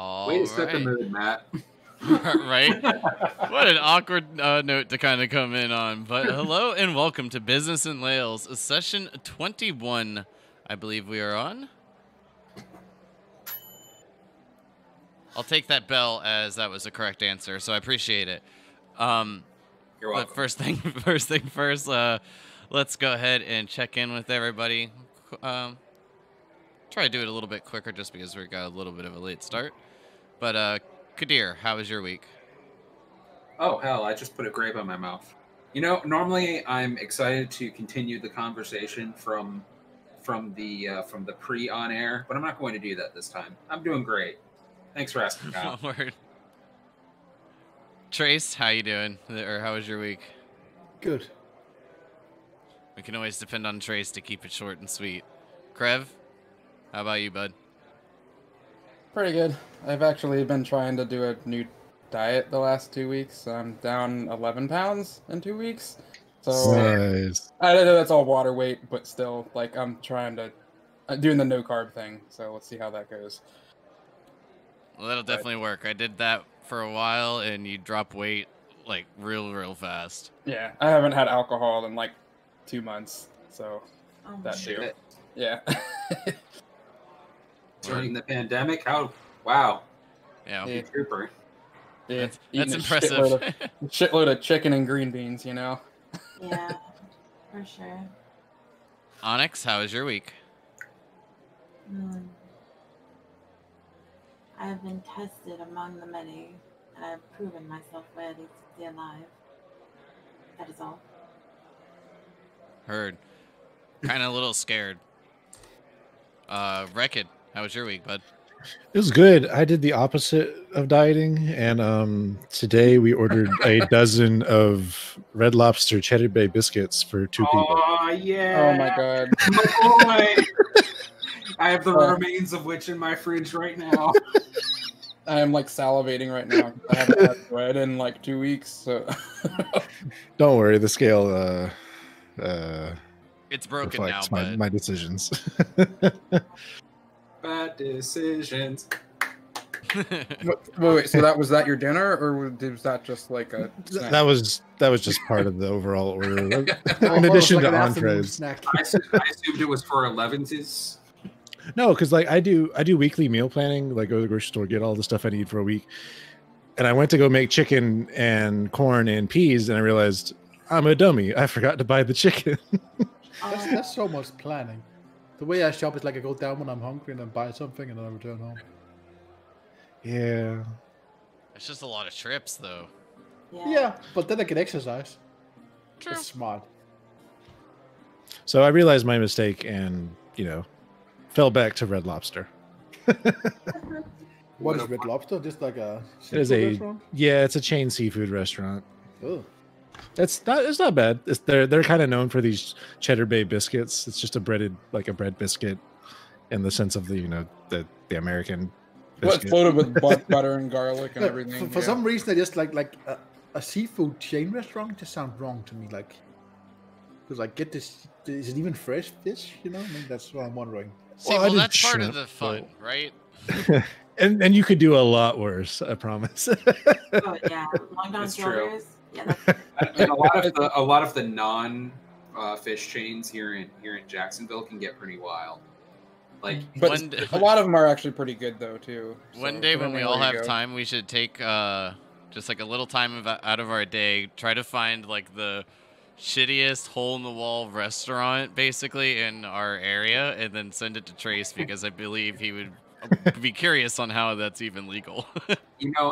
Way All to set the right. mood, Matt. Right? What an awkward note to kind of come in on. But hello and welcome to Business and Lahles, session 21, I believe we are on. I'll take that bell as that was the correct answer, so I appreciate it. You're welcome. But first thing first, let's go ahead and check in with everybody. Try to do it a little bit quicker just because we got a little bit of a late start. But Kadir, how was your week? Oh, hell, I just put a grape on my mouth. You know, normally I'm excited to continue the conversation from the pre-on air, but I'm not going to do that this time. I'm doing great. Thanks for asking, Kyle. Word. Trace, how you doing? Or how was your week? Good. We can always depend on Trace to keep it short and sweet. Krev, how about you, bud? Pretty good. I've actually been trying to do a new diet the last 2 weeks. I'm down 11 pounds in 2 weeks. So Nice. I know that's all water weight, but still, like, I'm doing the no carb thing. So let's see how that goes. Well, that'll definitely work. I did that for a while, and you drop weight, like, real fast. Yeah, I haven't had alcohol in, like, 2 months. So that Shit. too. Yeah. During the pandemic? Wow. Yeah. Yeah. Trooper. Yeah, That's eating a impressive. Shitload of chicken and green beans, you know? Yeah, for sure. Onyx, how was your week? I have been tested among the many, and I have proven myself worthy to stay alive. That is all. Heard. Kind of a little scared. Rekid, how was your week, bud? It was good. I did the opposite of dieting, and today we ordered a dozen of Red Lobster Cheddar Bay biscuits for 2 people. Oh, yeah. Oh my god. My boy. I have the remains of which in my fridge right now. I am like salivating right now. I haven't had bread in like 2 weeks, so Don't worry, the scale It's broken now, reflects but my decisions. Bad decisions. wait, so was that your dinner, or was that just like a snack? that was just part of the overall order. In Oh, addition like to an afternoon entrees. snack. I assumed it was for 11s. No, because like I do weekly meal planning, like go to the grocery store, get all the stuff I need for a week. And I went to go make chicken and corn and peas, and I realized I'm a dummy. I forgot to buy the chicken. That's so much planning. The way I shop is like I go down when I'm hungry and then buy something and then I return home. Yeah. it's just a lot of trips, though. Yeah, but then I can exercise. True. That's smart. So I realized my mistake and, fell back to Red Lobster. What is Red Lobster? Just like a It is seafood restaurant? it's a chain seafood restaurant. Oh. It's not bad. They're kind of known for these Cheddar Bay biscuits. It's just a bread biscuit in the sense of the American Well, it's biscuit. loaded with butter and garlic and everything. For some reason, I just like a seafood chain restaurant just sounds wrong to me. Like, because I get this, is it even fresh fish? I mean, that's what I'm wondering. See, Well, I well, did that's part of shrimp, the fun, right? and you could do a lot worse, I promise. Oh yeah, Long John That's true. Silver's. Yeah, that's And a lot of the non fish chains here in Jacksonville can get pretty wild. Like, But One day- a lot of them are actually pretty good though too. One So, day when we depending all where you have go. time, we should take just like a little time out of our day, try to find like the shittiest hole-in-the-wall restaurant basically in our area, and then send it to Trace because I believe he would be curious on how that's even legal.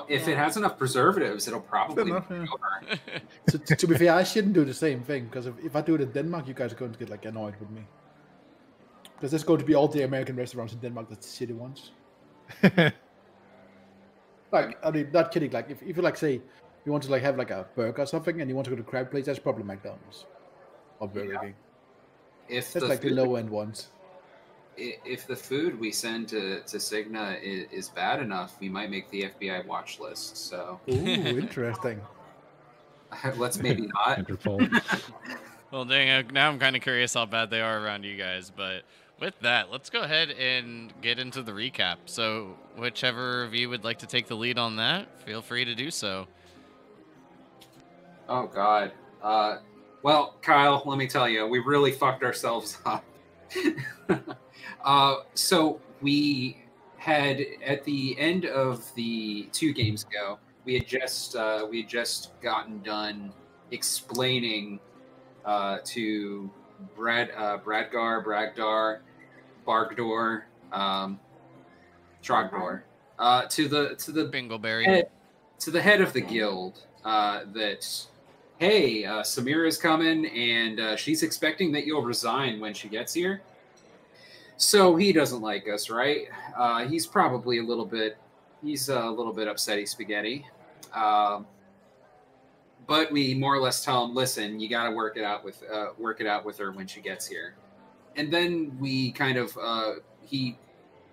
if it has enough preservatives, it'll probably Fair enough, be yeah. over. To be fair, I shouldn't do the same thing because if I do it in Denmark, you guys are going to get like annoyed with me. Because there's going to be all the American restaurants in Denmark that's the shitty ones. Like, I mean, not kidding. Like, if you like say you want to like have like a burger or something, and you want to go to crab place, that's probably McDonald's or Burger King. If That's the like the food- low end ones. if the food we send to Cigna is bad enough, we might make the FBI watch list. So Ooh, interesting. let's maybe not. Interpol. Well, dang, now I'm kind of curious how bad they are around you guys, but with that, let's go ahead and get into the recap. So, whichever of you would like to take the lead on that, feel free to do so. Oh God. Well, Kyle, let me tell you, we really fucked ourselves up. So we had at the end of the 2 games ago, we had just gotten done explaining to Bragdar, Bargdor, Trogdor, to the Bingleberry. to the head of the guild that, hey, Samira's coming and she's expecting that you'll resign when she gets here. So he doesn't like us, right? He's probably a little bit upsetty spaghetti. But we more or less tell him, listen, you got to work it out with her when she gets here. And then we kind of he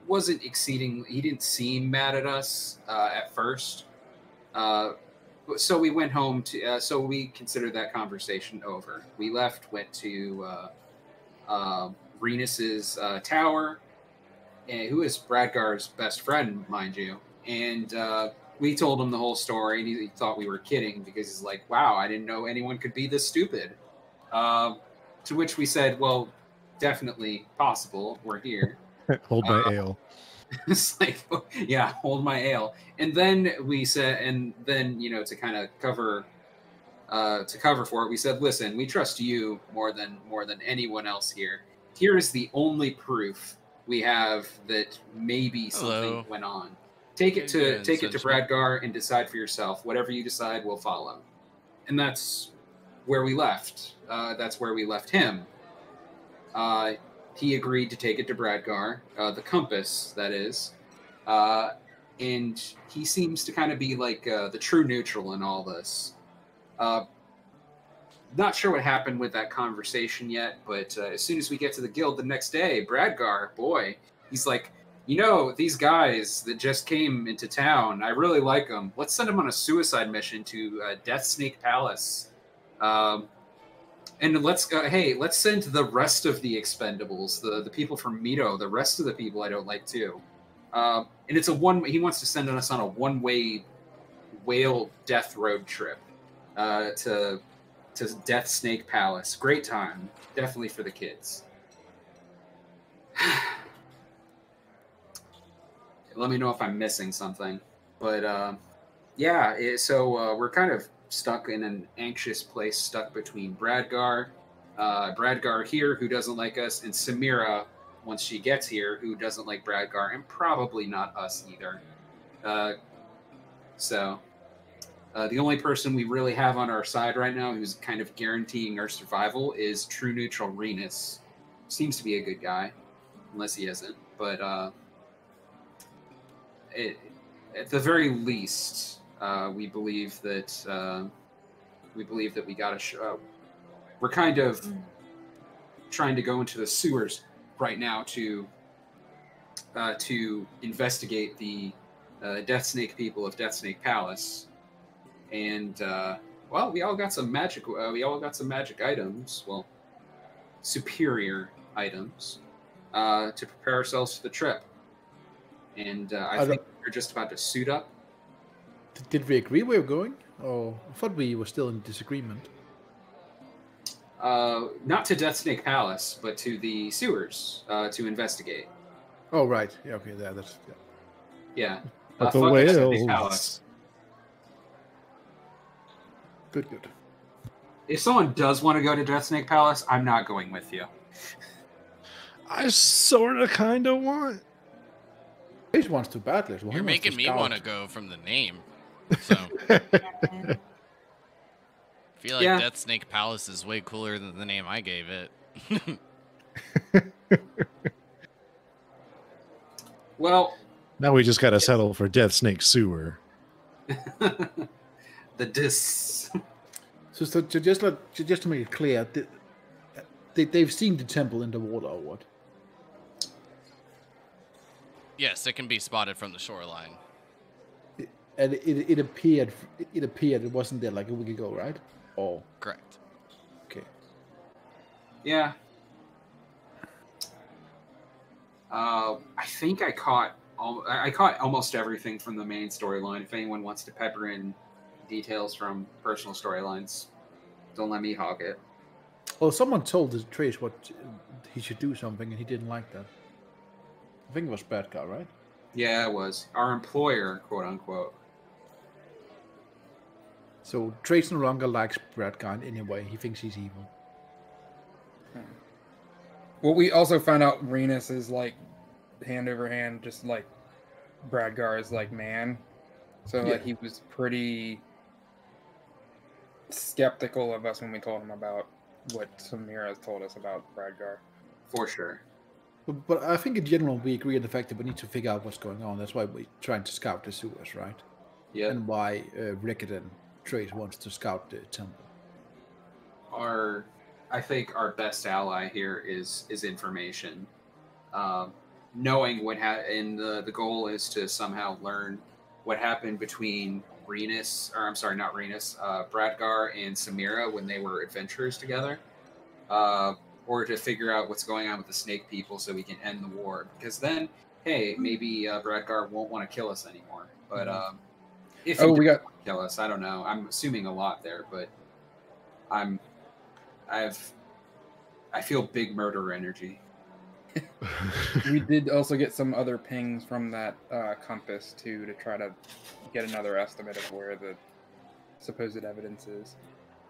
didn't seem mad at us at first. So we went home so we considered that conversation over. We left, went to Renus's tower, who is Bradgar's best friend, mind you. And we told him the whole story, and he thought we were kidding because he's like, wow, I didn't know anyone could be this stupid. To which we said, well, definitely possible. We're here. Hold my ale. It's like, yeah, hold my ale. And then we said, to kind of cover for it, we said, listen, we trust you more than anyone else here. Here is the only proof we have that maybe something went on. Take it to Bradgar and decide for yourself. Whatever you decide, we'll follow. And that's where we left. That's where we left him. He agreed to take it to Bradgar, the compass, that is. And he seems to kind of be like the true neutral in all this. Not sure what happened with that conversation yet, but as soon as we get to the guild the next day, Bradgar, boy, he's like, these guys that just came into town, I really like them. Let's send them on a suicide mission to Death Snake Palace. And let's send the rest of the Expendables, the people from Mito, the rest of the people I don't like too. And it's he wants to send us on a one-way whale death road trip to Death Snake Palace. Great time. Definitely for the kids. Let me know if I'm missing something. But so we're kind of stuck in an anxious place, stuck between Bradgar here, who doesn't like us, and Samira, once she gets here, who doesn't like Bradgar, and probably not us either. The only person we really have on our side right now who's kind of guaranteeing our survival is true neutral Renus. Seems to be a good guy, unless he isn't. But at the very least, we believe that we got to. We're kind of trying to go into the sewers right now to investigate the Death Snake people of Death Snake Palace. And we all got some magic. We all got some magic items. Well, superior items to prepare ourselves for the trip. And I think we're just about to suit up. Did we agree we were going? Oh, I thought we were still in disagreement. Not to Death Snake Palace, but to the sewers to investigate. Oh, right. Yeah. Okay. Yeah. That's. Yeah. But the Death Snake whales. Palace. Good. If someone does want to go to Death Snake Palace, I'm not going with you. I sort of kind of want. He wants to battle. You're making me want to go from the name. So I feel like Death Snake Palace is way cooler than the name I gave it. Well, now we just got to settle for Death Snake Sewer. The dis. So just to make it clear, they've seen the temple in the water or what? Yes, it can be spotted from the shoreline. And it appeared it wasn't there like a week ago, right? Oh, correct. Okay. Yeah. I think I caught almost everything from the main storyline. If anyone wants to pepper in details from personal storylines, don't let me hog it. Well, someone told Trace what he should do something, and he didn't like that. I think it was Bad Guy, right? Yeah, it was our employer, quote unquote. So Trace no longer likes Brad Guy in any way. He thinks he's evil. Well, we also found out Renus is like hand over hand, just like Bradgar's like man. So like he was pretty skeptical of us when we told him about what Samira told us about Bradgar. For sure. But I think in general we agree on the fact that we need to figure out what's going on. That's why we're trying to scout the sewers, right? Yeah. And why Rickett and Trace wants to scout the temple. I think our best ally here is information. Knowing what and the goal is to somehow learn what happened between Bradgar and Samira when they were adventurers together, or to figure out what's going on with the Snake People so we can end the war. Because then, hey, maybe Bradgar won't want to kill us anymore. But if he does kill us, I don't know. I'm assuming a lot there, but I feel big murder energy. We did also get some other pings from that compass too to try to get another estimate of where the supposed evidence is.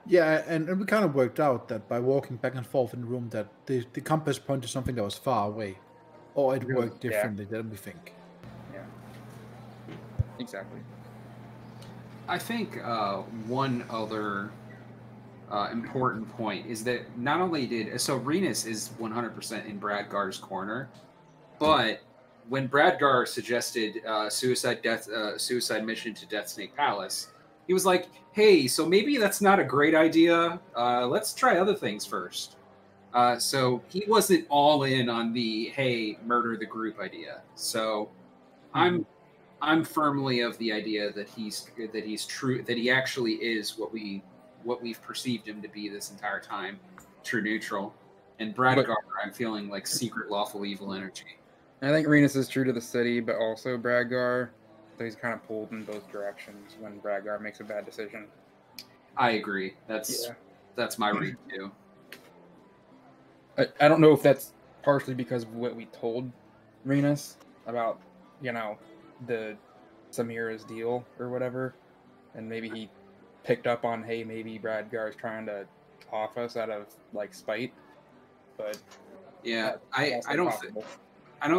Yeah, and we kind of worked out that by walking back and forth in the room that the compass pointed to something that was far away. Or it worked differently than we think. Yeah. Exactly. I think one other important point is that not only Renus is 100% in Bradgar's corner, but when Bradgar suggested suicide mission to Death Snake Palace, he was like, hey, so maybe that's not a great idea. Let's try other things first. So he wasn't all in on the, hey, murder the group idea. So I'm firmly of the idea that he's true, that he actually is what we've perceived him to be this entire time, true neutral. And Bradgar, I'm feeling like secret lawful evil energy. I think Renus is true to the city, but also Bradgar. So he's kind of pulled in both directions when Bradgar makes a bad decision. I agree. That's my read too. I don't know if that's partially because of what we told Renus about, the Samira's deal or whatever, and maybe he picked up on, hey, maybe Bradgar is trying to off us out of like spite. But yeah, I don't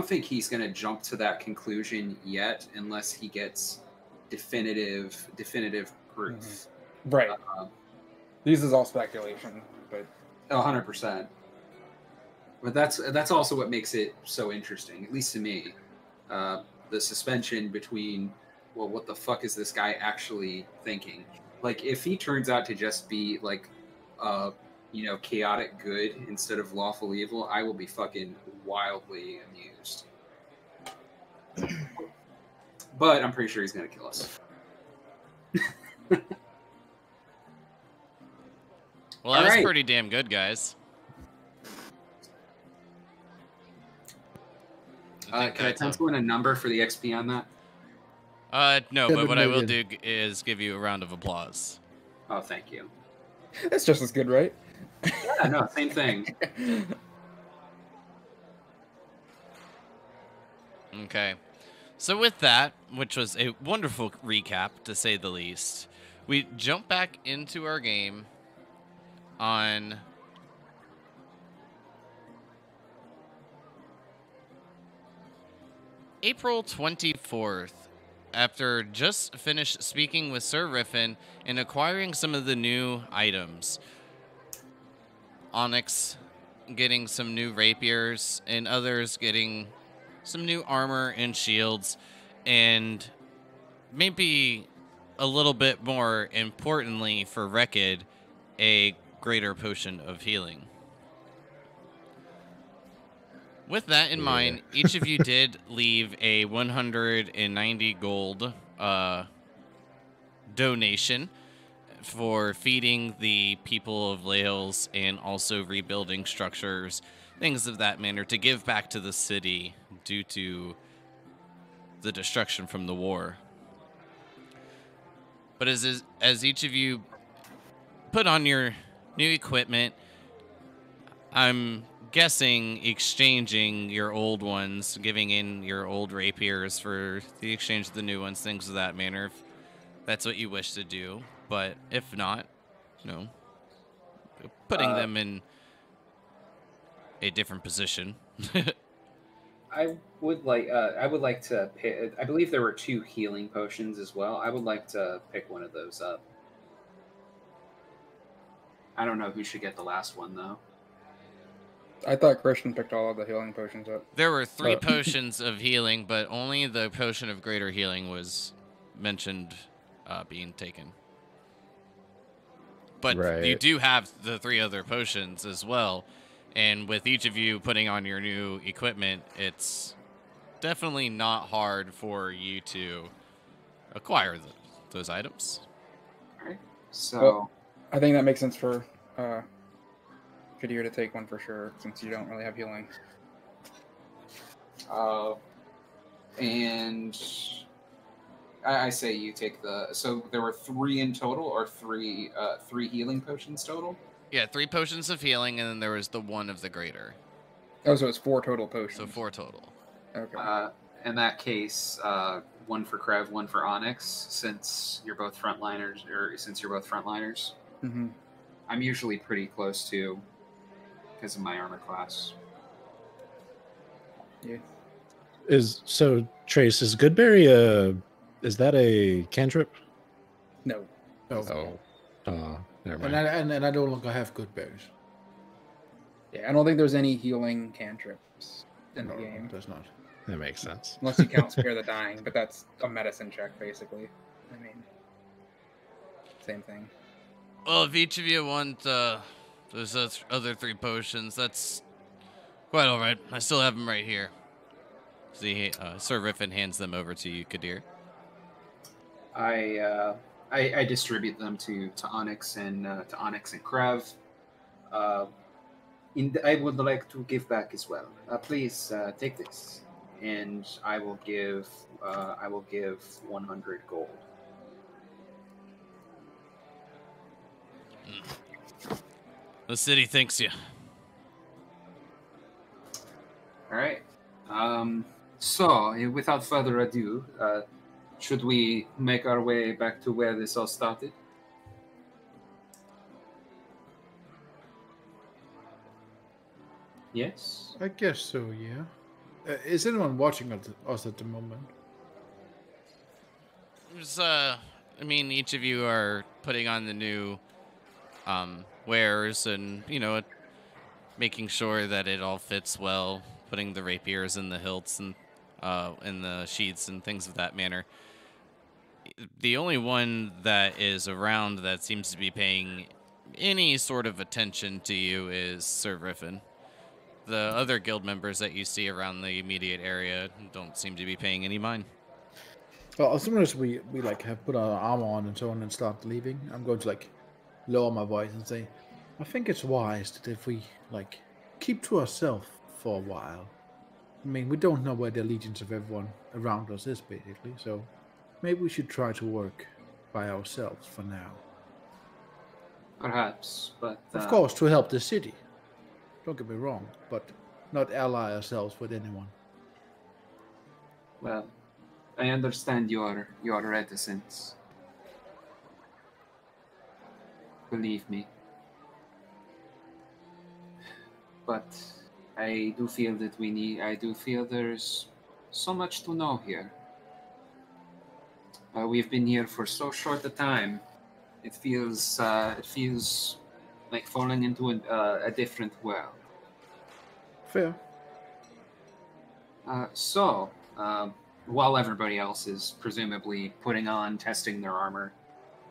think he's going to jump to that conclusion yet unless he gets definitive proof. Mm-hmm. Right. This is all speculation, but 100%. But that's also what makes it so interesting, at least to me. The suspension between, well, what the fuck is this guy actually thinking? Like, if he turns out to just be like, chaotic good instead of lawful evil, I will be fucking wildly amused. But I'm pretty sure he's gonna kill us. Well, that was pretty damn good, guys. Can I pencil in a number for the XP on that? No, but what I will do is give you a round of applause. Oh, thank you. That's just as good, right? Yeah, no, same thing. Okay. So with that, which was a wonderful recap, to say the least, we jump back into our game on April 24th, after just finished speaking with Sir Riffin and acquiring some of the new items. Onyx getting some new rapiers, and others getting some new armor and shields, and maybe a little bit more importantly for Rekid, a greater potion of healing. With that in mind, each of you did leave a 190 gold donation for feeding the people of Lahles and also rebuilding structures things of that manner to give back to the city due to the destruction from the war. But as each of you put on your new equipment, I'm guessing exchanging your old ones, giving in your old rapiers for the exchange of the new ones, things of that manner, if that's what you wish to do. But if not, putting them in a different position. I would like to pick. I believe there were 2 healing potions as well. I would like to pick one of those up. I don't know who should get the last one though. I thought Christian picked all of the healing potions up. There were 3 potions of healing, but only the potion of greater healing was mentioned being taken. But you do have the 3 other potions as well. And with each of you putting on your new equipment, it's definitely not hard for you to acquire those items. All right. So Well, I think that makes sense for Kadir to take one for sure, since you don't really have healing. and I say you take the. So there were 3 in total, or 3 healing potions total. Yeah, 3 potions of healing, and then there was the 1 of the greater. Oh, so it's 4 total potions. So 4 total. Okay. In that case, 1 for Krev, 1 for Onyx, since you're both frontliners. Mm-hmm. I'm usually pretty close to, because of my armor class. Yeah. Trace, is Goodberry is that a cantrip? No. No. Never mind. And I no longer have good berries. Yeah, I don't think there's any healing cantrips in the game. There's not. That makes sense. Unless you count Spare the Dying, but that's a medicine check, basically. I mean, same thing. Well, if each of you want those other 3 potions, that's quite all right. I still have them right here. See, Sir Riffin hands them over to you, Kadir. I distribute them to Onyx and Krev. I would like to give back as well. Please take this, and I will give 100 gold. The city thanks you. All right. So, without further ado, should we make our way back to where this all started? Yes? I guess so, yeah. Is anyone watching us at the moment? Each of you are putting on the new wares and, making sure that it all fits well, putting the rapiers in the hilts and in the sheaths and things of that manner. The only one that is around that seems to be paying any sort of attention to you is Sir Riffin. The other guild members that you see around the immediate area don't seem to be paying any mind. Well, as soon as we have put our armor on and so on and start leaving, I'm going to lower my voice and say, I think it's wise that if we keep to ourselves for a while. I mean, we don't know where the allegiance of everyone around us is, basically, so maybe we should try to work by ourselves for now. Perhaps, but... Of course, to help the city. Don't get me wrong, but not ally ourselves with anyone. Well, I understand your reticence. Believe me. But I do feel there's so much to know here. We've been here for so short a time. It feels like falling into a different world. Fair. While everybody else is presumably testing their armor,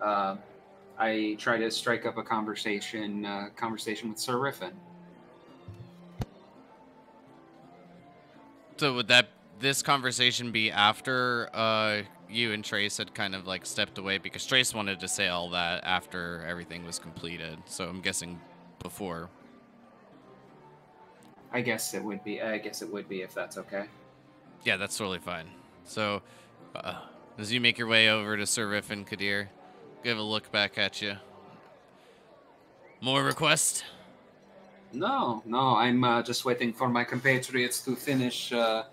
I try to strike up a conversation with Sir Riffin. So would this conversation be after you and Trace had kind of stepped away? Because Trace wanted to say all that after everything was completed. So I'm guessing before. I guess it would be. I guess it would be if that's okay. Yeah, that's totally fine. So, as you make your way over to Sir Riffin Kadir, give a look back at you. More requests? No, I'm just waiting for my compatriots to finish their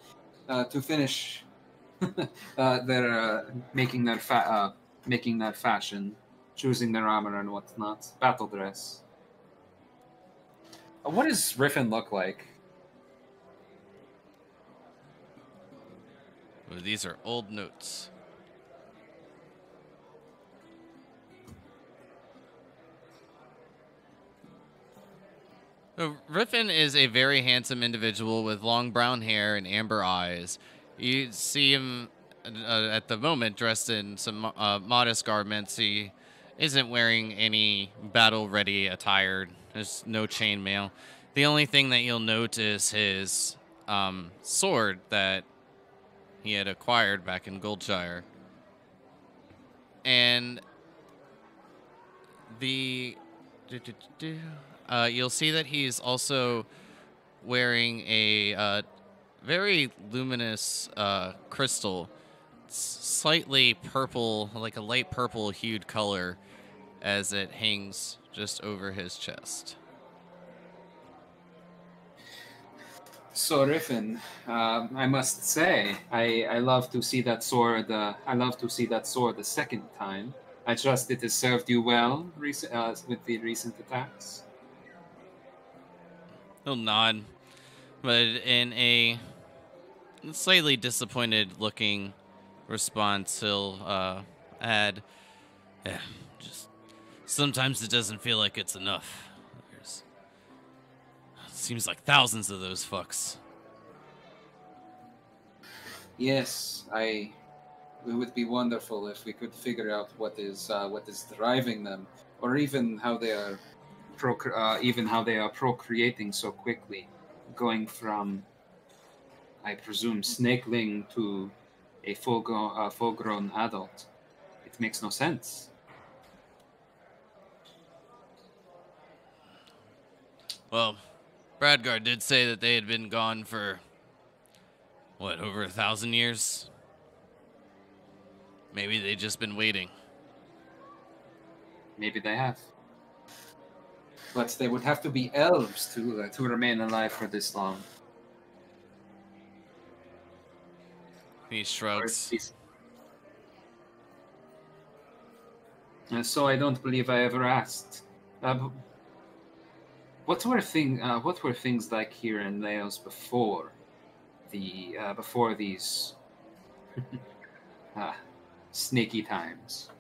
making their fashion, choosing their armor and whatnot, battle dress. What does Riffin look like? Oh, these are old notes. So, Riffin is a very handsome individual with long brown hair and amber eyes. You see him at the moment dressed in some modest garments. He isn't wearing any battle-ready attire. There's no chainmail. The only thing that you'll note is his sword that he had acquired back in Goldshire. And the... you'll see that he's also wearing a very luminous crystal, slightly purple, like a light purple hued color, as it hangs just over his chest. So Riffin, I must say, I love to see that sword. I love to see that sword the second time. I trust it has served you well with the recent attacks. He'll nod, but in a slightly disappointed-looking response, he'll add, "Yeah, just sometimes it doesn't feel like it's enough. Seems like thousands of those fucks." Yes, it would be wonderful if we could figure out what is driving them, or even how they are procreating so quickly, going from, I presume, snakeling to a full-grown adult. It makes no sense. Well, Bradgar did say that they had been gone for, what, over 1,000 years? Maybe they've just been waiting. Maybe they have. But they would have to be elves to remain alive for this long. He shrugs. So I don't believe I ever asked. What were things like here in Lahles before these snaky times?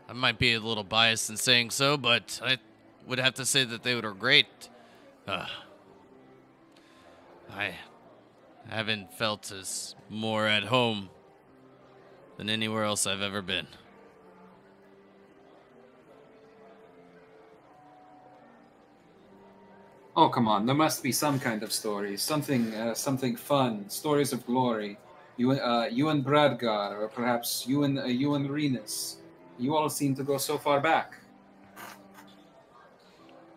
I might be a little biased in saying so, but I would have to say that they were great. I haven't felt as more at home than anywhere else I've ever been. Oh, come on! There must be some kind of story, something fun, stories of glory. You and Bradgar, or perhaps you and Renus. You all seem to go so far back.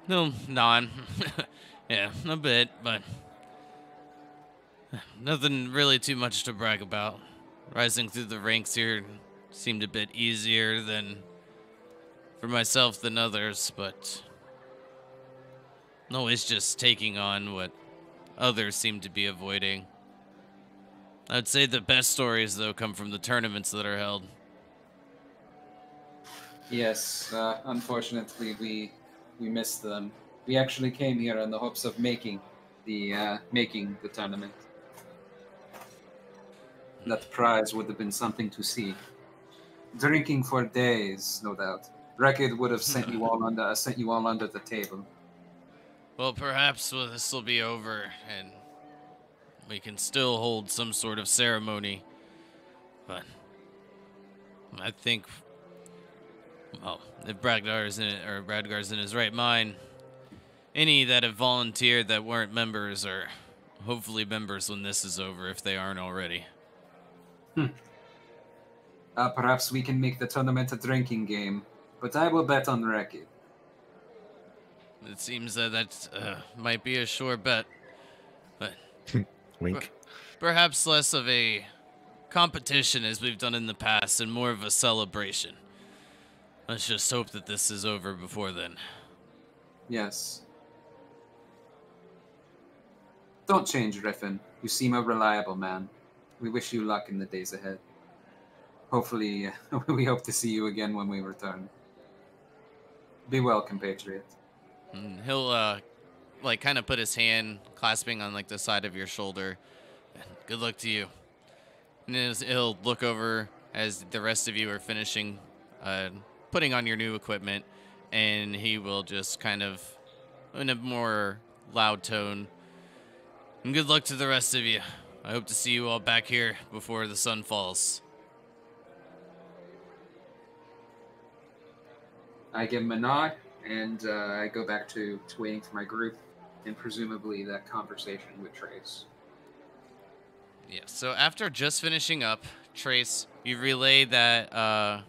No, non. Yeah, a bit, but nothing really too much to brag about. Rising through the ranks here seemed a bit easier than for myself than others, but always just taking on what others seem to be avoiding. I'd say the best stories, though, come from the tournaments that are held. Yes, unfortunately, we missed them. We actually came here in the hopes of making the tournament. That prize would have been something to see. Drinking for days, no doubt. Rekid would have sent you all under the table. Well, perhaps this will be over, and we can still hold some sort of ceremony. But I think, well, if Bradgar's in his right mind, any that have volunteered that weren't members are hopefully members when this is over, if they aren't already. Perhaps we can make the tournament a drinking game, but I will bet on Rekid. It seems that might be a sure bet, but Wink. perhaps less of a competition as we've done in the past and more of a celebration. Let's just hope that this is over before then. Yes. Don't change, Griffin. You seem a reliable man. We wish you luck in the days ahead. Hopefully, we hope to see you again when we return. Be well, compatriot. And he'll, like, kind of put his hand clasping on, like, the side of your shoulder. Good luck to you. And he'll look over as the rest of you are finishing putting on your new equipment, and he will just kind of, in a more loud tone, and good luck to the rest of you. I hope to see you all back here before the sun falls. I give him a nod, and I go back to waiting for my group, and presumably that conversation with Trace. Yeah, so after just finishing up, Trace, you relay that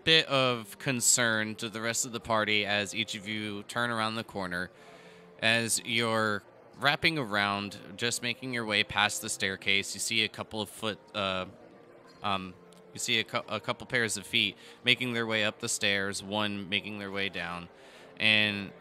bit of concern to the rest of the party as each of you turn around the corner. As you're wrapping around, just making your way past the staircase, you see a couple of you see a couple pairs of feet making their way up the stairs, one making their way down, and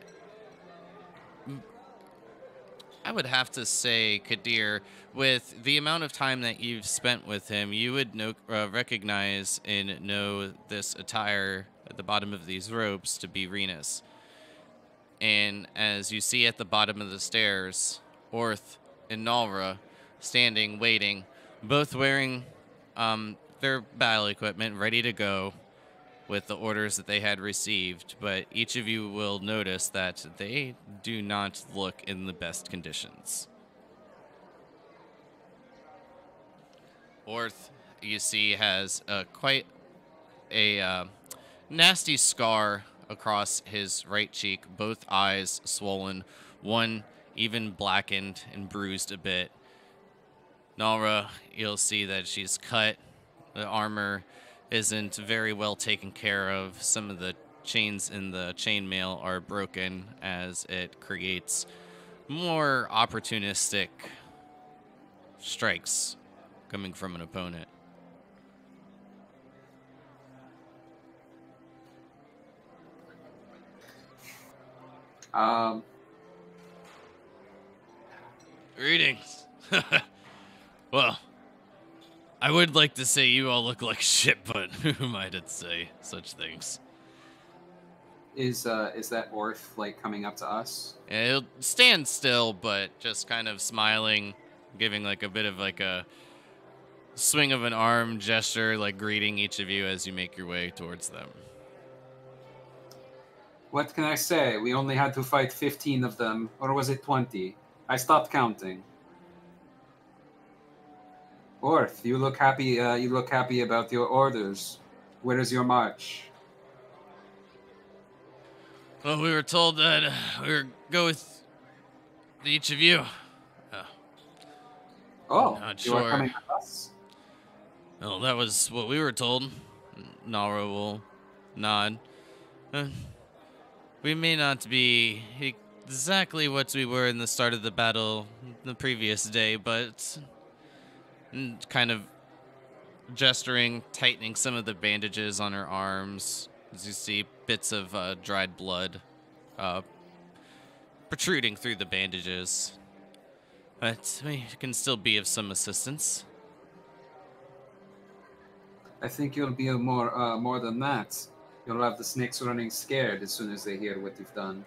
I would have to say, Kadir, with the amount of time that you've spent with him, you would recognize and know this attire at the bottom of these robes to be Renus. And as you see at the bottom of the stairs, Orth and Nalra standing, waiting, both wearing their battle equipment ready to go with the orders that they had received, but each of you will notice that they do not look in the best conditions. Orth, you see, has quite a nasty scar across his right cheek, both eyes swollen, one even blackened and bruised a bit. Nalra, you'll see that she's cut. The armor isn't very well taken care of. Some of the chains in the chainmail are broken as it creates more opportunistic strikes coming from an opponent. Greetings. Well, I would like to say you all look like shit, but who might it say such things? Is that Orth like coming up to us? Yeah, he'll stand still, but just kind of smiling, giving like a bit of like a swing of an arm gesture, like greeting each of you as you make your way towards them. What can I say? We only had to fight 15 of them, or was it 20? I stopped counting. Orth, you look happy. You look happy about your orders. Where is your march? Well, we were told that we were go with each of you. Oh, Not you are sure. coming with us? Well, that was what we were told. Nara will nod. We may not be exactly what we were in the start of the battle the previous day, but kind of gesturing, tightening some of the bandages on her arms, as you see bits of dried blood protruding through the bandages. But we can still be of some assistance. I think you'll be more than that. You'll have the snakes running scared as soon as they hear what you've done.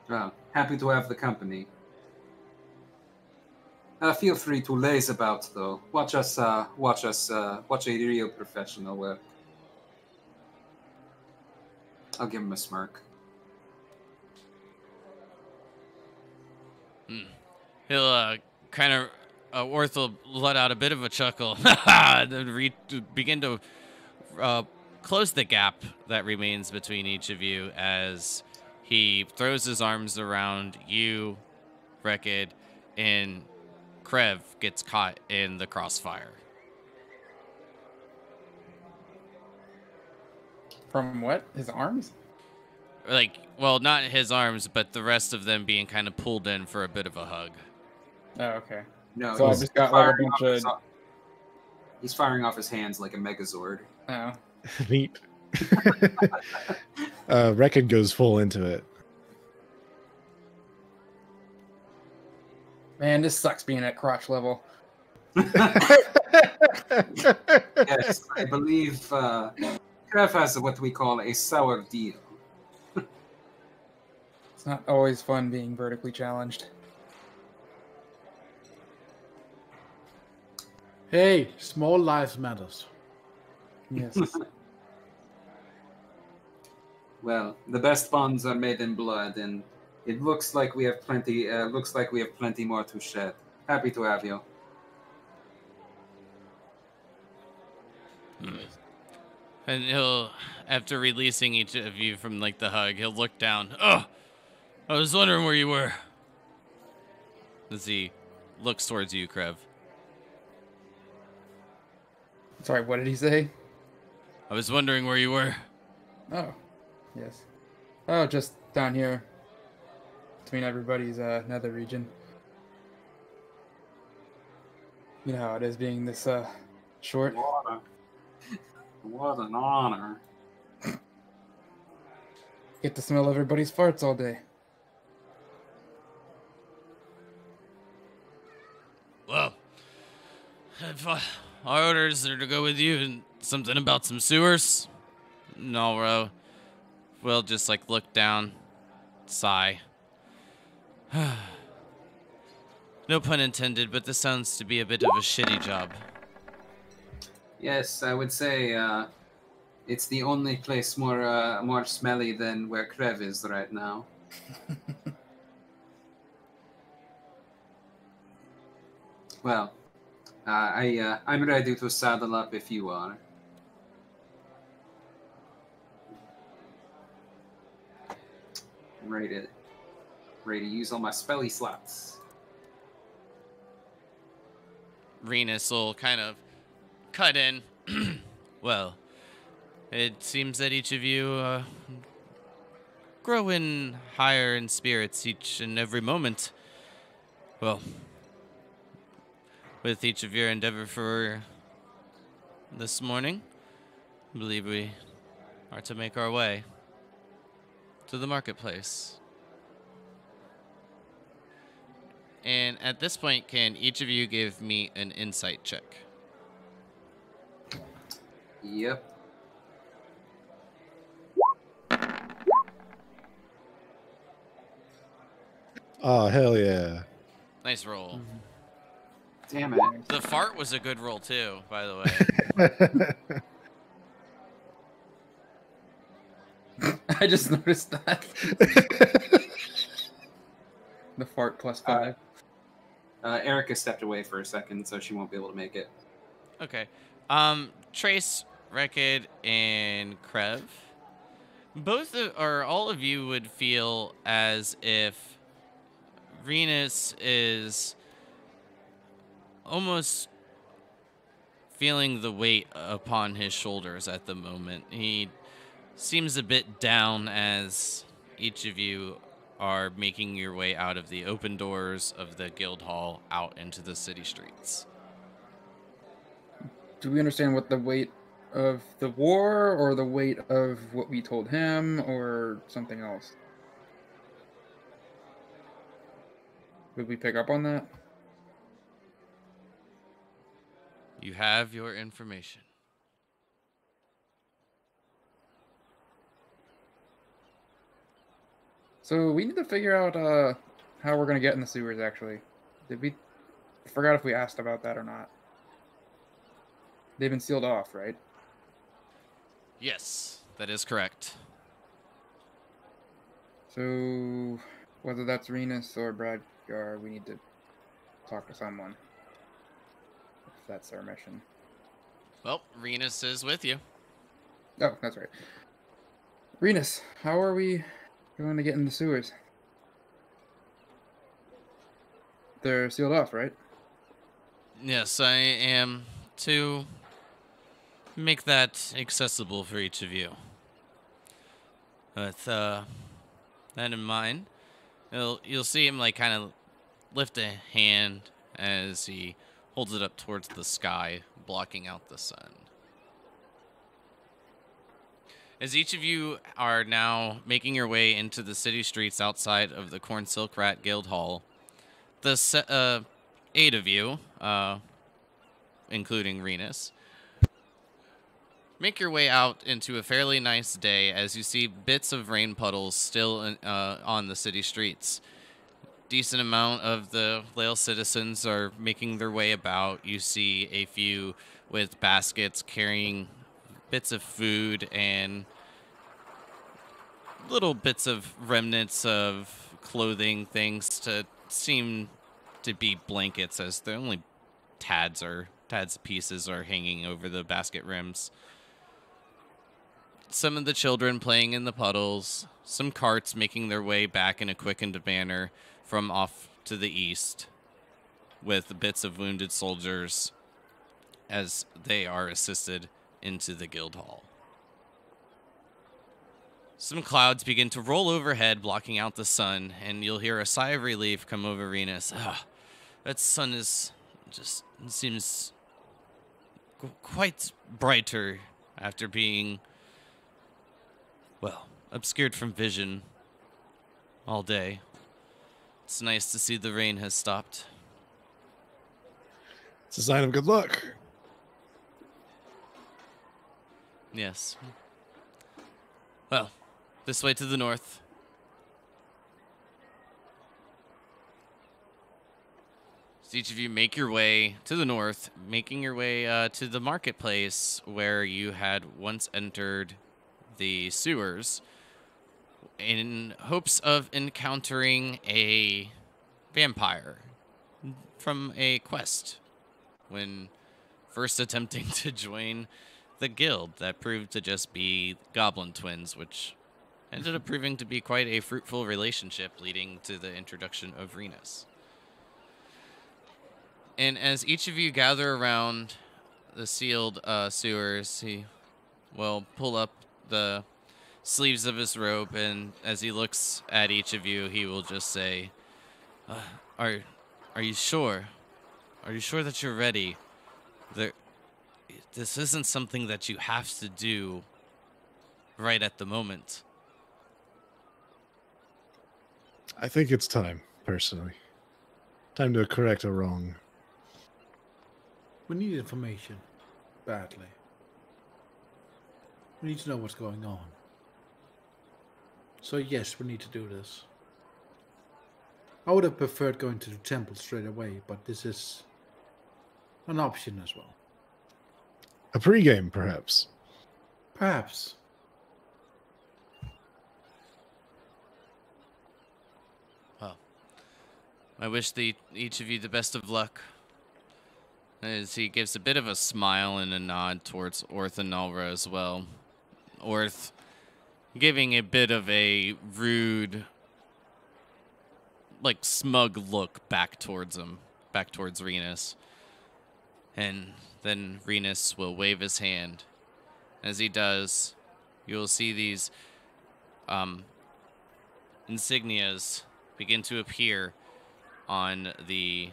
Well, happy to have the company. Feel free to laze about, though. Watch a real professional work. I'll give him a smirk. He'll kind of Orth will let out a bit of a chuckle and begin to close the gap that remains between each of you as he throws his arms around you, Rekid, and Krev gets caught in the crossfire. From what? His arms? Like, well, not his arms, but the rest of them being kind of pulled in for a bit of a hug. Oh, okay. No, So I he's just got like a firing bunch off his- of. He's firing off his hands like a Megazord. Oh. Neat. Reckon goes full into it. Man, this sucks being at crotch level. Yes, I believe Krev has what we call a sour deal. It's not always fun being vertically challenged. Hey, small lives matters. Yes. Well, the best bonds are made in blood, and it looks like we have plenty. Looks like we have plenty more to shed. Happy to have you. And he'll, after releasing each of you from like the hug, he'll look down. Oh, I was wondering where you were. As he looks towards you, Krev. Sorry, what did he say? I was wondering where you were. Oh, yes. Oh, just down here. Between everybody's nether region. You know how it is being this short. What an honor. Get to smell everybody's farts all day. Well, if our orders are to go with you and something about some sewers, no, we'll just like look down, sigh. No pun intended, but this sounds to be a bit of a shitty job. Yes, I would say it's the only place more smelly than where Krev is right now. Well, I'm ready to saddle up if you are. I'm ready to use all my spelly slots. Renus will kind of cut in. Well, it seems that each of you grow in higher in spirits each and every moment. Well, with each of your endeavor for this morning, I believe we are to make our way to the marketplace. And at this point, can each of you give me an insight check? Yep. Oh, hell yeah. Nice roll. Damn it. The fart was a good roll too, by the way. I just noticed that. The fart plus 5. Erica stepped away for a second, so she won't be able to make it. Okay. Trace, Rekid, and Krev. All of you would feel as if Renus is almost feeling the weight upon his shoulders at the moment. He seems a bit down as each of you are making your way out of the open doors of the guild hall out into the city streets. Do we understand what the weight of the war, or the weight of what we told him, or something else? Did we pick up on that? You have your information. So we need to figure out how we're gonna get in the sewers. Actually, did we? I forgot if we asked about that or not. They've been sealed off, right? Yes, that is correct. So whether that's Renus or Bradgar, we need to talk to someone. If that's our mission. Well, Renus is with you. Oh, that's right. Renus, how are we going to get in the sewers? They're sealed off, right? Yes, I am to make that accessible for each of you. With that in mind, you'll see him like kind of lift a hand as he holds it up towards the sky, blocking out the sun. As each of you are now making your way into the city streets outside of the Corn Silk Rat Guild Hall, the 8 of you, including Renus, make your way out into a fairly nice day as you see bits of rain puddles still on the city streets. Decent amount of the Lahles citizens are making their way about. You see a few with baskets carrying bits of food and little bits of remnants of clothing, things to seem to be blankets, as the only tads pieces are hanging over the basket rims. Some of the children playing in the puddles, some carts making their way back in a quickened manner from off to the east, with bits of wounded soldiers as they are assisted into the guild hall. Some clouds begin to roll overhead, blocking out the sun, and you'll hear a sigh of relief come over Renus. That sun is just seems quite brighter after being, well, obscured from vision all day. It's nice to see the rain has stopped. It's a sign of good luck. Yes. Well, this way to the north. So each of you make your way to the north, making your way to the marketplace where you had once entered the sewers in hopes of encountering a vampire from a quest when first attempting to join the guild that proved to just be goblin twins, which ended up proving to be quite a fruitful relationship, leading to the introduction of Renus. And as each of you gather around the sealed sewers, he will pull up the sleeves of his robe, and as he looks at each of you, he will just say, are you sure? Are you sure that you're ready? This isn't something that you have to do right at the moment. I think it's time, personally. Time to correct a wrong. We need information. Badly. We need to know what's going on. So yes, we need to do this. I would have preferred going to the temple straight away, but this is an option as well. A pregame, perhaps. Perhaps. Well, I wish each of you the best of luck. As he gives a bit of a smile and a nod towards Orth and Nalra as well. Orth giving a bit of a rude, like, smug look back towards him, back towards Renus. And then Renus will wave his hand. As he does, you'll see these insignias begin to appear on the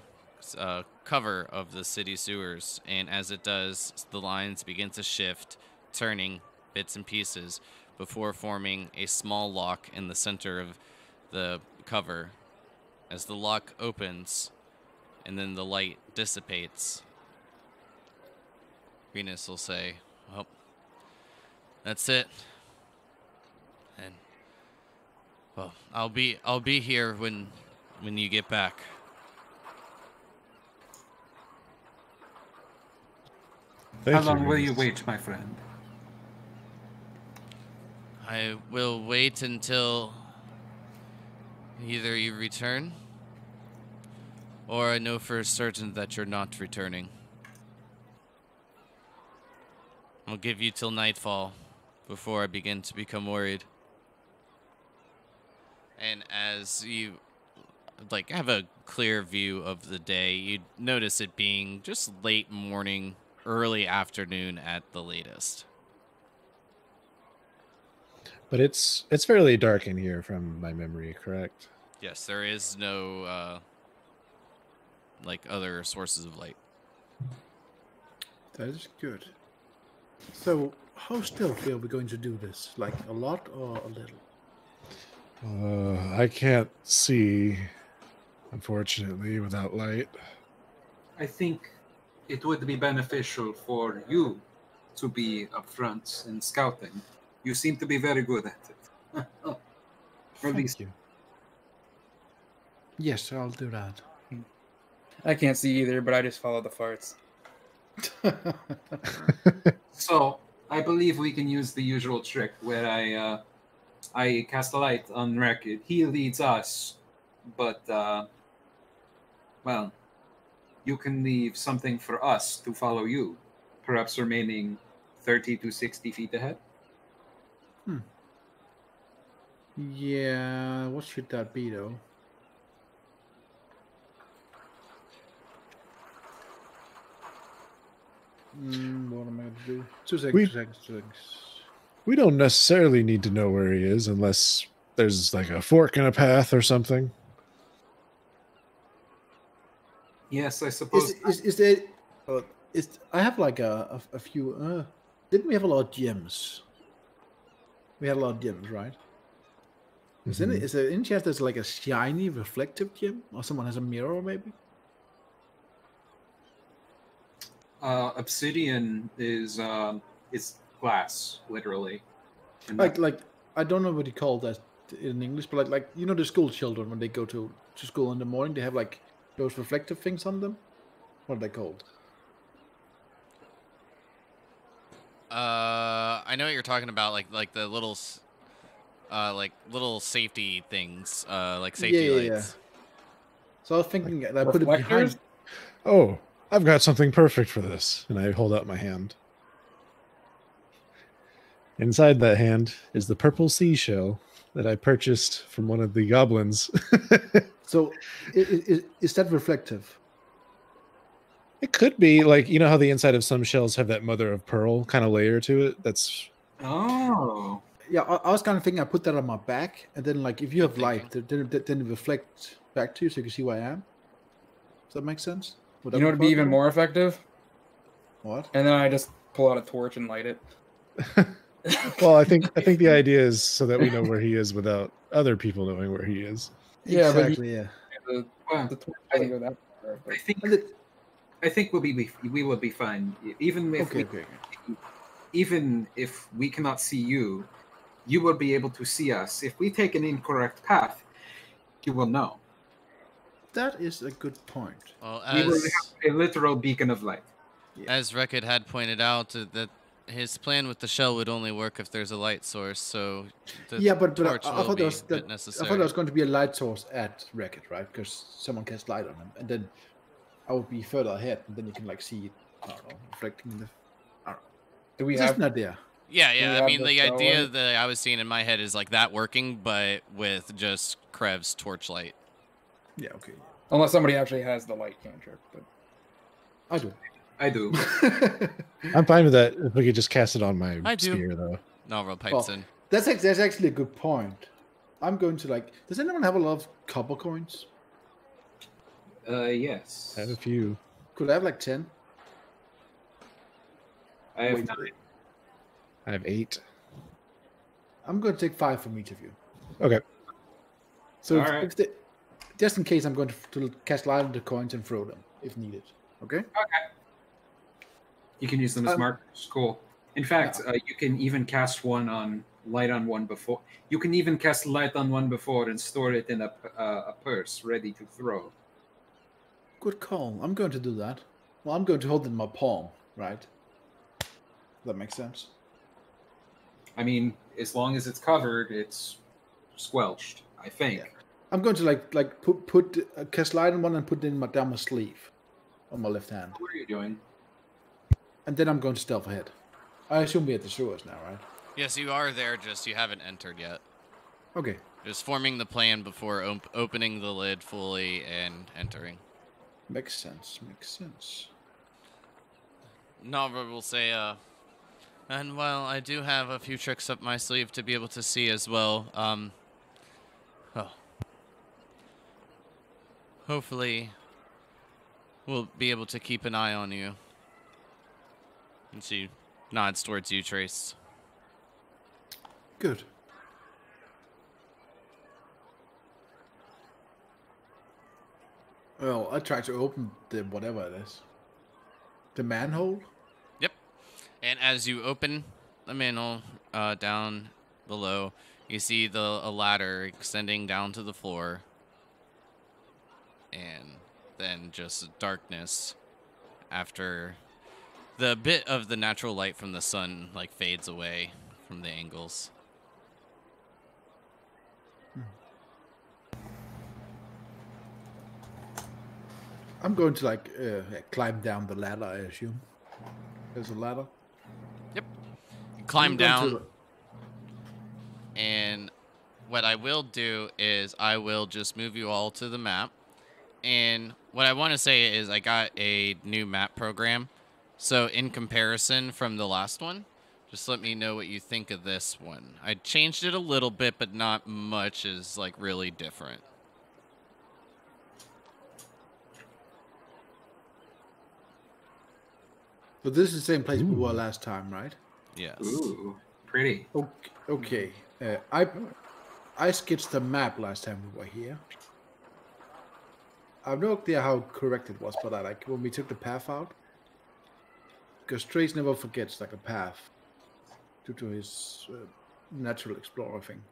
cover of the city sewers. And as it does, the lines begin to shift, turning bits and pieces before forming a small lock in the center of the cover. As the lock opens and then the light dissipates, Renus will say, well, that's it. And, well, I'll be here when you get back. How long will you wait, my friend? I will wait until either you return or I know for certain that you're not returning. I'll give you till nightfall before I begin to become worried. And as you have a clear view of the day, you notice it being just late morning, early afternoon at the latest. But it's fairly dark in here from my memory, correct? Yes, there is no like other sources of light. That is good. So, how stealthy are we going to do this? Like a lot or a little? I can't see, unfortunately, without light. I think it would be beneficial for you to be upfront in scouting. You seem to be very good at it. Or at least Thank you. Yes, I'll do that. I can't see either, but I just follow the farts. so. I believe we can use the usual trick where I cast a light on Record. He leads us, but well, you can leave something for us to follow you, perhaps remaining 30 to 60 feet ahead. Yeah, what should that be though? What am I going to do? 2 seconds, 2 seconds, 2 seconds. We don't necessarily need to know where he is unless there's like a fork in a path or something. Yes, I suppose. Is there? I have like a few. Didn't we have a lot of gems? We had a lot of gems, right? Is there any chance there's like a shiny reflective gem, or someone has a mirror, maybe? Obsidian is glass, literally. And Like I don't know what you call that in English, but like you know the school children when they go to school in the morning, they have like those reflective things on them. What are they called? I know what you're talking about, like the little, little safety things, like safety lights. So I was thinking I put it behind. Oh, I've got something perfect for this. And I hold out my hand. Inside that hand is the purple seashell that I purchased from one of the goblins. So is that reflective? It could be, like, you know how the inside of some shells have that mother of pearl kind of layer to it? That's... Oh. Yeah, I was kind of thinking I put that on my back, and then like if you have light, then it reflects back to you so you can see where I am. Does that make sense? You know what would be even more effective? What? And then I just pull out a torch and light it. Well, I think the idea is so that we know where he is without other people knowing where he is. Yeah, exactly. The torch I- doesn't go that far. But I think we will be fine. Even if even if we cannot see you, you will be able to see us. If we take an incorrect path, you will know. That is a good point. Well, We will have a literal beacon of light. as Rekid had pointed out, that his plan with the shell would only work if there's a light source. So the but torch I will thought be there was a bit necessary. I thought there was going to be a light source at Wreck-It, right? Because someone cast light on him, and then I would be further ahead, and then you can like see it, I don't know, reflecting in the. I don't know. do we It's just have an idea. Yeah. we I have mean, the the shell idea light? that I was seeing in my head is like that working, but with just Krev's torchlight. Yeah. Okay. unless somebody actually has the light cantrip, but I do. I do. I'm fine with that if we could just cast it on my I do. spear, though. Novel pipes Well, in. that's actually a good point. I'm going to like. Does anyone have a lot of copper coins? Yes. I have a few. Could I have like 10? I have Wait. 9. I have 8. I'm going to take 5 from each of you. Okay. So All right. just in case, I'm going to cast light on the coins and throw them if needed. Okay. You can use them as Um, markers. Cool. In fact, you can even cast light on one before. You can even cast light on one before and store it in a purse ready to throw. Good call. I'm going to do that. Well, I'm going to hold it in my palm, right? That makes sense. I mean, as long as it's covered, it's squelched. I think. Yeah. I'm going to like put cast light on one and put it in down my sleeve on my left hand, What are you doing? and then I'm going to stealth ahead. I assume we're at the sewers now, right? Yes, you are there. Just you haven't entered yet. Okay. Just forming the plan before opening the lid fully and entering. Makes sense. Makes sense. Nova will say, And while I do have a few tricks up my sleeve to be able to see as well, hopefully we'll be able to keep an eye on you. And she nods towards you, Trace. Good. Well, I tried to open the whatever it is. The manhole? Yep. And as you open the manhole down below, you see a ladder extending down to the floor. And then just darkness after the bit of the natural light from the sun like fades away from the angles. I'm going to like climb down the ladder, I assume. There's a ladder. Yep. You climb I'm going down. to- And what I will do is I will just move you all to the map. And what I want to say is I got a new map program. So in comparison from the last one, just let me know what you think of this one. I changed it a little bit, but not much is like really different. So this is the same place we were last time, right? Yes. Ooh, pretty. Okay. I sketched the map last time we were here. I have no idea how correct it was, but I like when we took the path out. Because Trace never forgets like a path due to his natural explorer thing.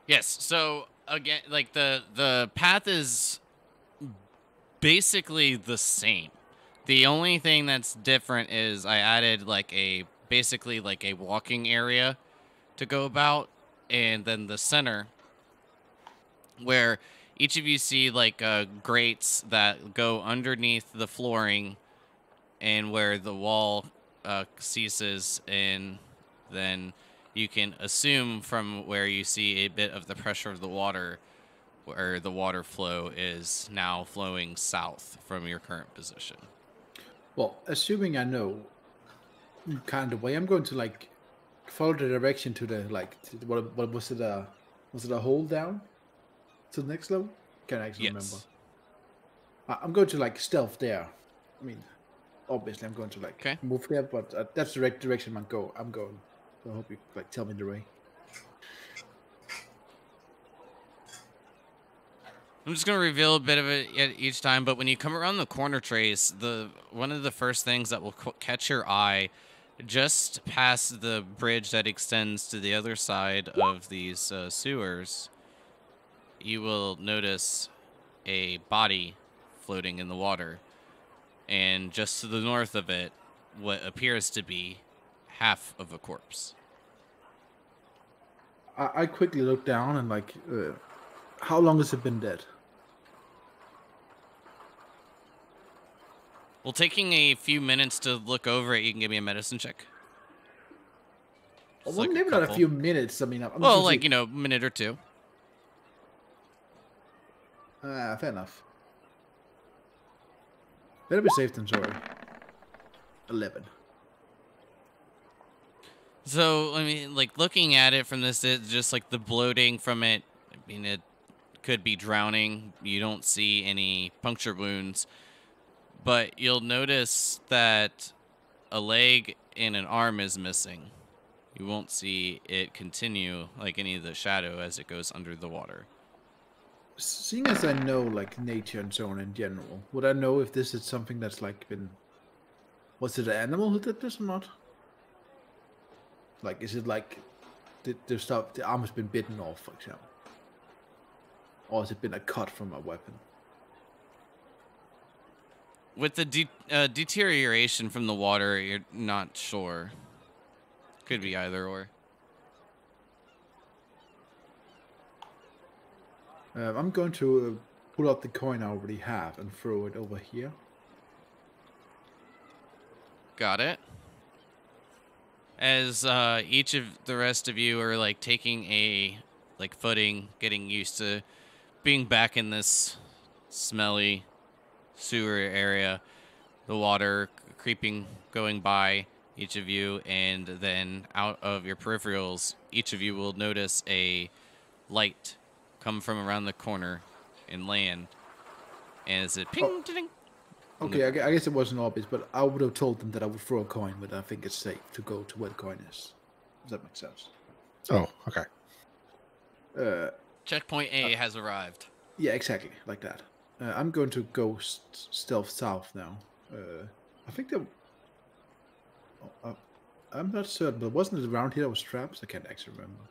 Yes. So again, like the path is basically the same. The only thing that's different is I added like basically like a walking area to go about, and then the center where each of you see like grates that go underneath the flooring and where the wall ceases, and then you can assume from where you see a bit of the pressure of the water where the water flow is now flowing south from your current position. Well, assuming I know kind of way, I'm going to like follow the direction to the like what was it a hole down to the next level? Can't actually remember. I'm going to like stealth there. I mean, obviously I'm going to like move there, but that's the direction I'm going. So I hope you like tell me the way. I'm just gonna reveal a bit of it each time, but when you come around the corner, Trace, one of the first things that will catch your eye, just past the bridge that extends to the other side of these sewers, you will notice a body floating in the water, and just to the north of it, what appears to be half of a corpse. I quickly look down and like, how long has it been dead? Well, taking a few minutes to look over it, you can give me a medicine check. Well, maybe not a few minutes. I mean, well, like, you know, a minute or two. Fair enough. Better be safe than sorry. 11. So, I mean, like, looking at it from this, it's just like the bloating from it. I mean, it could be drowning. You don't see any puncture wounds. But you'll notice that a leg and an arm is missing. You won't see it continue like any of the shadow as it goes under the water. Seeing as I know like nature and so on in general, would I know if this is something that's like been... Was it an animal who did this or not? Like, is it like the arm has been bitten off, for example? Or has it been a cut from a weapon? With the deterioration from the water, you're not sure. Could be either or. I'm going to pull out the coin I already have and throw it over here. Got it. As each of the rest of you are like taking a like footing, getting used to being back in this smelly sewer area, the water creeping, going by, each of you, and then out of your peripherals, each of you will notice a light come from around the corner and land. And it's a ping, ding. Okay, I guess it wasn't obvious, but I would have told them that I would throw a coin, but I think it's safe to go to where the coin is. Does that make sense? Oh, okay. Checkpoint A has arrived. Yeah, exactly, like that. I'm going to go stealth south now. I think that... I'm not certain, but wasn't it around here that was traps? I can't actually remember.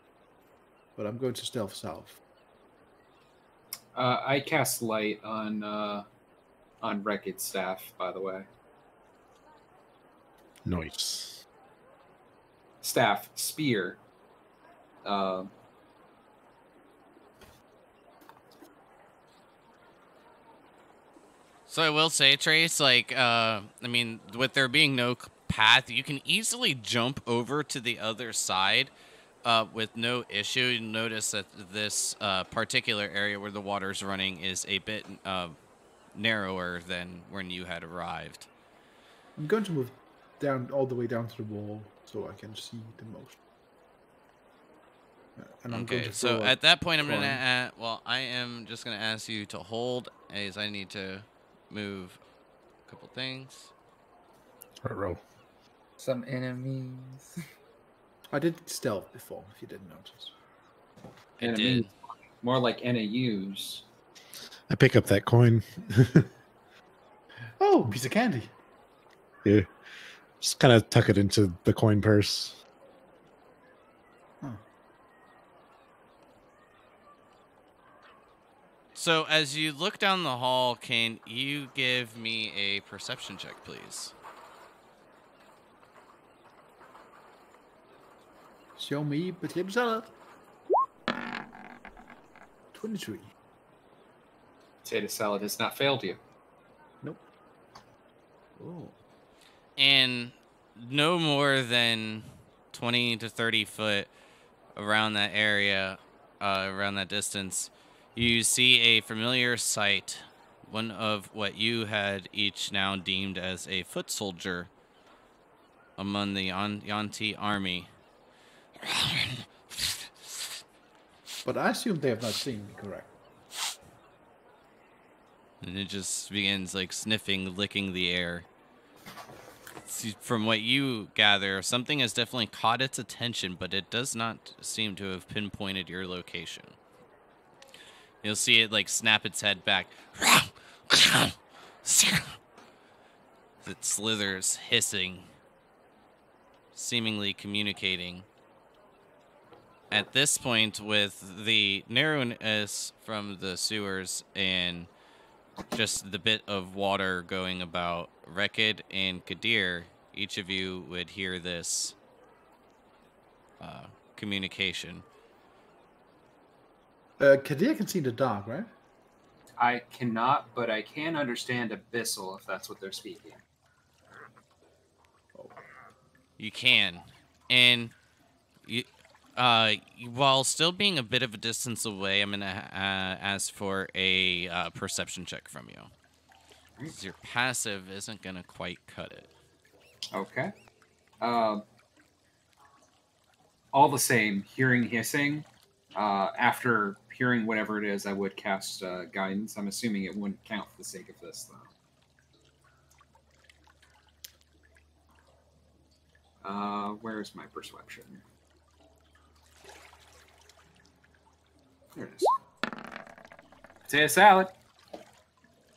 But I'm going to stealth south. I cast light on Wrecked staff, by the way. Nice. Staff, spear. So I will say, Trace, like, I mean, with there being no path, you can easily jump over to the other side with no issue. You'll notice that this particular area where the water's running is a bit narrower than when you had arrived. I'm going to move down all the way down to the wall so I can see the most. And I'm going Okay, to so at that point, I'm coin. gonna I am just gonna ask you to hold, as I need to move a couple things. Roll. Some enemies. I did stealth before, if you didn't notice. I Enemies. did. More like NAUs. I pick up that coin. Oh, piece of candy. Yeah. Just kind of tuck it into the coin purse. So as you look down the hall, can you give me a perception check, please? Show me potato salad. 23. Potato salad has not failed you. Nope. Oh. And no more than 20 to 30 foot around that area, around that distance, you see a familiar sight, one of what you had each now deemed as a foot soldier among the Yanti army. But I assume they have not seen me, correct? And it just begins like sniffing, licking the air. See, from what you gather, something has definitely caught its attention, but it does not seem to have pinpointed your location. You'll see it like snap its head back. It slithers, hissing, seemingly communicating. At this point, with the narrowness from the sewers and just the bit of water going about, Rekid and Kadir, each of you would hear this communication. Kadir can see in the dark, right? I cannot, but I can understand Abyssal if that's what they're speaking. You can. And you, while still being a bit of a distance away, I'm going to ask for a perception check from you. 'Cause your passive isn't going to quite cut it. Okay. All the same, hearing hissing, after hearing whatever it is, I would cast guidance. I'm assuming it wouldn't count for the sake of this, though. Where's my perception? There it is. Potato salad.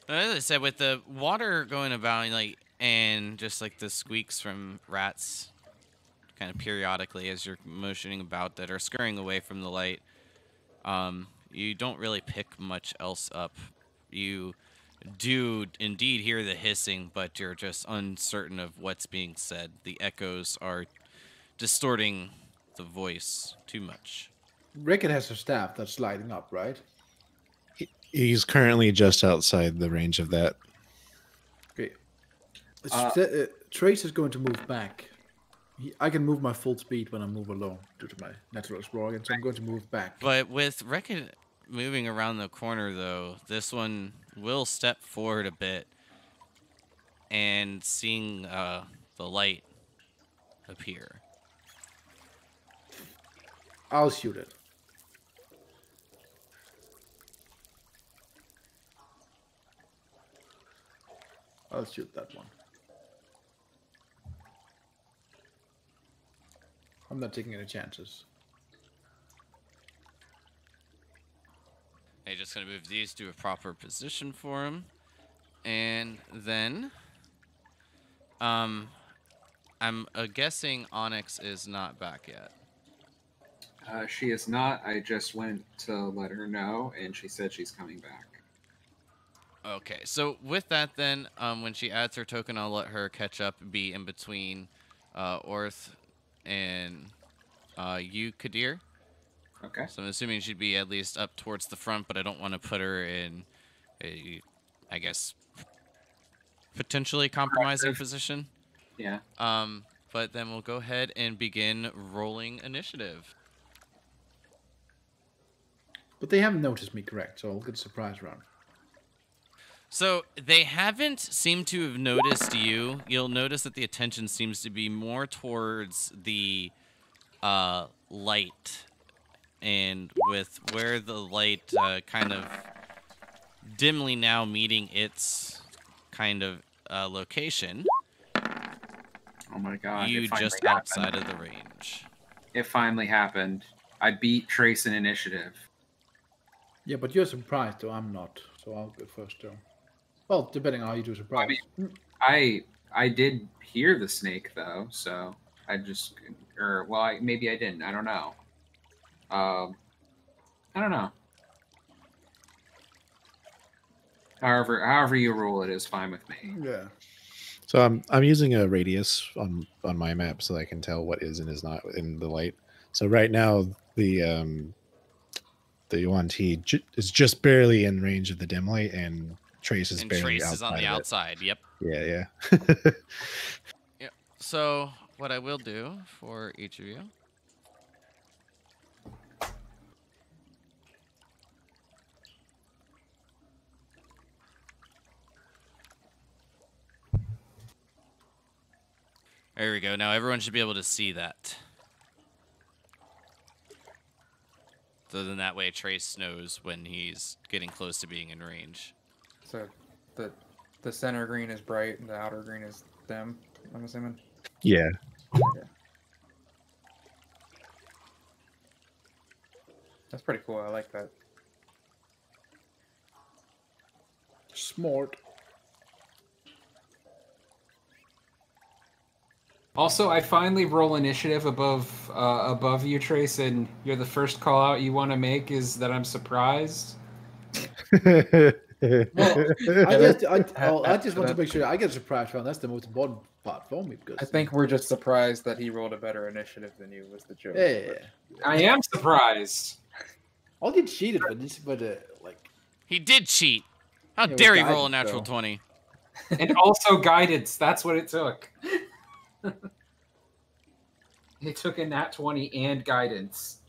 As I said, with the water going about, like, and just like the squeaks from rats kind of periodically as you're motioning about that are scurrying away from the light, you don't really pick much else up. You do indeed hear the hissing, but you're just uncertain of what's being said. The echoes are distorting the voice too much. Rickett has a staff that's lighting up, right? He's currently just outside the range of that. Okay. Trace is going to move back. I can move my full speed when I move alone due to my natural exploring, so I'm going to move back. But with Rekid moving around the corner, though, this one will step forward a bit and seeing the light appear. I'll shoot it. I'll shoot that one. I'm not taking any chances. I'm just going to move these to a proper position for him. And then, I'm guessing Onyx is not back yet. She is not. I just went to let her know, and she said she's coming back. Okay, so with that then, when she adds her token, I'll let her catch up, be in between Orth and you, Kadir. Okay. So I'm assuming she'd be at least up towards the front, but I don't want to put her in a, I guess, potentially compromising position. Yeah. But then we'll go ahead and begin rolling initiative. But they haven't noticed me, correct? So I'll get a surprise round. So they haven't seemed to have noticed you. You'll notice that the attention seems to be more towards the light. And with where the light kind of dimly now meeting its kind of location, Oh my god. you it finally just happened. outside of the range. It finally happened. I beat Trace in initiative. Yeah, but you're surprised, though I'm not. So I'll go first, though. Well, depending on how you do surprise. I did hear the snake though, so I just maybe I didn't. I don't know. I don't know. However you rule it is fine with me. Yeah. So I'm using a radius on my map so I can tell what is and is not in the light. So right now the Yuan Ti is just barely in range of the dim light, and Trace is And barely Trace outside is on the of it. outside. Yep. Yeah. Yep. So what I will do for each of you. There we go. Now everyone should be able to see that. So then that way Trace knows when he's getting close to being in range. So the center green is bright and the outer green is dim, I'm assuming. Yeah. That's pretty cool. I like that. Smart. Also, I finally roll initiative above you, Trace, and you're the first call out you want to make is that I'm surprised. Well, I just want to make sure I get a surprise round. That's the most important part for me. Because I think we're just surprised that he rolled a better initiative than you was the joke. Yeah. I am surprised. I'll get cheated for this, but like. He did cheat. How Yeah, dare with he roll a guidance, natural though. 20? And also guidance. That's what it took. It took a nat 20 and guidance.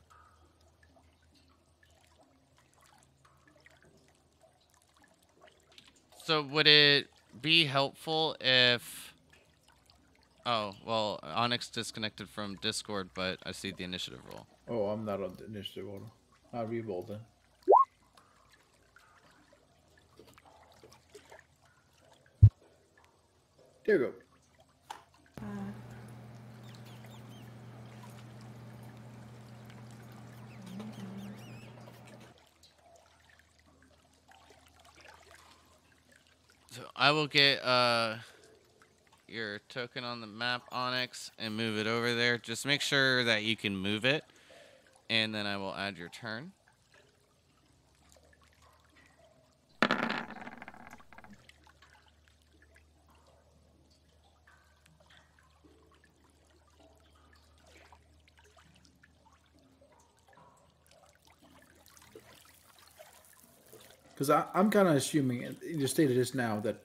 So would it be helpful if... Oh, well, Onyx disconnected from Discord, but I see the initiative roll. Oh, I'm not on the initiative order. I re-rolled then. There you go. So I will get your token on the map, Onyx, and move it over there. Just make sure that you can move it, and then I will add your turn. Because I'm kind of assuming, and you stated this now, that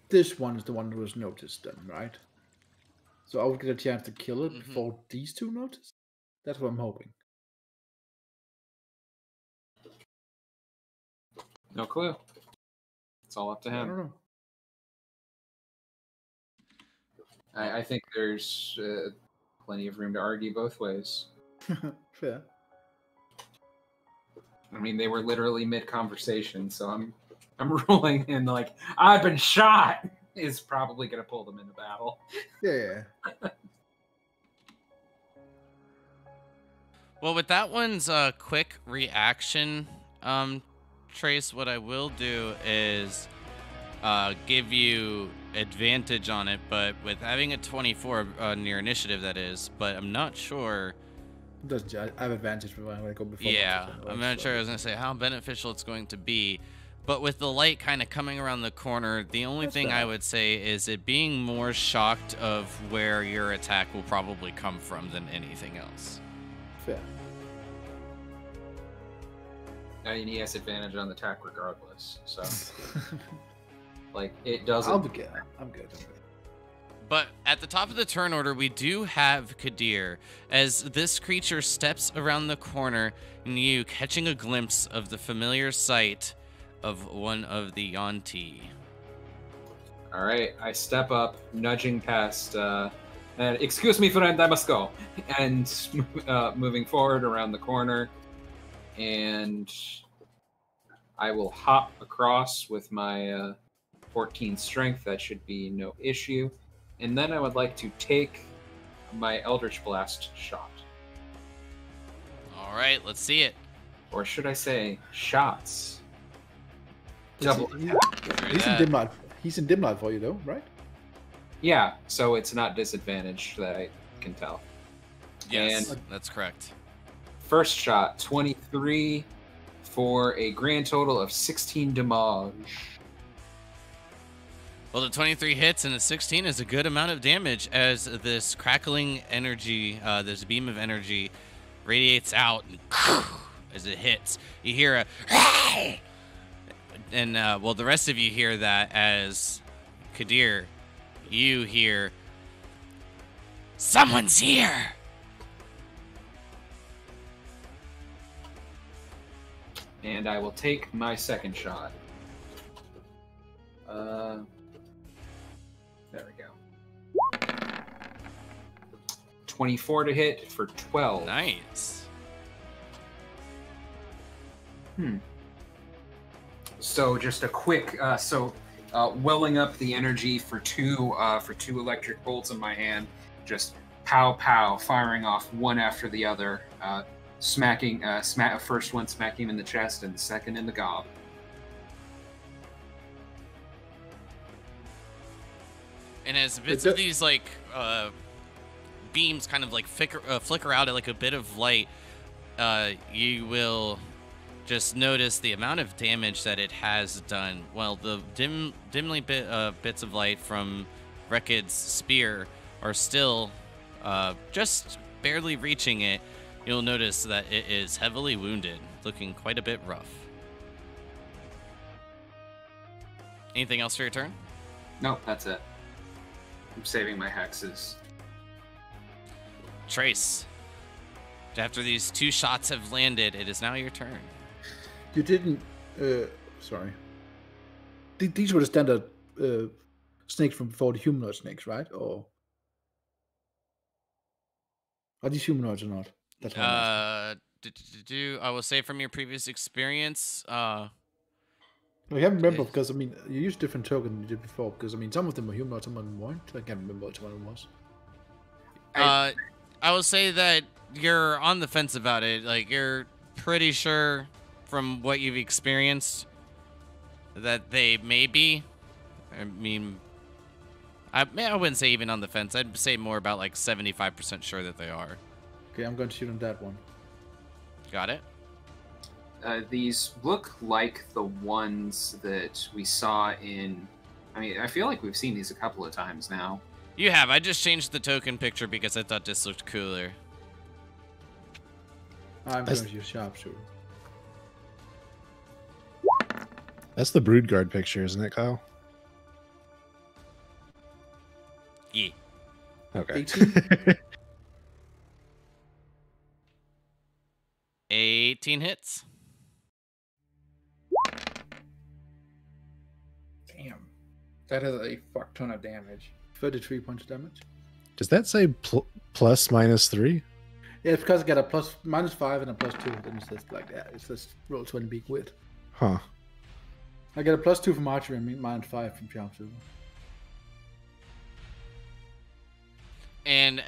this one is the one who was noticed then, right? So I would get a chance to kill it before these two notice? That's what I'm hoping. No clue. It's all up to I don't him. know. I think there's Plenty of room to argue both ways. Fair. I mean, they were literally mid-conversation, so I'm rolling in like, I've been shot, is probably going to pull them into battle. Yeah. Well, with that one's quick reaction, Trace, what I will do is give you advantage on it, but with having a 24 on your initiative, that is, but I'm not sure. Doesn't I have advantage when I go before? Yeah, I'm not sure. I was going to say how beneficial it's going to be. But with the light kind of coming around the corner, the only thing I would say is it being more shocked of where your attack will probably come from than anything else. Fair. I mean, he has advantage on the attack regardless, so... like, it doesn't... I'm good. I'm good. But at the top of the turn order, we do have Kadir, as this creature steps around the corner, and you catching a glimpse of the familiar sight of one of the Yonti. All right, I step up, nudging past, excuse me, friend, I must go. And moving forward around the corner, and I will hop across with my 14 strength. That should be no issue. And then I would like to take my Eldritch Blast shot. All right, let's see it. Or should I say, shots. Double attack. He's in dim light for you, though, right? Yeah, so it's not disadvantaged that I can tell. Yes, and that's correct. First shot, 23 for a grand total of 16 damage. Well, the 23 hits and the 16 is a good amount of damage as this crackling energy, this beam of energy radiates out and as it hits. You hear a and well, the rest of you hear that as Kadir, you hear someone's here. And I will take my second shot. There we go. 24 to hit for 12. Nice. So just a quick, welling up the energy for two electric bolts in my hand, just pow pow, firing off one after the other, smacking, first one smacking him in the chest and the second in the gob. And as bits of these like beams kind of like flicker out at like a bit of light, you will just notice the amount of damage that it has done. Well, the dimly bits of light from Rekid's spear are still just barely reaching it. You'll notice that it is heavily wounded, looking quite a bit rough. Anything else for your turn? Nope, that's it. I'm saving my hexes. Trace, after these two shots have landed, it is now your turn. You didn't... sorry. These were the standard snakes from before the humanoid snakes, right? Or... Are these humanoids or not? That's what I'm asking. I will say from your previous experience... I can't remember because, I mean, you used different tokens than you did before because, I mean, some of them were humanoid, some of them weren't. I can't remember which one it was. I will say that you're on the fence about it. Like, you're pretty sure from what you've experienced that they may be. I mean, I wouldn't say even on the fence. I'd say more about like 75% sure that they are. Okay, I'm going to shoot on that one. Got it. These look like the ones that we saw in... I mean, I feel like we've seen these a couple of times now. You have. I just changed the token picture because I thought this looked cooler. I'm going to use sharpshooter. That's the Broodguard picture, isn't it, Kyle? Yeah. Okay. 18? 18 hits. Damn. That is a fuck ton of damage. 33 points of damage. Does that say plus minus 3? Yeah, it's because I get a -5 and a +2. Then it's just like that. It's just roll 20 beak wit. Huh. I get a +2 from archery and -5 from sharpshooter. And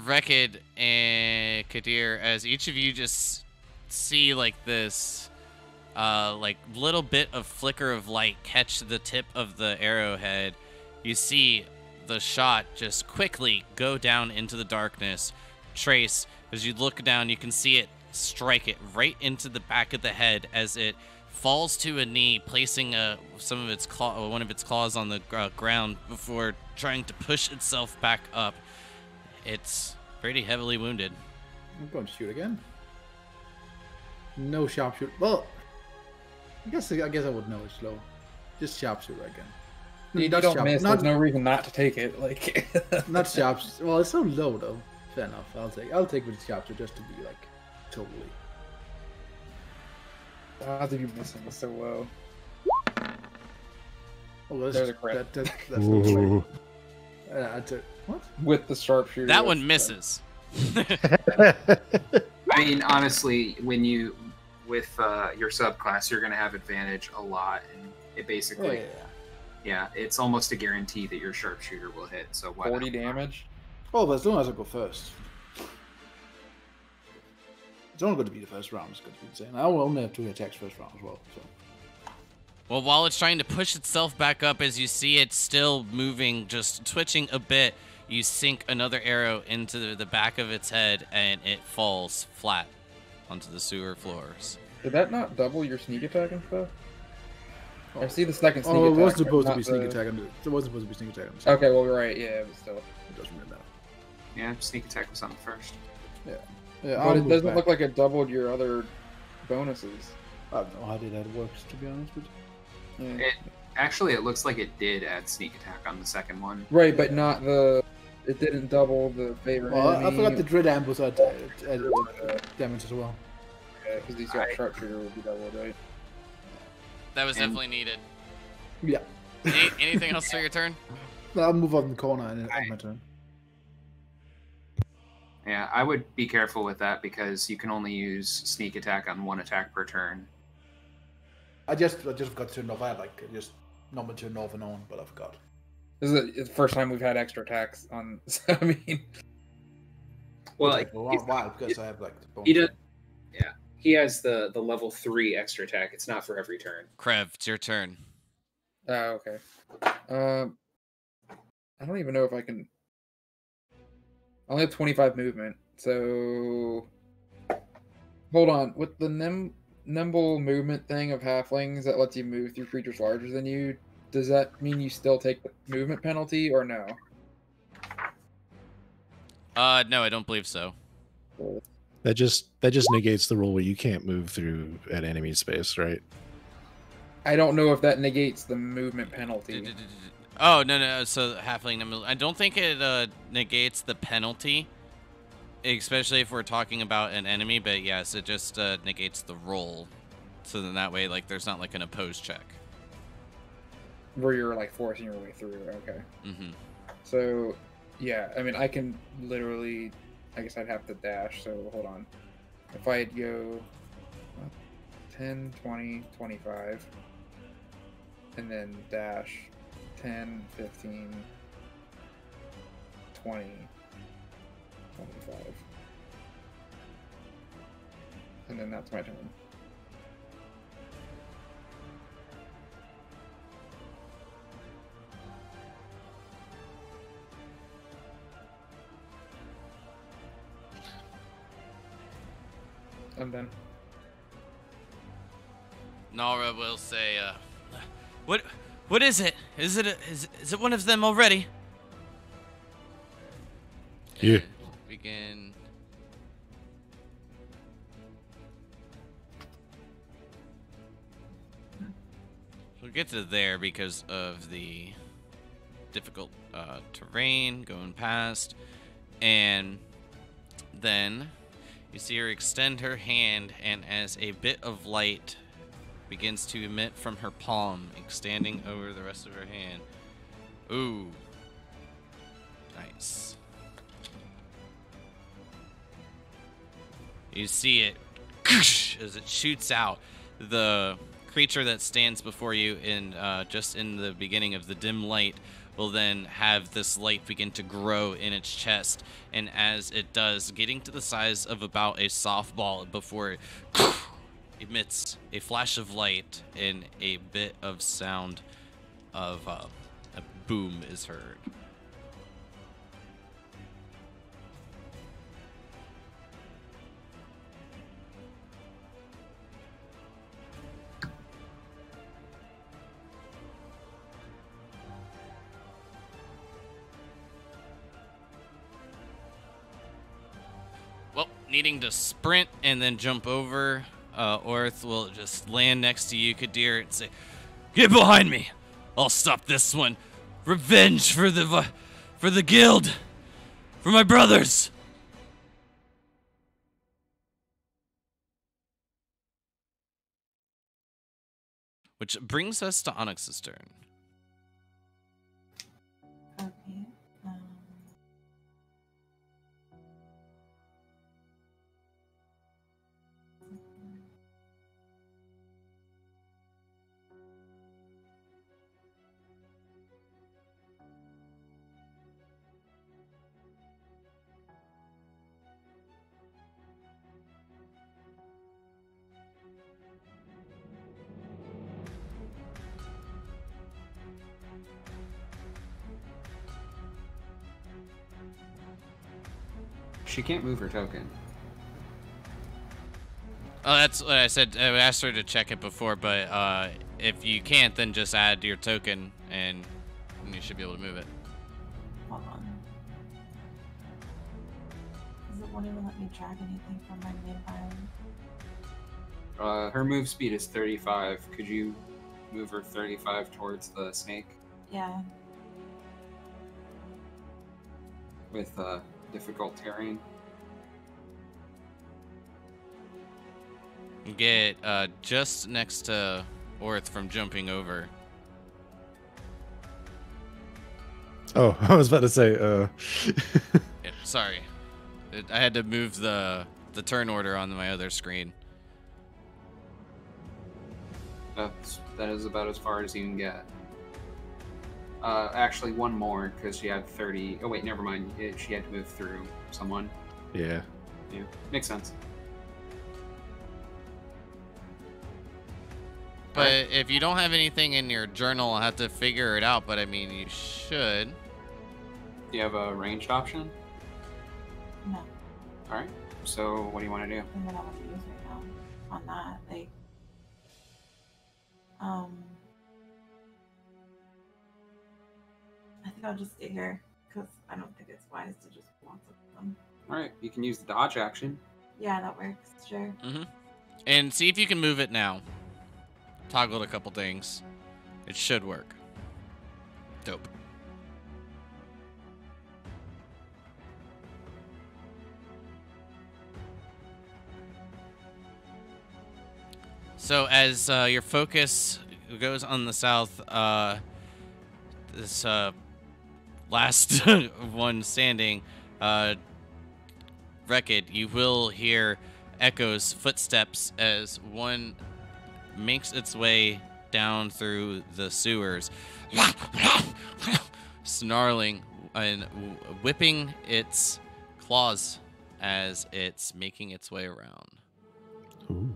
Rekid and Kadir, as each of you just see like this like little bit of flicker of light catch the tip of the arrowhead, you see the shot just quickly go down into the darkness. Trace, as you look down, you can see it strike it right into the back of the head as it falls to a knee, placing one of its claws on the ground before trying to push itself back up. It's pretty heavily wounded. I'm going to shoot again. No sharpshooter. Well, I guess I would know it's low. Just sharpshooter again. You don't miss. There's no reason not to take it. Like not sharpshooter. Well, it's so low though. Fair enough. I'll take with sharpshooter just to be like totally. The odds of you missing is so low. Oh, there's a crit. That's what? With the sharpshooter. That one misses. I mean, honestly, when you with your subclass, you're going to have advantage a lot, and it basically, yeah, it's almost a guarantee that your sharpshooter will hit. So why 40 damage. Oh, but as long as I go first, it's only going to be the first round. It's going to be insane. I will only have 2 attacks first round as well. So. Well, while it's trying to push itself back up, as you see it still moving, just twitching a bit, you sink another arrow into the back of its head, and it falls flat onto the sewer floors. Did that not double your sneak attack and stuff? Oh. I see the second sneak attack. Oh, it wasn't supposed to be sneak attack. It wasn't supposed to be sneak attack. Okay, well, you're right. Yeah, but still. It doesn't really matter. Yeah, sneak attack was on the first. Yeah. But it doesn't look like it doubled your other bonuses. I don't know how that works, to be honest with you. Yeah. Actually, it looks like it did add sneak attack on the second one. Right, but not the... It didn't double the favorite enemy. I forgot the Dread Ambush had damage as well. Yeah, because these got sharpshooter would be doubled, right? That was definitely needed. Yeah. Anything else for your turn? I'll move on the corner and it's my turn. Yeah, I would be careful with that because you can only use sneak attack on 1 attack per turn. I just forgot to turn off. I had just number turned off and on, but I forgot. This is the first time we've had extra attacks on. So, I mean, well, why? Because I have the bonus. He does. Yeah, he has the level 3 extra attack. It's not for every turn. Krev, it's your turn. Oh, okay. I don't even know if I can. I only have 25 movement, so hold on. With the nimble movement thing of halflings that lets you move through creatures larger than you, does that mean you still take the movement penalty or no? No, I don't believe so. That just negates the rule where you can't move through an enemy space, right? I don't know if that negates the movement penalty. Oh, no. So halfling, I don't think it negates the penalty, especially if we're talking about an enemy. But yes, it just negates the roll. So then that way, there's not an opposed check where you're forcing your way through. Okay. Mm-hmm. So, yeah, I mean, I can literally. I guess I'd have to dash. So hold on. If I'd go 10, 20, 25, and then dash 10, 15, 20, 25. And then that's my turn. I'm done. Nara will say, What is it? Is it one of them already? Yeah. Begin. We'll get to there because of the difficult terrain going past, and then you see her extend her hand, and as a bit of light begins to emit from her palm, extending over the rest of her hand. Ooh. Nice. You see it as it shoots out. The creature that stands before you in just in the beginning of the dim light will then have this light begin to grow in its chest, and as it does, getting to the size of about a softball before it emits a flash of light and a bit of sound of a boom is heard. Well, needing to sprint and then jump over, Orth will just land next to you, Kadir, and say, "Get behind me! I'll stop this one. Revenge for the guild, for my brothers." Which brings us to Onyx's turn. Okay. She can't move her token. Oh, that's what I said. I asked her to check it before, but if you can't, then just add your token, and you should be able to move it. Hold on. Does it won't even let me drag anything from my main file? Her move speed is 35. Could you move her 35 towards the snake Yeah. with difficult terrain? Get just next to Orth from jumping over. Oh, I was about to say, Yeah, sorry. I had to move the turn order on my other screen. That is about as far as you can get. Actually, one more, because she had 30. Oh, wait, never mind. She had to move through someone. yeah. Yeah, makes sense. But if you don't have anything in your journal, I'll have to figure it out. But I mean, you should. Do you have a ranged option? No. Alright, so what do you want to do? And then I want to use right now on that. Like, I think I'll just stay here because I don't think it's wise to just walk up with them. Alright, you can use the dodge action. Yeah, that works. Sure. And see if you can move it now. Toggled a couple things. It should work. Dope. So as your focus goes on the south, this last one standing, Wrecked, you will hear Echo's footsteps as one makes its way down through the sewers, snarling and whipping its claws as it's making its way around. Ooh.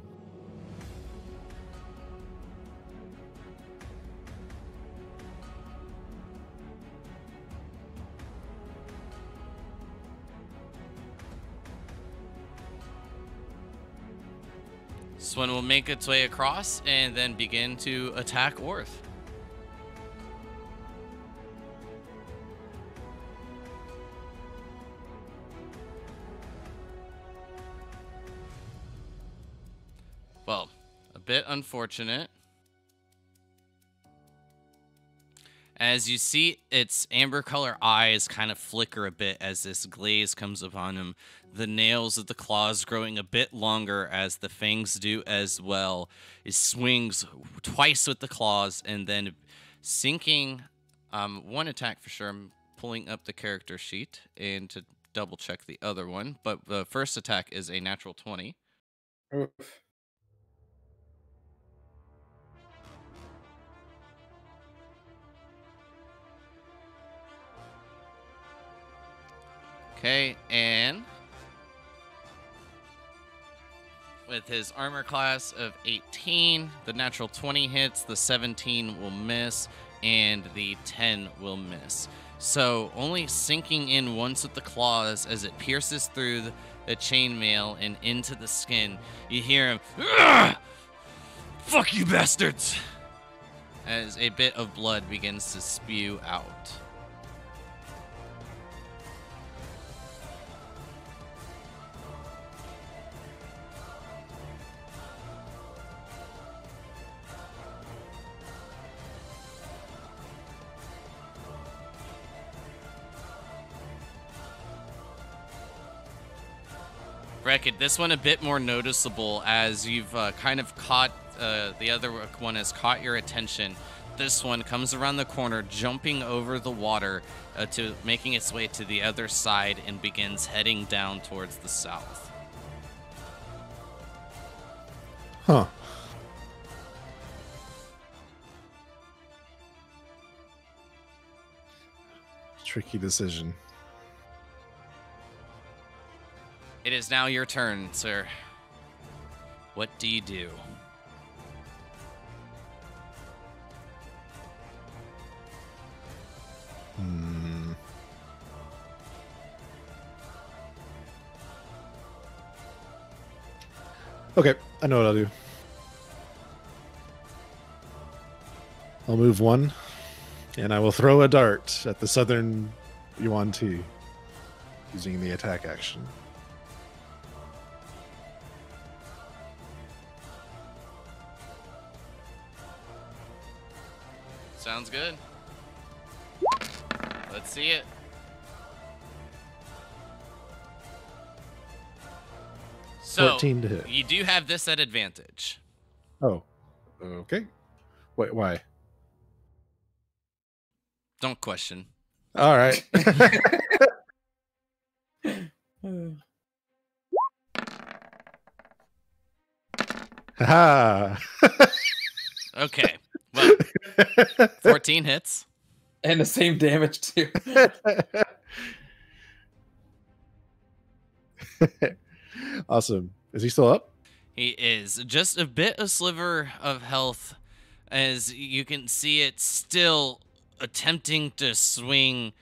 This one will make its way across and then begin to attack Orth. Well, a bit unfortunate. As you see its amber color eyes kind of flicker a bit as this glaze comes upon him, the nails of the claws growing a bit longer as the fangs do as well. It swings twice with the claws and then sinking one attack for sure. I'm pulling up the character sheet and to double check the other one. But the first attack is a natural 20. Oof. Okay, and with his armor class of 18, the natural 20 hits, the 17 will miss, and the 10 will miss. So only sinking in once with the claws as it pierces through the chainmail and into the skin. You hear him, "Ugh! Fuck you bastards!" as a bit of blood begins to spew out. Bracket, this one a bit more noticeable as you've kind of caught, the other one has caught your attention. This one comes around the corner, jumping over the water to making its way to the other side and begins heading down towards the south. Huh. Tricky decision. It is now your turn, sir. What do you do? Okay, I know what I'll do. I'll move 1, and I will throw a dart at the southern Yuan Ti using the attack action. Sounds good. Let's see it. So, 14 to hit. you do have this at advantage. Oh, okay. Wait, why? Don't question. All right. Ha! Okay. Well, 14 hits. And the same damage too. Awesome. Is he still up? He is just a bit of sliver of health as you can see it still attempting to swing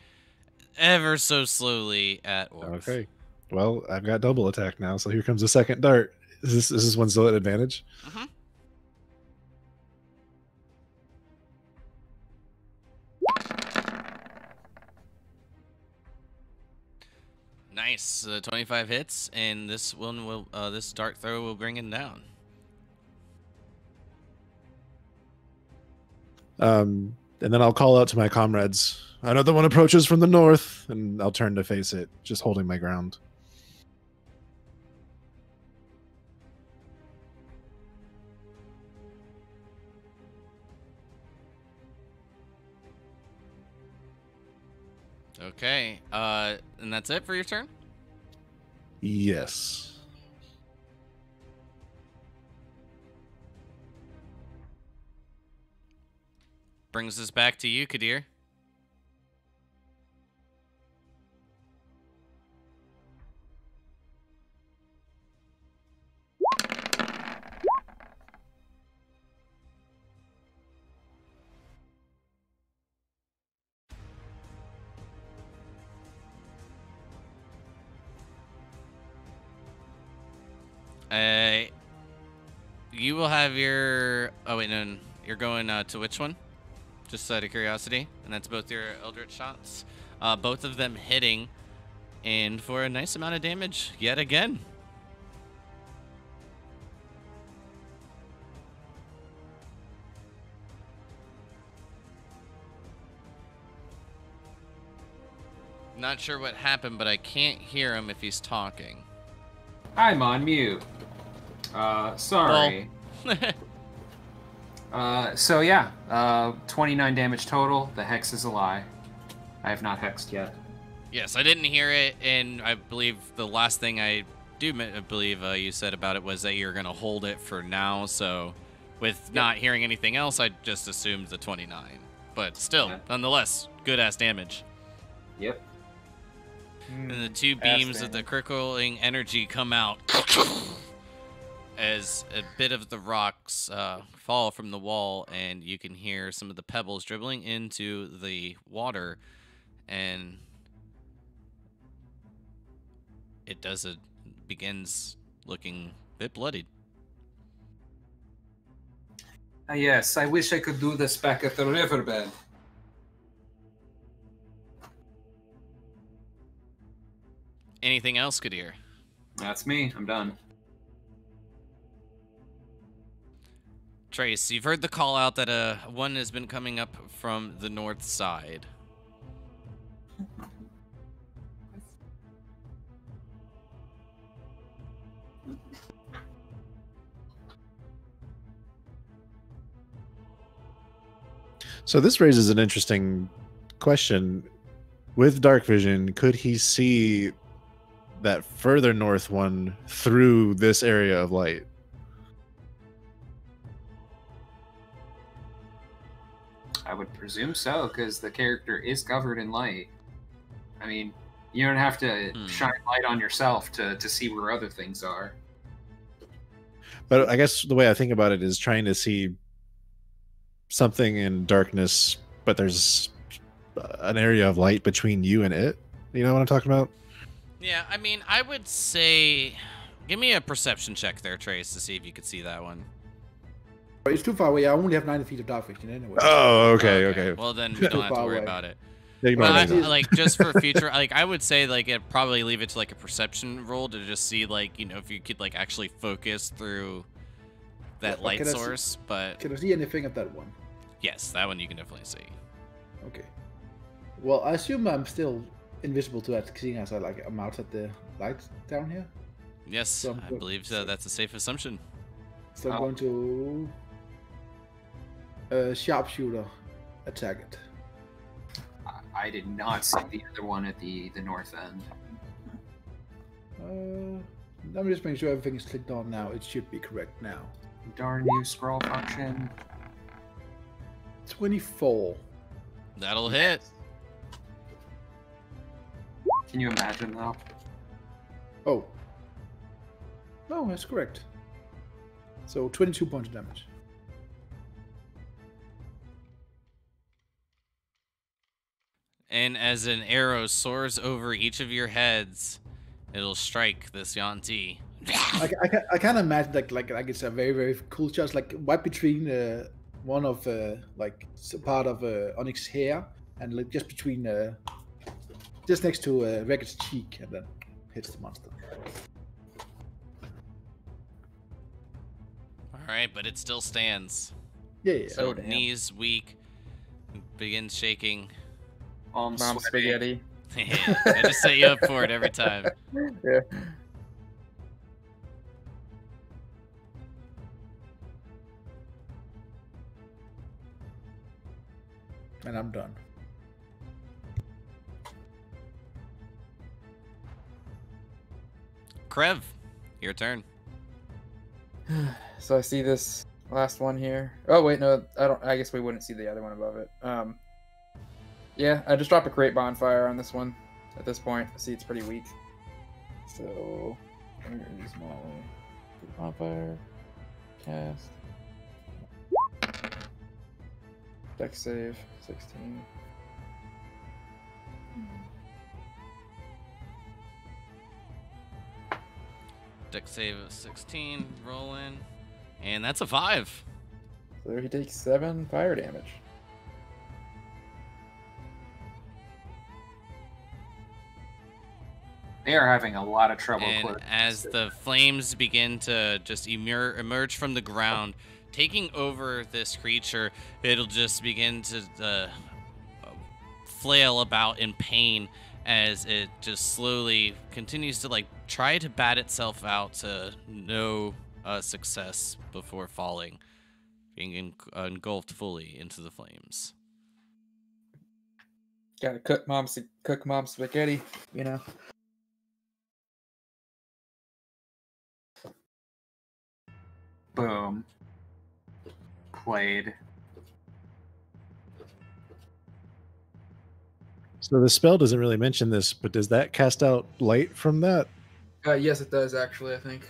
ever so slowly at Orf. Okay. Well, I've got double attack now, so here comes the second dart. Is this one still at advantage? Mm-hmm. Nice, 25 hits, and this one will, this dart throw will bring him down. And then I'll call out to my comrades. Another one approaches from the north, and I'll turn to face it, just holding my ground. Okay, and that's it for your turn? Yes. Brings us back to you, Kadir. You will have your... Oh, wait, no. You're going to which one? Just out of curiosity. And that's both your Eldritch shots. Both of them hitting. And for a nice amount of damage yet again. Not sure what happened, but I can't hear him if he's talking. I'm on mute. Sorry. So yeah, 29 damage total. The hex is a lie. I have not hexed yet. Yes, I didn't hear it, and I believe the last thing I believe you said about it was that you're going to hold it for now, so with not hearing anything else, I just assumed the 29. But still, nonetheless, good-ass damage. Yep. And the two beams of the crippling energy come out as a bit of the rocks fall from the wall, and you can hear some of the pebbles dribbling into the water, and it begins looking a bit bloodied. Yes, I wish I could do this back at the riverbed. Anything else, Kadir? That's me. I'm done. Trace, you've heard the call out that one has been coming up from the north side. So this raises an interesting question. With dark vision, could he see that further north one through this area of light? I would presume so, because the character is covered in light. I mean, you don't have to shine light on yourself to see where other things are. But I guess the way I think about it is trying to see something in darkness, but there's an area of light between you and it. You know what I'm talking about? Yeah, I mean, I would say, give me a perception check there, Trace, to see if you could see that one. It's too far away. I only have 90 feet of dark vision anyway. Oh, okay. Well, then we don't have to worry about it. But like, just for future, like, I would say, like, it'd probably leave it to, like, a perception roll to just see, like, you know, if you could, like, actually focus through that light source. But can I see anything at that one? Yes, that one you can definitely see. Okay. Well, I assume I'm still invisible to that, seeing as I'm out at the lights down here. Yes, so I believe that's a safe assumption. So I'm going to sharpshooter attack it. I did not see the other one at the north end. Let me just make sure everything is clicked on now. It should be correct now. Darn you, scroll function. 24. That'll hit. Can you imagine, though? Oh. No, that's correct. So 22 points of damage. And as an arrow soars over each of your heads, it'll strike this Yanti. I kind of imagine like it's a very, very cool shot, like right between one of part of Onyx's hair and like just between just next to Regget's cheek, and then hits the monster. All right, but it still stands. Yeah. So knees weak, begins shaking. Mom spaghetti. I just set you up for it every time. Yeah. And I'm done. Krev, your turn. So I see this last one here. Oh wait, no, I don't. I guess we wouldn't see the other one above it. Yeah, I just dropped a create bonfire on this one. At this point, I see it's pretty weak. So I'm gonna use my create bonfire. Cast. Dex save 16. Dex save of 16, roll in, and that's a 5. So there he takes 7 fire damage. They are having a lot of trouble. And as the flames begin to just emerge from the ground, taking over this creature, it'll just begin to flail about in pain as it just slowly continues to like try to bat itself out to no success before falling, being engulfed fully into the flames. Gotta cook mom spaghetti, you know. Boom. Played. So the spell doesn't really mention this, but does that cast out light from that? Yes, it does actually. I think.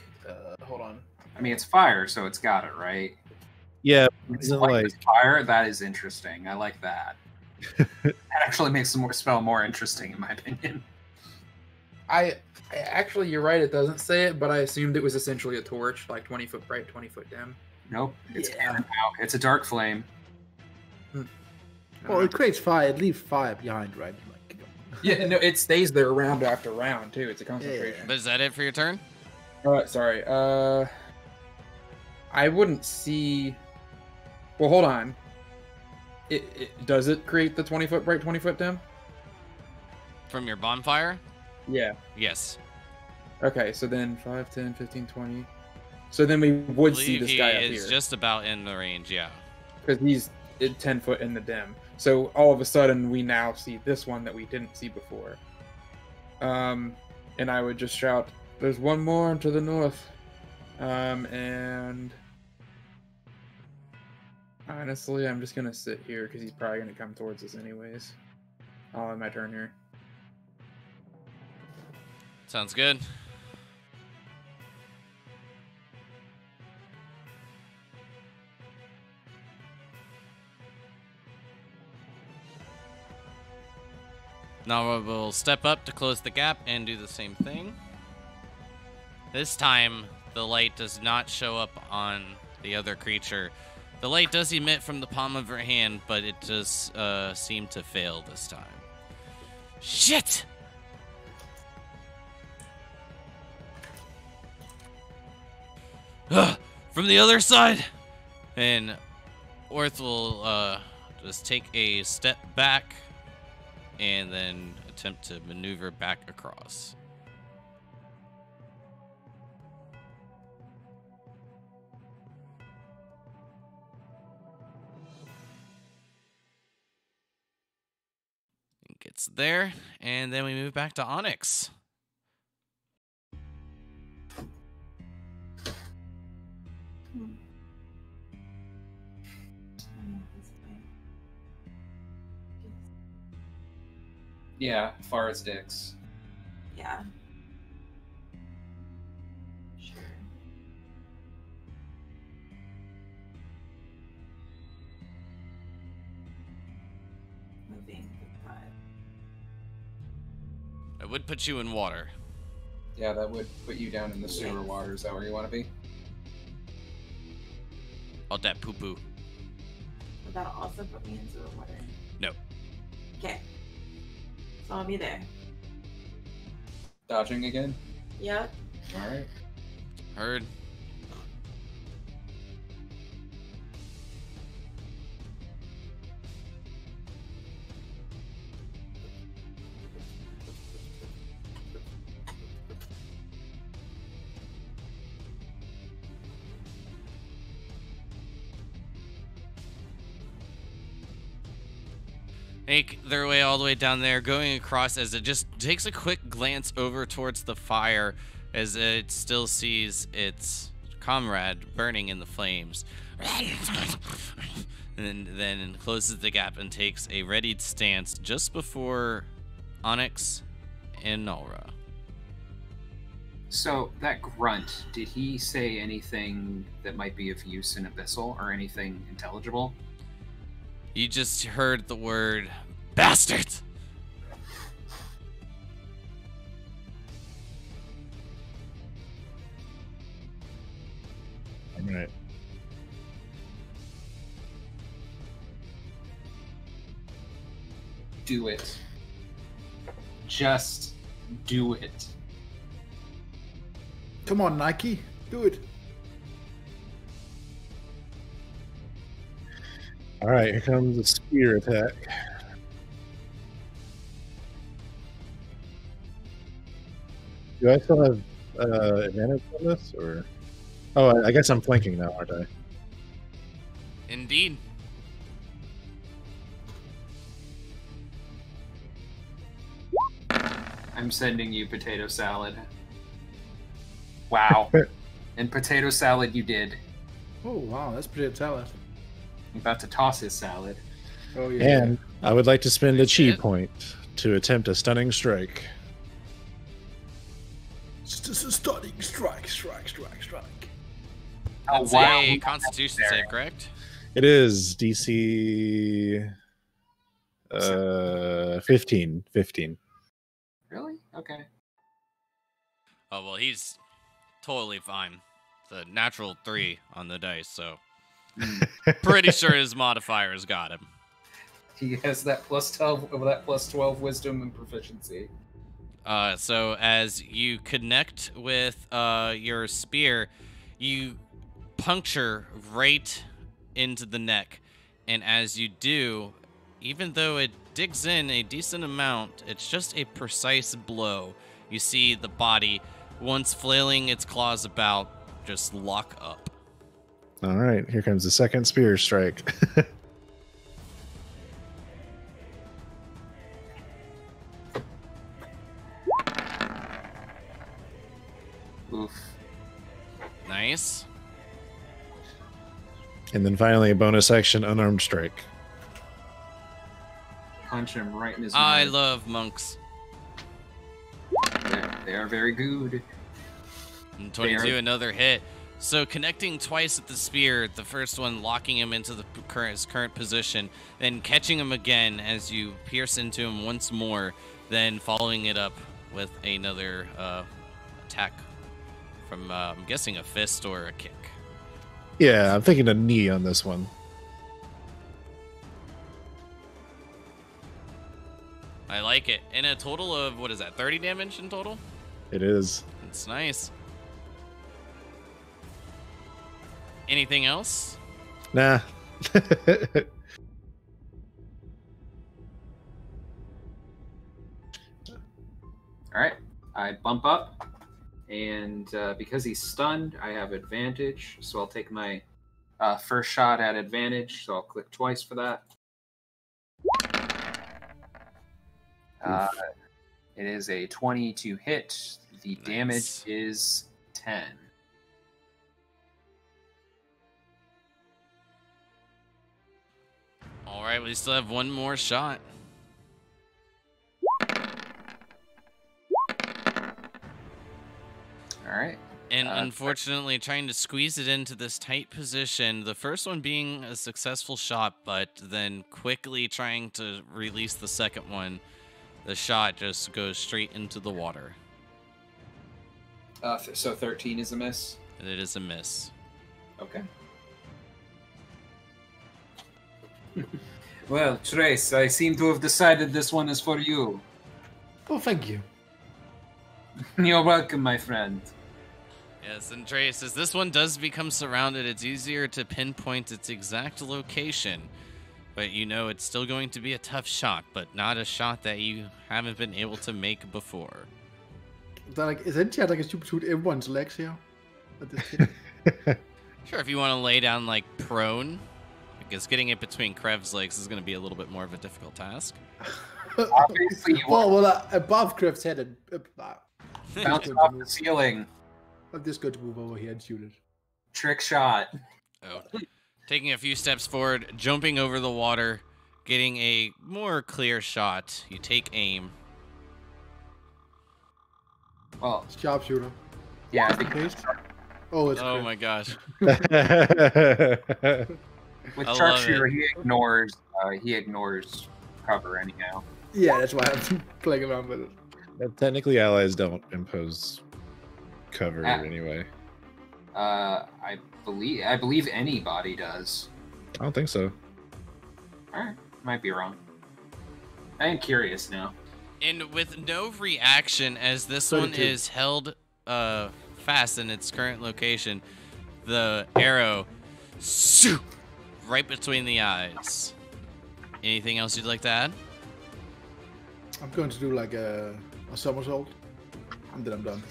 Hold on. I mean, it's fire, so it's got it, right? Yeah, It's isn't light like with fire. That is interesting. I like that. That actually makes the spell more interesting, in my opinion. I actually, you're right. It doesn't say it, but I assumed it was essentially a torch, like 20 foot bright, 20 foot dim. Nope. It's Yeah. cannon out. It's a dark flame. Well, it creates fire. It leaves fire behind, right? Like, Yeah, no, it stays there round after round too. It's a concentration. But is that it for your turn? Sorry. I wouldn't see. Well, hold on. Does it create the 20 foot bright, 20 foot dim? From your bonfire? Yeah. Yes. Okay, so then 5, 10, 15, 20. So then we would see this guy up He is here just about in the range, yeah. because he's 10 foot in the dim. So all of a sudden we now see this one that we didn't see before. And I would just shout, "There's one more to the north." And honestly, I'm just gonna sit here because he's probably gonna come towards us anyways. I'll end my turn here. Sounds good. Now we'll step up to close the gap and do the same thing. This time, the light does not show up on the other creature. The light does emit from the palm of her hand, but it does seem to fail this time. Shit! From the other side! And Orth will just take a step back and then attempt to maneuver back across. It gets there, and then we move back to Onyx. Yeah, far as dicks. Yeah. Sure. Moving to 5. I would put you in water. Yeah, that would put you down in the sewer water. Is that where you want to be? All that poo-poo. Would that also put me into the water? No. Okay. So I'll be there. Dodging again? Yep. Alright. Heard. Make their way all the way down there, going across as it just takes a quick glance over towards the fire as it still sees its comrade burning in the flames. And then closes the gap and takes a readied stance just before Onyx and Nora. So, that grunt, did he say anything that might be of use in Abyssal or anything intelligible? You just heard the word bastards. All right. Do it. Just do it. come on, Nike, do it. All right, here comes the spear attack. Do I still have advantage on this, or? Oh, I guess I'm flanking now, aren't I? Indeed. I'm sending you potato salad. Wow. And potato salad you did. Oh wow, that's potato salad. I'm about to toss his salad. Oh yeah. And I would like to spend a That's chi it. point to attempt a stunning strike. Stunning strike. Oh, That's wow. a Constitution save, correct? It is DC 15. Really? Okay. Oh, well, he's totally fine. It's a natural 3 on the dice, so pretty sure his modifiers got him. He has that plus 12 wisdom and proficiency. So as you connect with your spear, you puncture right into the neck. And as you do, even though it digs in a decent amount, it's just a precise blow. You see the body, once flailing its claws about, just lock up. All right, here comes the second spear strike. Oof. Nice. And then finally a bonus action unarmed strike. Punch him right in his I nose. love monks. They are very good. And 22, They are- another hit. So connecting twice with the spear, the first one locking him into his current position, then catching him again as you pierce into him once more, then following it up with another attack from, I'm guessing, a fist or a kick. Yeah, I'm thinking a knee on this one. I like it. And a total of, what is that, 30 damage in total? It is. It's nice. Anything else? Nah. All right. I bump up, and because he's stunned, I have advantage. So I'll take my first shot at advantage. So I'll click twice for that. It is a 20 to hit. The damage Nice. is 10. All right, we still have one more shot. All right. And unfortunately, trying to squeeze it into this tight position, the first one being a successful shot, but then quickly trying to release the second one, the shot just goes straight into the water. So 13 is a miss. And it is a miss. Okay. Well, Trace, I seem to have decided this one is for you. Oh, thank you. You're welcome, my friend. Yes, and Trace, as this one does become surrounded, it's easier to pinpoint its exact location. But you know it's still going to be a tough shot, but not a shot that you haven't been able to make before. Essentially, I can shoot everyone's legs here. At this point. Sure, if you want to lay down, like, prone, because getting it between Krev's legs is going to be a little bit more of a difficult task. Obviously, you well, above Krev's head and bounce off the ceiling. I'm just going to move over here and shoot it. Trick shot. Oh. Taking a few steps forward, jumping over the water, getting a more clear shot. You take aim. Well, Sharpshooter. yeah, I think Paste. Oh, it's Oh Krev. my gosh. with I love sharpshooter, it. he ignores cover anyhow. Yeah, that's why I'm playing around with it. Technically, allies don't impose cover anyway. I believe anybody does. I don't think so. All right, might be wrong. I am curious now. And with no reaction, as this one 32. is held fast in its current location, the arrow right between the eyes. Anything else you'd like to add? I'm going to do like a somersault, and then I'm done.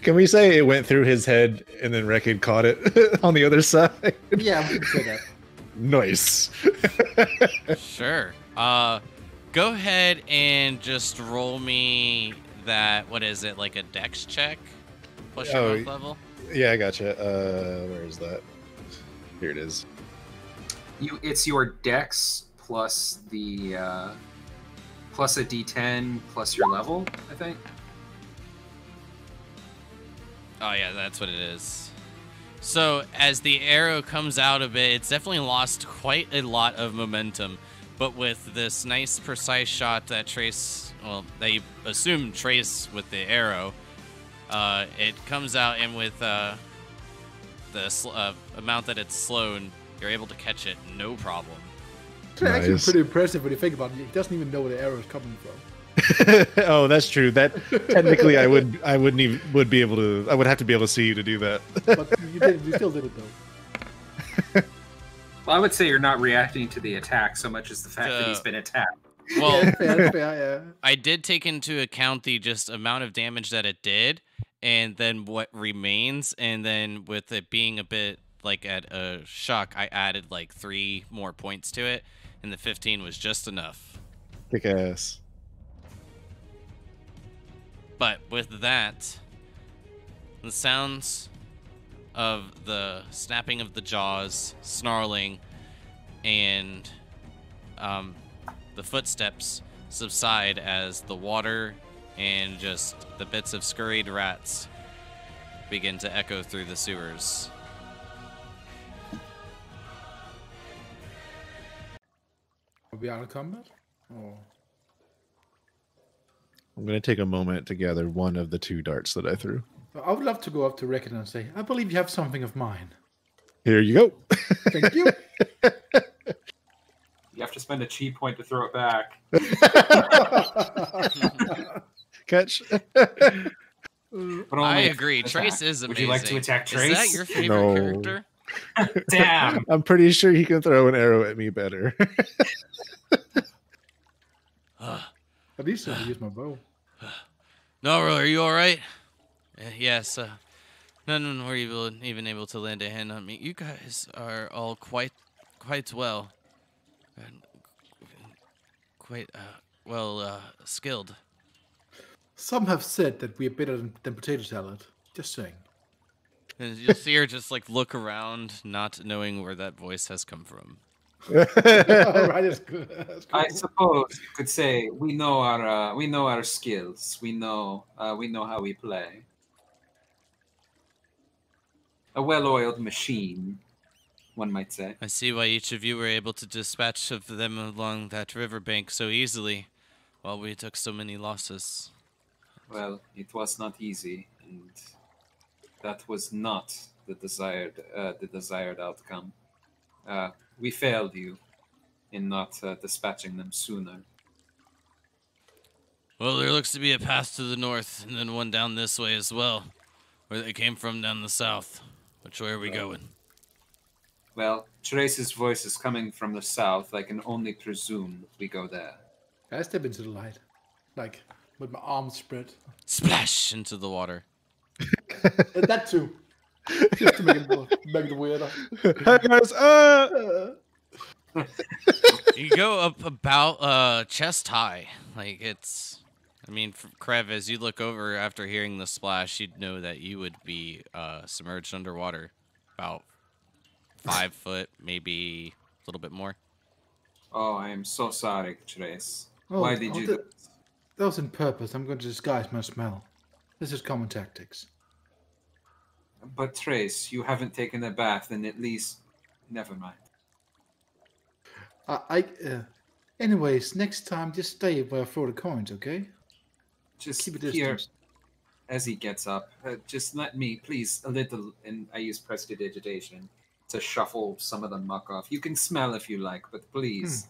Can we say it went through his head and then Rekid caught it on the other side? Yeah, we can say that. Nice. Sure. Go ahead and just roll me that. What is it? Like a dex check? Plus your monk level. Yeah, I gotcha. Where is that? Here it is. It's your dex plus the plus a d10 plus your level, I think. Oh yeah, that's what it is. So as the arrow comes out of it, it's definitely lost quite a lot of momentum. But with this nice precise shot that Trace, well, they assume Trace with the arrow, it comes out, and with the amount that it's slowed, you're able to catch it no problem. It's actually pretty impressive when you think about it. He doesn't even know where the arrow is coming from. Oh, that's true. That technically, I would be able to. I would have to be able to see you to do that. But you still did it though. Well, I would say you're not reacting to the attack so much as the fact that he's been attacked. Well, that's fair, yeah. I did take into account the just amount of damage that it did, and then what remains, and then with it being a bit like at a shock, I added like 3 more points to it, and the 15 was just enough. Kick ass. But with that, the sounds of the snapping of the jaws, snarling, and the footsteps subside as the water and just the bits of scurried rats begin to echo through the sewers. Are we out of combat? Oh. I'm going to take a moment to gather one of the 2 darts that I threw. I would love to go up to Rickon and say, I believe you have something of mine. Here you go. Thank you. You have to spend a chi point to throw it back. Catch. I agree. Trace is amazing. Would you like to attack Trace? Is that your favorite character? Damn. I'm pretty sure he can throw an arrow at me better. At least I use my bow. No, are you all right? Yes. None were even able to land a hand on me. You guys are all quite well. Quite well skilled. Some have said that we are better than potato salad. Just saying. And you'll see her just like look around, not knowing where that voice has come from. Right, it's good. That's cool. I suppose you could say we know our skills. We know how we play. A well-oiled machine, one might say. I see why each of you were able to dispatch of them along that riverbank so easily, while we took so many losses. Well, it was not easy, and that was not the desired outcome. We failed you in not dispatching them sooner. Well, there looks to be a path to the north, and then one down this way as well, where they came from down the south. Which way are we going? Well, Trace's voice is coming from the south. I can only presume we go there. I step into the light, like with my arms spread. Splash into the water. And that too. Just to make it weirder. Hi guys. You go up about chest high. Like it's. I mean, Krev, as you look over after hearing the splash, you'd know that you would be submerged underwater, about 5 foot, maybe a little bit more. Oh, I am so sorry, Trace. Oh, Why did you do this? That was on purpose. I'm going to disguise my smell. This is common tactics. But Trace, you haven't taken a bath in at least... Never mind. Anyways, next time, just stay where I throw the coins, okay? Just keep it here, distance. as he gets up, just let me, please, a little, and I use prestidigitation to shuffle some of the muck off. You can smell if you like, but please,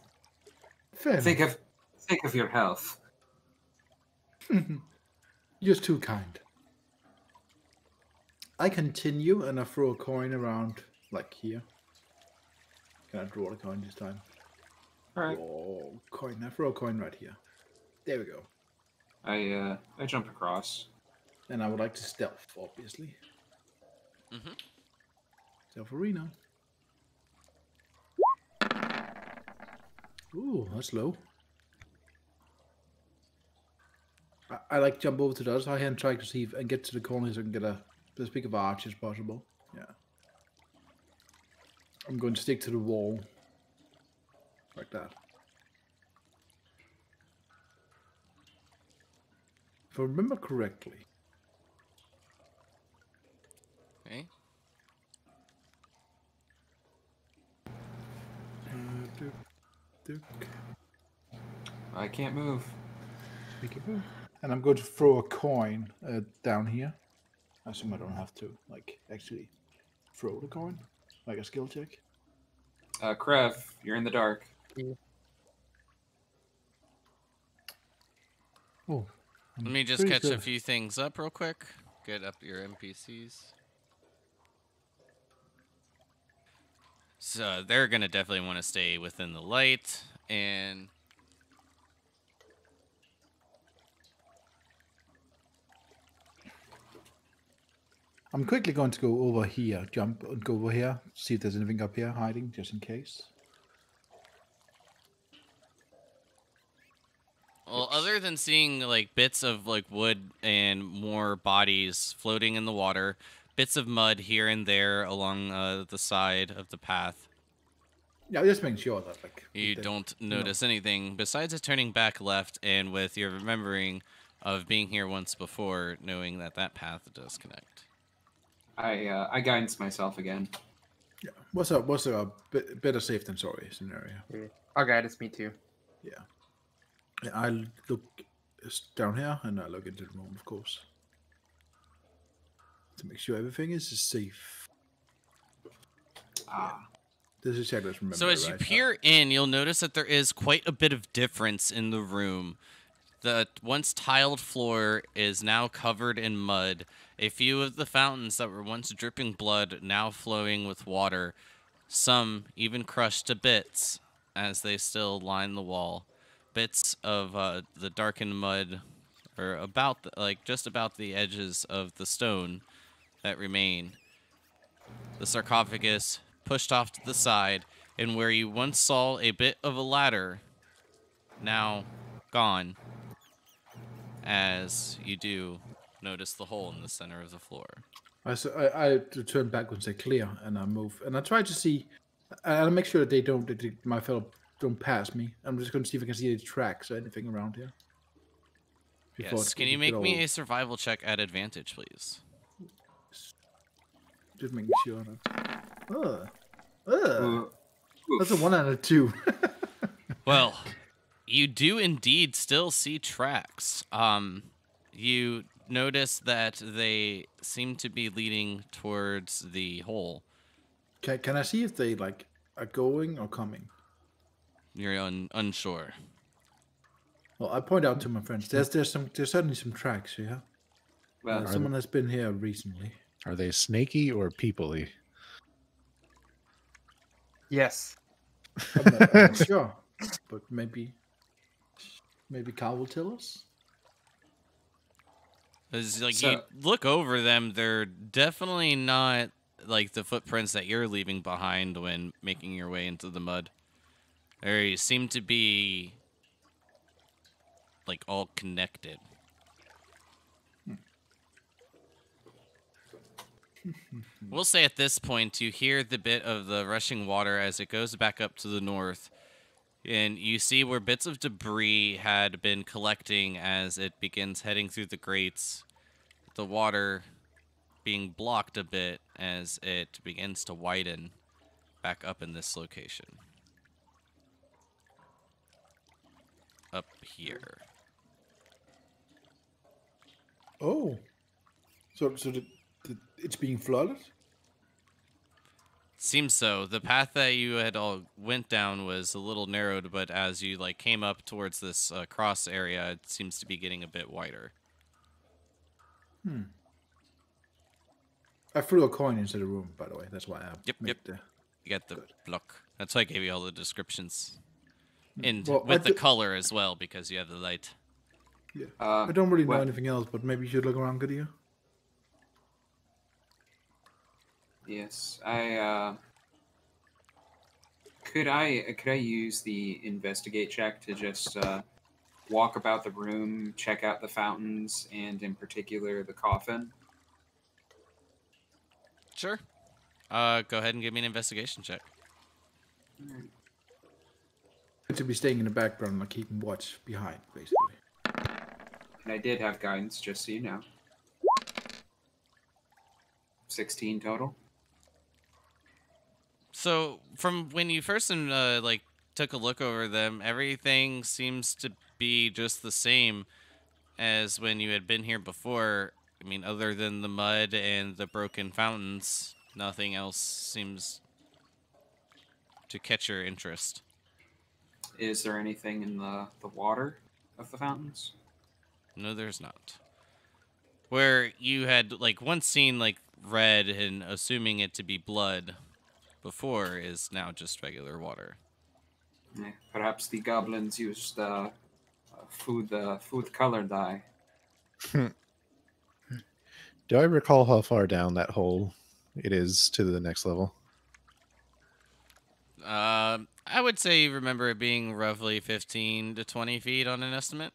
Fair think of your health. You're too kind. I continue and I throw a coin around, like here. Can I draw the coin this time? All right. Oh, coin. I throw a coin right here. There we go. I jump across. And I would like to stealth, obviously. Mm-hmm. Stealth arena. Ooh, that's low. I like jump over to the other side here and try to see and get to the corner so I can get as big of an arch as possible. Yeah. I'm going to stick to the wall. Like that. If I remember correctly. Okay. I can't move. And I'm going to throw a coin down here. I assume I don't have to, like, actually throw the coin, like a skill check. Krev, you're in the dark. Oh, Let me just catch a few things up real quick. Get up your NPCs. So they're going to definitely want to stay within the light. And I'm quickly going to go over here, jump and go over here, see if there's anything up here hiding, just in case. well, other than seeing like bits of like wood and more bodies floating in the water, bits of mud here and there along the side of the path, Yeah, just making sure that like you don't notice anything besides it turning back left, and with your remembering of being here once before, knowing that that path does connect. I guidance myself again. Yeah, what's a better safe than sorry scenario? Yeah. I'll guide it's me too. Yeah. I look down here and I look into the room, of course, to make sure everything is safe. Ah. This is exactly remember. So as you peer in, you'll notice that there is quite a bit of difference in the room. The once tiled floor is now covered in mud. A few of the fountains that were once dripping blood now flowing with water. Some even crushed to bits as they still line the wall. Bits of the darkened mud are about just about the edges of the stone that remain. The sarcophagus pushed off to the side, and where you once saw a bit of a ladder, now gone, as you do notice the hole in the center of the floor. I turn back and say clear, and I move, and I try to see, I'll make sure that my fellow don't pass me. I'm just going to see if I can see any tracks or anything around here. Yes, can you make me a survival check at advantage, please? Just making sure. That's a 1 out of 2. Well, you do indeed still see tracks. You notice that they seem to be leading towards the hole. Can I see if they like are going or coming? You're unsure. Well, I point out to my friends. There's certainly some tracks here. Well, Someone has been here recently. Are they snaky or people-y? Yes. I'm not sure, but maybe Carl will tell us. It's like you look over them, they're definitely not like the footprints that you're leaving behind when making your way into the mud. They seem to be like all connected. We'll say at this point you hear the bit of the rushing water as it goes back up to the north, and you see where bits of debris had been collecting as it begins heading through the grates, the water being blocked a bit as it begins to widen back up in this location. Up here. Oh, so it's being flooded? Seems so. The path that you had all went down was a little narrowed, but as you like came up towards this cross area, it seems to be getting a bit wider. I threw a coin into the room, by the way. That's why I Yep. You got the block. That's why I gave you all the descriptions. And with the color as well, because you have the light. Yeah. I don't really know anything else, but maybe you should look around, good here. Yes, could I use the investigate check to just walk about the room, check out the fountains, and in particular the coffin? Sure. Go ahead and give me an investigation check. To be staying in the background, like keeping watch behind, basically. And I did have guidance, just so you know. 16 total. So from when you first like took a look over them, everything seems to be just the same as when you had been here before. I mean, other than the mud and the broken fountains, nothing else seems to catch your interest. Is there anything in the water of the fountains? No, there's not. Where you had like once seen like red and assuming it to be blood before is now just regular water. Perhaps the goblins used food color dye. Do I recall how far down that hole it is to the next level? I would say you remember it being roughly 15 to 20 feet on an estimate.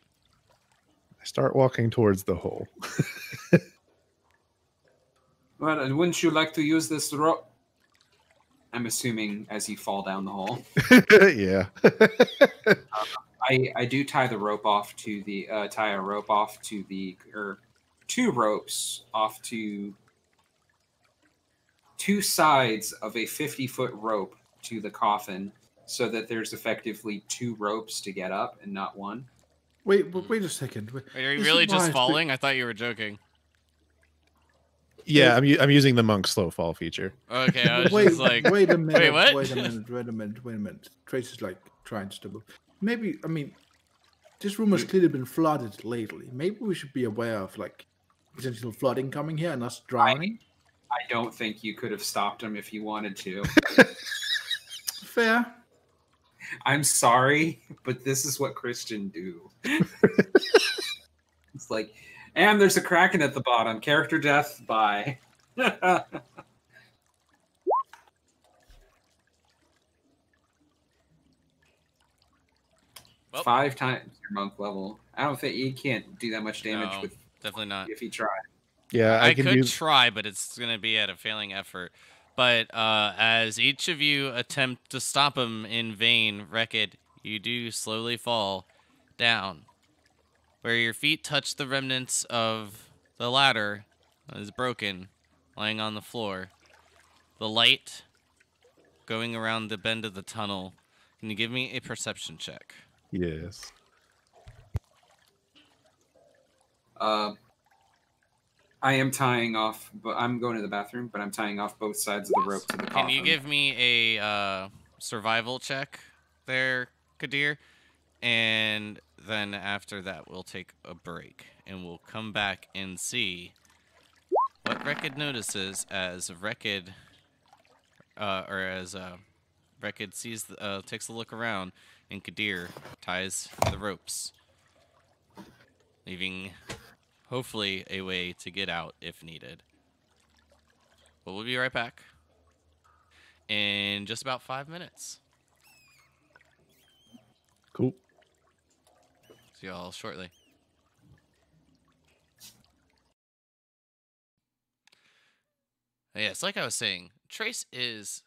I start walking towards the hole. Well, wouldn't you like to use this rope? I'm assuming as you fall down the hole. Yeah. I do tie the rope off to the tie a rope off to the or two ropes off to two sides of a 50-foot rope to the coffin, so that there's effectively two ropes to get up and not one. Wait a second. Wait, are you really just falling? I thought you were joking. Yeah, I'm using the monk slow fall feature. Okay, I was wait, just like, wait a minute. Wait, what? Wait a minute. Trace is like trying to stumble. Maybe, I mean, this room has clearly been flooded lately. Maybe we should be aware of like potential flooding coming here and us drowning. I don't think you could have stopped him if you wanted to. Fair. I'm sorry, but this is what Christian do. It's like, and there's a kraken at the bottom. Character death, bye. Well, 5 times your monk level. I don't think you can't do that much damage no, with definitely not. if he tried. Yeah, I could try, but it's going to be at a failing effort. But as each of you attempt to stop him in vain, Wrecked, you do slowly fall down. Where your feet touch the remnants of the ladder that is broken, lying on the floor. The light going around the bend of the tunnel. Can you give me a perception check? Yes. I am tying off, but I'm going to the bathroom, but I'm tying off both sides of the rope to the coffin. Can you give me a survival check there, Kadir? And then after that, we'll take a break, and we'll come back and see what Wrecked notices as Wrecked, Wrecked sees, takes a look around, and Kadir ties the ropes, leaving hopefully a way to get out if needed. But we'll be right back in just about 5 minutes. Cool. See y'all shortly. Yeah, it's like I was saying, Trace is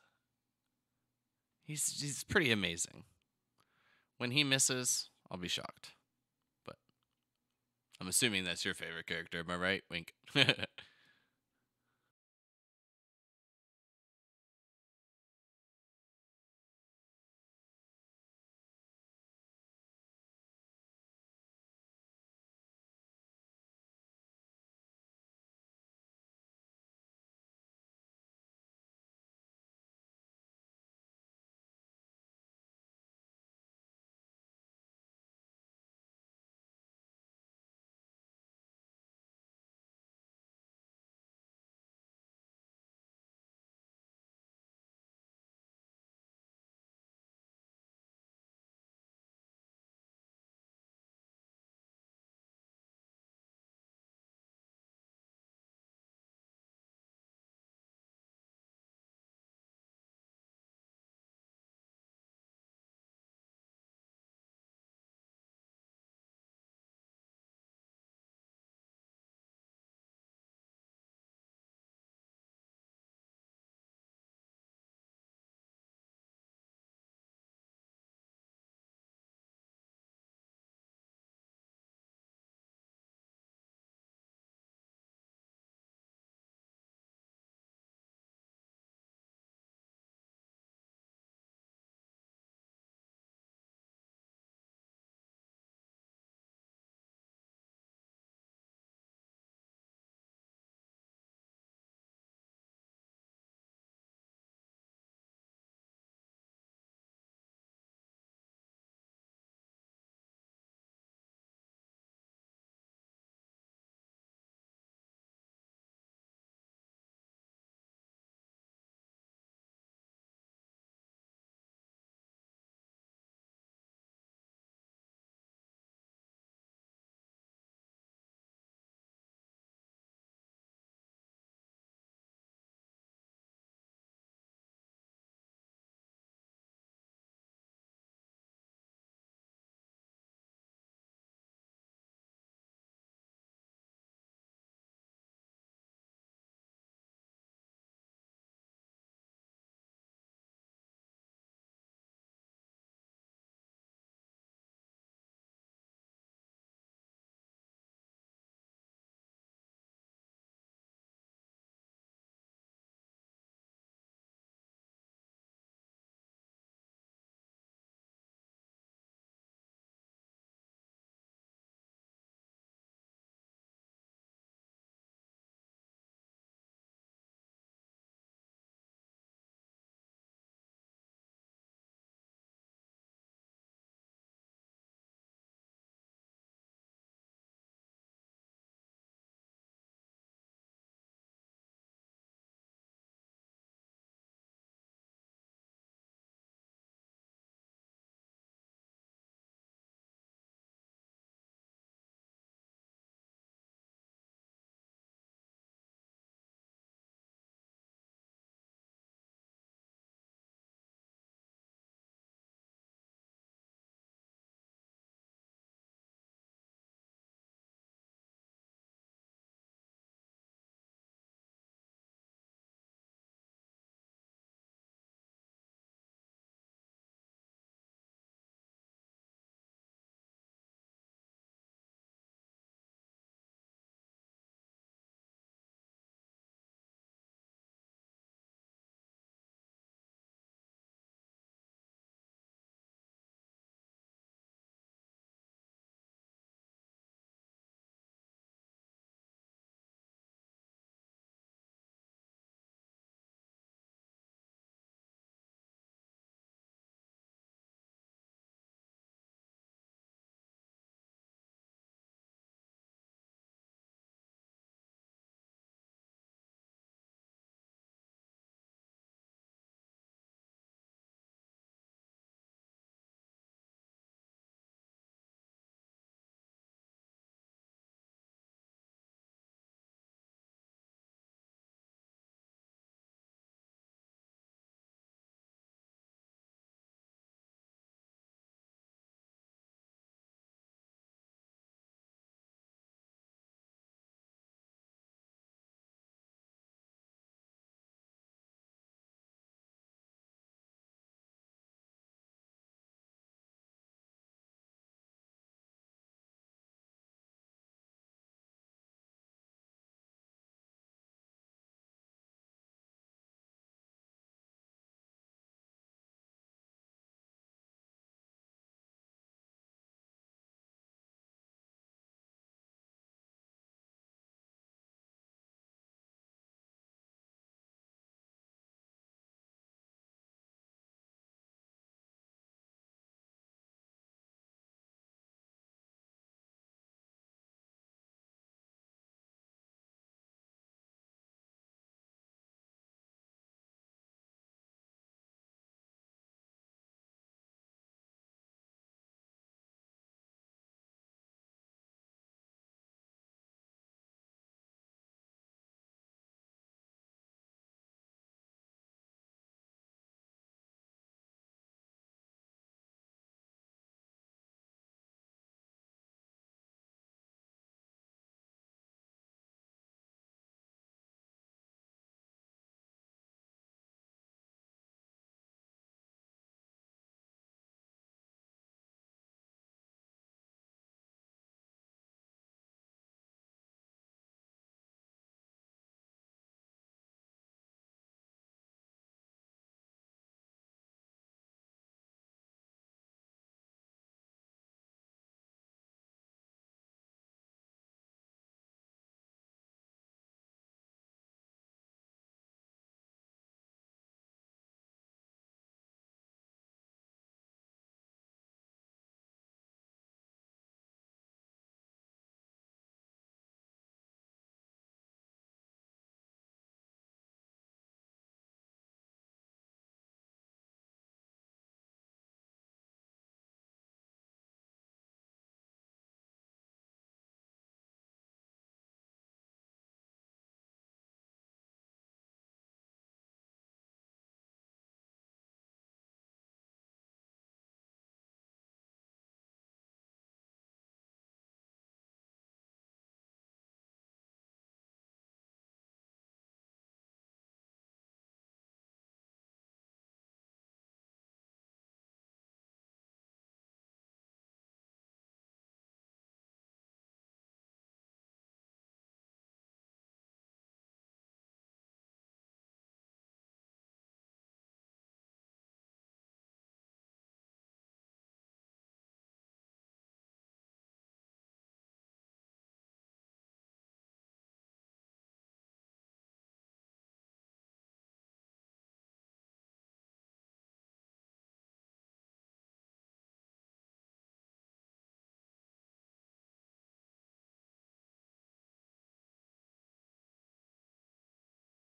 he's pretty amazing. When he misses, I'll be shocked. But I'm assuming that's your favorite character, am I right? Wink.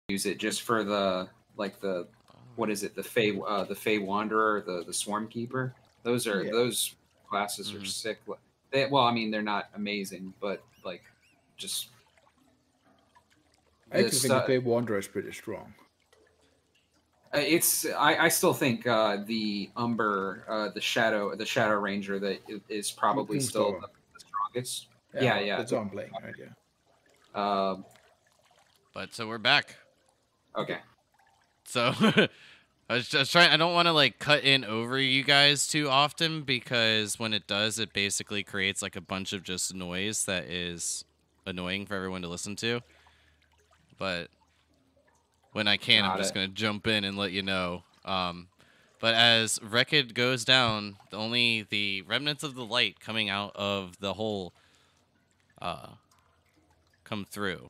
use it just for the what is it? The Fey Wanderer, the Swarm Keeper. Those classes are sick. Well, I mean, they're not amazing, but like just. I actually think the Fey Wanderer is pretty strong. I still think the Umber, the Shadow Ranger that is probably still the strongest. Yeah. That's what I'm playing, right? Yeah. But so we're back. Okay. So I was just trying. I don't want to like cut in over you guys too often because when it does, it basically creates like a bunch of just noise that is annoying for everyone to listen to. But when I can, I'm just going to jump in and let you know. But as Rekid goes down, only the remnants of the light coming out of the hole come through.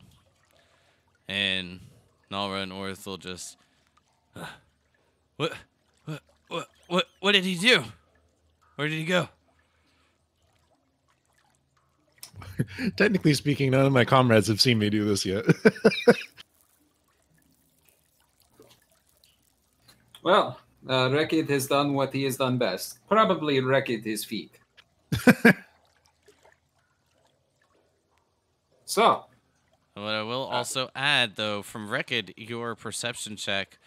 And Nalra and Orth will just... What did he do? Where did he go? Technically speaking, none of my comrades have seen me do this yet. Well, Rekid has done what he has done best. Probably wrecked his feet. So. What I will also add, though, from Rekid, your perception check,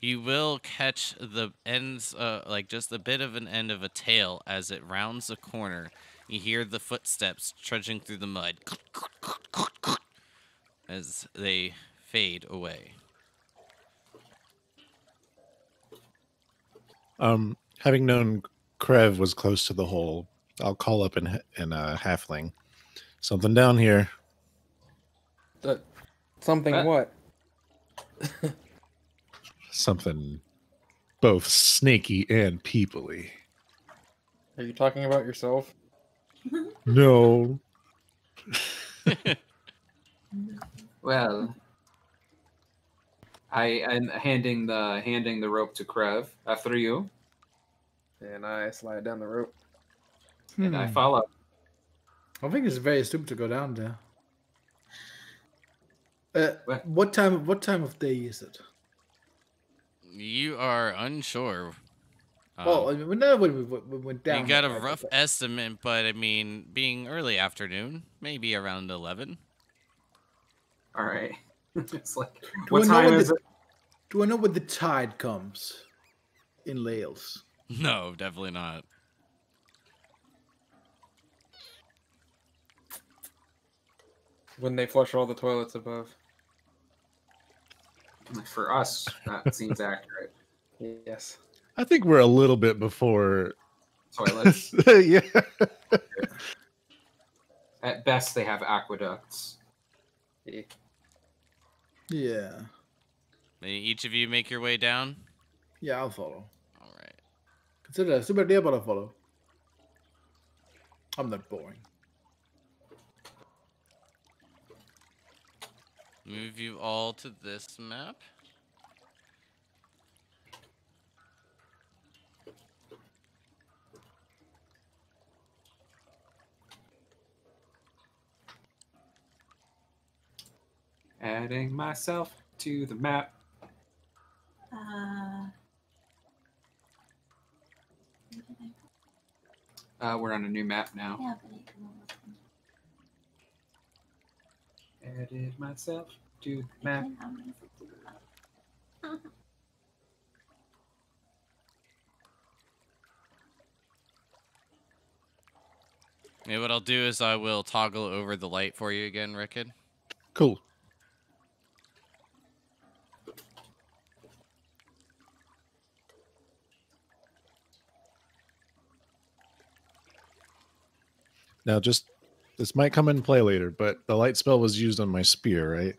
you will catch the ends, like just a bit of an end of a tail as it rounds a corner. You hear the footsteps trudging through the mud as they fade away. Having known Krev was close to the hole, I'll call up in halfling. Something down here. Something what? Something both snaky and peoply. Are you talking about yourself? No. Well, I am handing the rope to Krev after you. And I slide down the rope. And I follow. I think it's very stupid to go down there. What time of day is it? You are unsure. Well, I mean, when we went down. You got a rough estimate, but I mean, being early afternoon, maybe around 11. All right. It's like, what time is it? Do I know when the tide comes in Lahles? No, definitely not. When they flush all the toilets above. For us, that seems accurate. Yes. I think we're a little bit before toilets. Yeah. At best, they have aqueducts. Yeah. May each of you make your way down? Yeah, I'll follow. All right. Consider it a super idea, but I'll follow. I'm not boring. Move you all to this map. Adding myself to the map. We're on a new map now. Yeah, but you can Added myself to the map. Yeah, what I'll do is I will toggle over the light for you again, Rickard. Cool. Now, this might come into play later, but the light spell was used on my spear, right?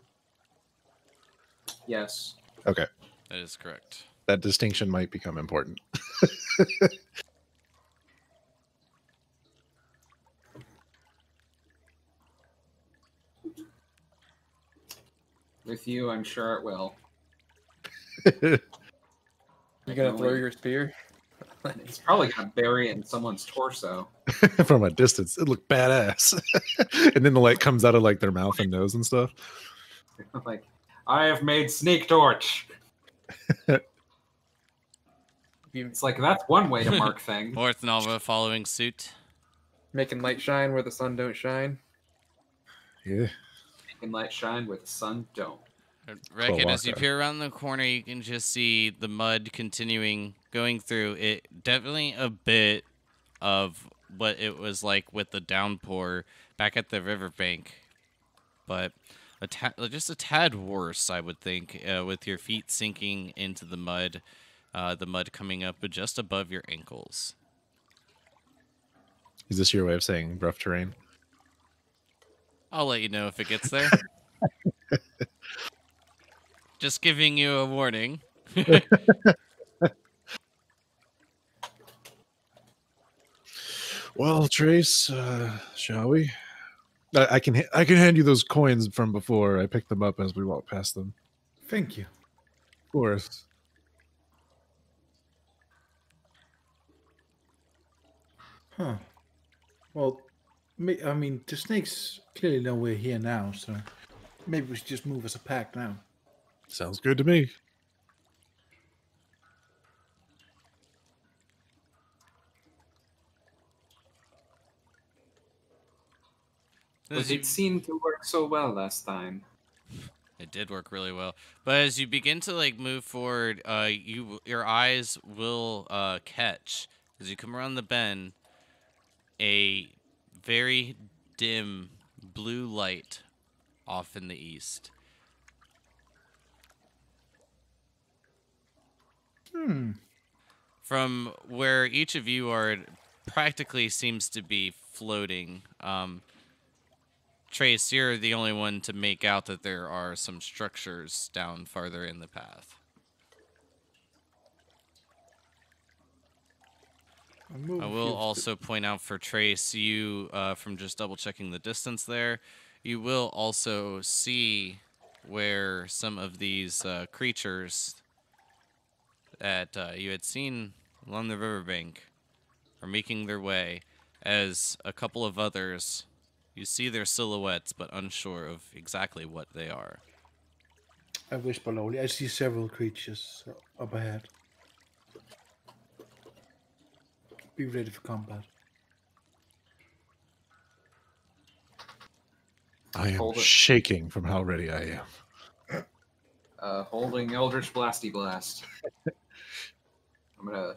Yes. Okay. That is correct. That distinction might become important. With you, I'm sure it will. You gonna throw your spear? It's probably gonna bury it in someone's torso. From a distance, it looked badass. And then the light comes out of like their mouth and nose and stuff. Like, I have made sneak torch. You It's like that's one way to mark things. Orth Nalva following suit. making light shine where the sun don't shine. Yeah. Making light shine where the sun don't. Reckon, as you Cloaca. peer around the corner, you can just see the mud continuing going through it. Definitely a bit of what it was like with the downpour back at the riverbank, but just a tad worse, I would think, with your feet sinking into the mud coming up just above your ankles. Is this your way of saying rough terrain? I'll let you know if it gets there. Just giving you a warning. Well, Trace, shall we? I can hand you those coins from before. I picked them up as we walked past them. Thank you. Of course. Huh. Well, I mean, the snakes clearly know we're here now, so maybe we should just move as a pack now. Sounds good to me. But it seemed to work so well last time. It did work really well, but as you begin to like move forward, your eyes will catch as you come around the bend a very dim blue light off in the east. From where each of you are, it practically seems to be floating. Trace, you're the only one to make out that there are some structures down farther in the path. I will also point out for Trace, you, from just double checking the distance there, you will also see where some of these creatures that you had seen along the riverbank are making their way, as a couple of others, you see their silhouettes, but unsure of exactly what they are. I whisper lowly. I see several creatures up ahead. Be ready for combat. I am Hold it. shaking from how ready I am. Holding Eldritch Blasty Blast. I'm gonna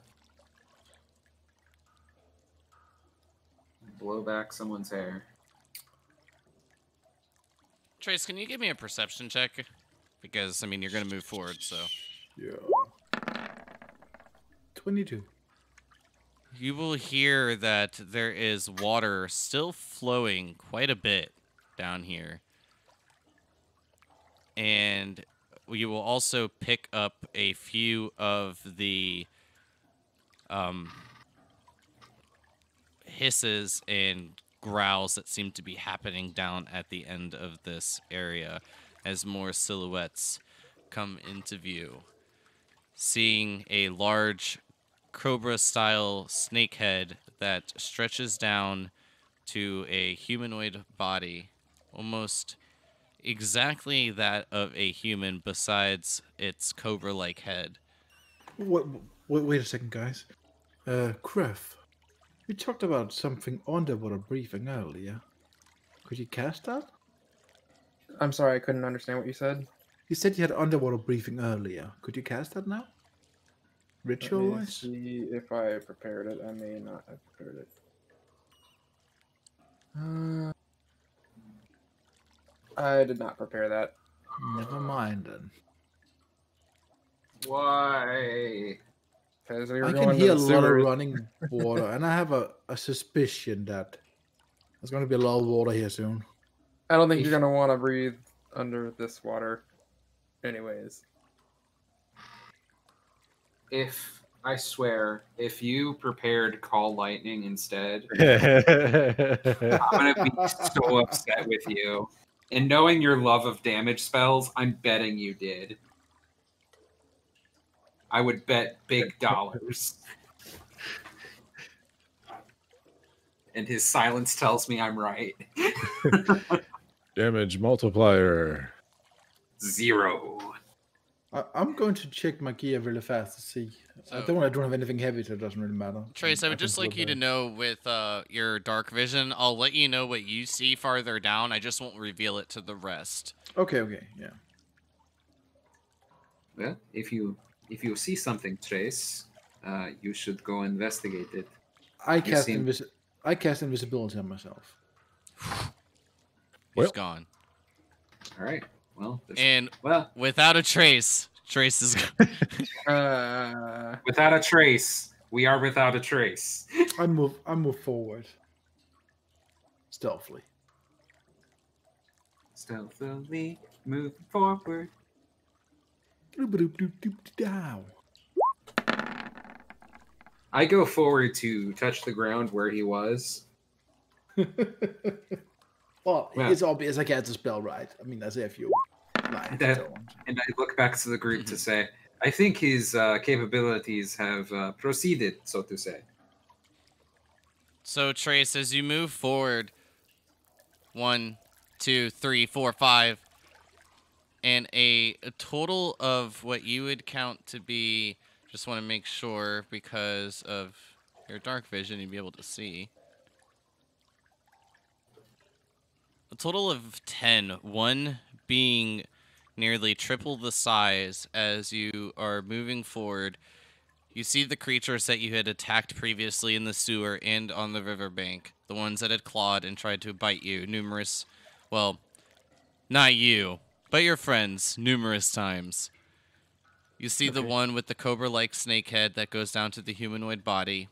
blow back someone's hair. Trace, can you give me a perception check? Because, I mean, you're going to move forward, so. Yeah. 22. You will hear that there is water still flowing quite a bit down here. And you will also pick up a few of the hisses and growls that seem to be happening down at the end of this area as more silhouettes come into view. Seeing a large cobra-style snake head that stretches down to a humanoid body, almost exactly that of a human besides its cobra-like head. Wait a second, guys. Kref, you talked about something underwater breathing earlier. Could you cast that? I'm sorry, I couldn't understand what you said. You said you had underwater breathing earlier. Could you cast that now? Let me Ritual-wise? see if I prepared it. I may not have prepared it. I did not prepare that. Never mind then. Why? Because we were I going can to hear a the lot of sewers. running water, and I have a suspicion that there's going to be a lot of water here soon. I don't think you're going to want to breathe under this water anyways. I swear, if you prepared Call Lightning instead, I'm I'm gonna be so upset with you. And knowing your love of damage spells, I'm betting you did. I would bet big dollars. And his silence tells me I'm right. Damage multiplier. 0. I'm going to check my gear really fast to see. I don't have anything heavy, so it doesn't really matter. Trace, I would just like you to know with your dark vision, I'll let you know what you see farther down. I just won't reveal it to the rest. Okay, yeah. Well, if you see something, Trace, you should go investigate it. I cast invisibility on myself. He's gone. All right. Well, without a trace is gone. Without a trace, we are without a trace. I move forward. Stealthily move forward. I go forward to touch the ground where he was. Well, it's obvious I cast the spell right. I mean, as if you and I look back to the group to say, I think his capabilities have proceeded, so to say. So, Trace, as you move forward, 1, 2, 3, 4, 5, and a total of what you would count to be, just want to make sure because of your dark vision, you'd be able to see. A total of 10, 1 being nearly triple the size. As you are moving forward, you see the creatures that you had attacked previously in the sewer and on the riverbank, the ones that had clawed and tried to bite you numerous, well, not you, but your friends numerous times. You see the one with the cobra-like snake head that goes down to the humanoid body,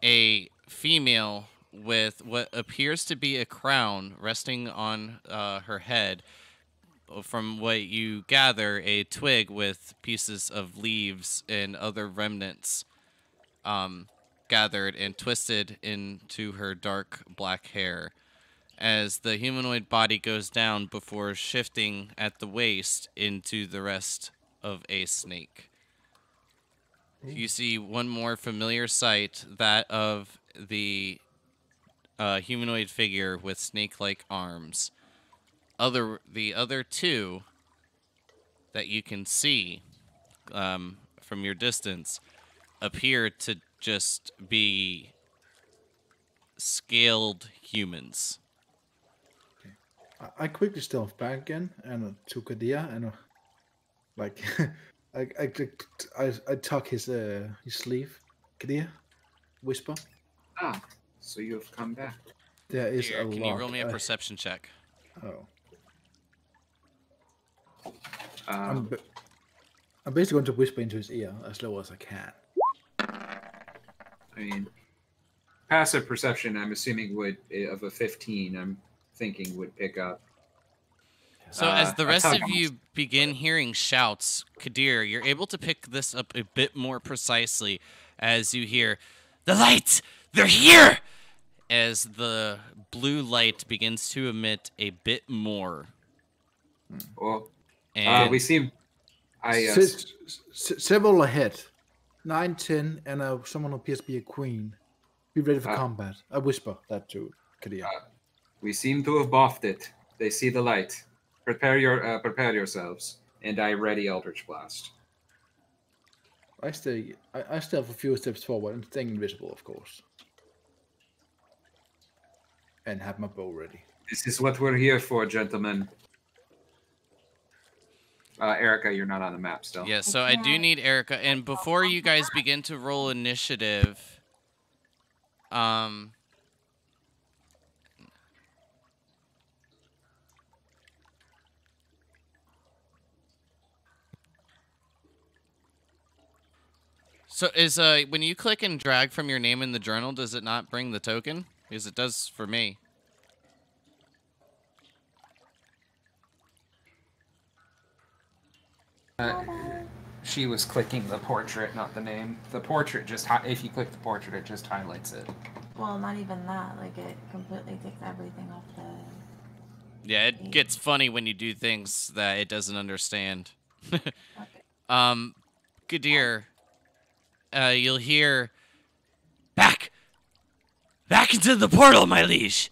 a female with what appears to be a crown resting on her head. From what you gather, a twig with pieces of leaves and other remnants gathered and twisted into her dark black hair. As the humanoid body goes down before shifting at the waist into the rest of a snake. You see one more familiar sight, that of the humanoid figure with snake-like arms. The other two that you can see from your distance appear to just be scaled humans. I quickly stealth back again and to Kadia and I tuck his sleeve. Kadia, whisper. Ah, so you have come back. There is Here, can you roll me a perception check? Oh. I'm basically going to whisper into his ear as low as I can. I mean, passive perception, I'm assuming of a 15, I'm thinking would pick up. So as the rest of you begin hearing shouts, Kadir, you're able to pick this up a bit more precisely as you hear, "The light! They're here!" As the blue light begins to emit a bit more. Well, and we seem... several ahead. 9, 10, and someone who appears to be a queen. Be ready for combat. I whisper that to Kadir. We seem to have buffed it. They see the light. Prepare yourselves. And I ready Eldritch Blast. I still have a few steps forward and staying invisible, of course. And have my bow ready. This is what we're here for, gentlemen. Erica, you're not on the map still. Yeah, so I do need Erica. And before you guys begin to roll initiative, so is when you click and drag from your name in the journal, does it not bring the token? Because it does for me. She was clicking the portrait, not the name. The portrait just, if you click the portrait, it just highlights it. Well, not even that. Like, it completely takes everything off the... Yeah, it gets funny when you do things that it doesn't understand. Okay. Kadir, you'll hear, Back into the portal, my liege!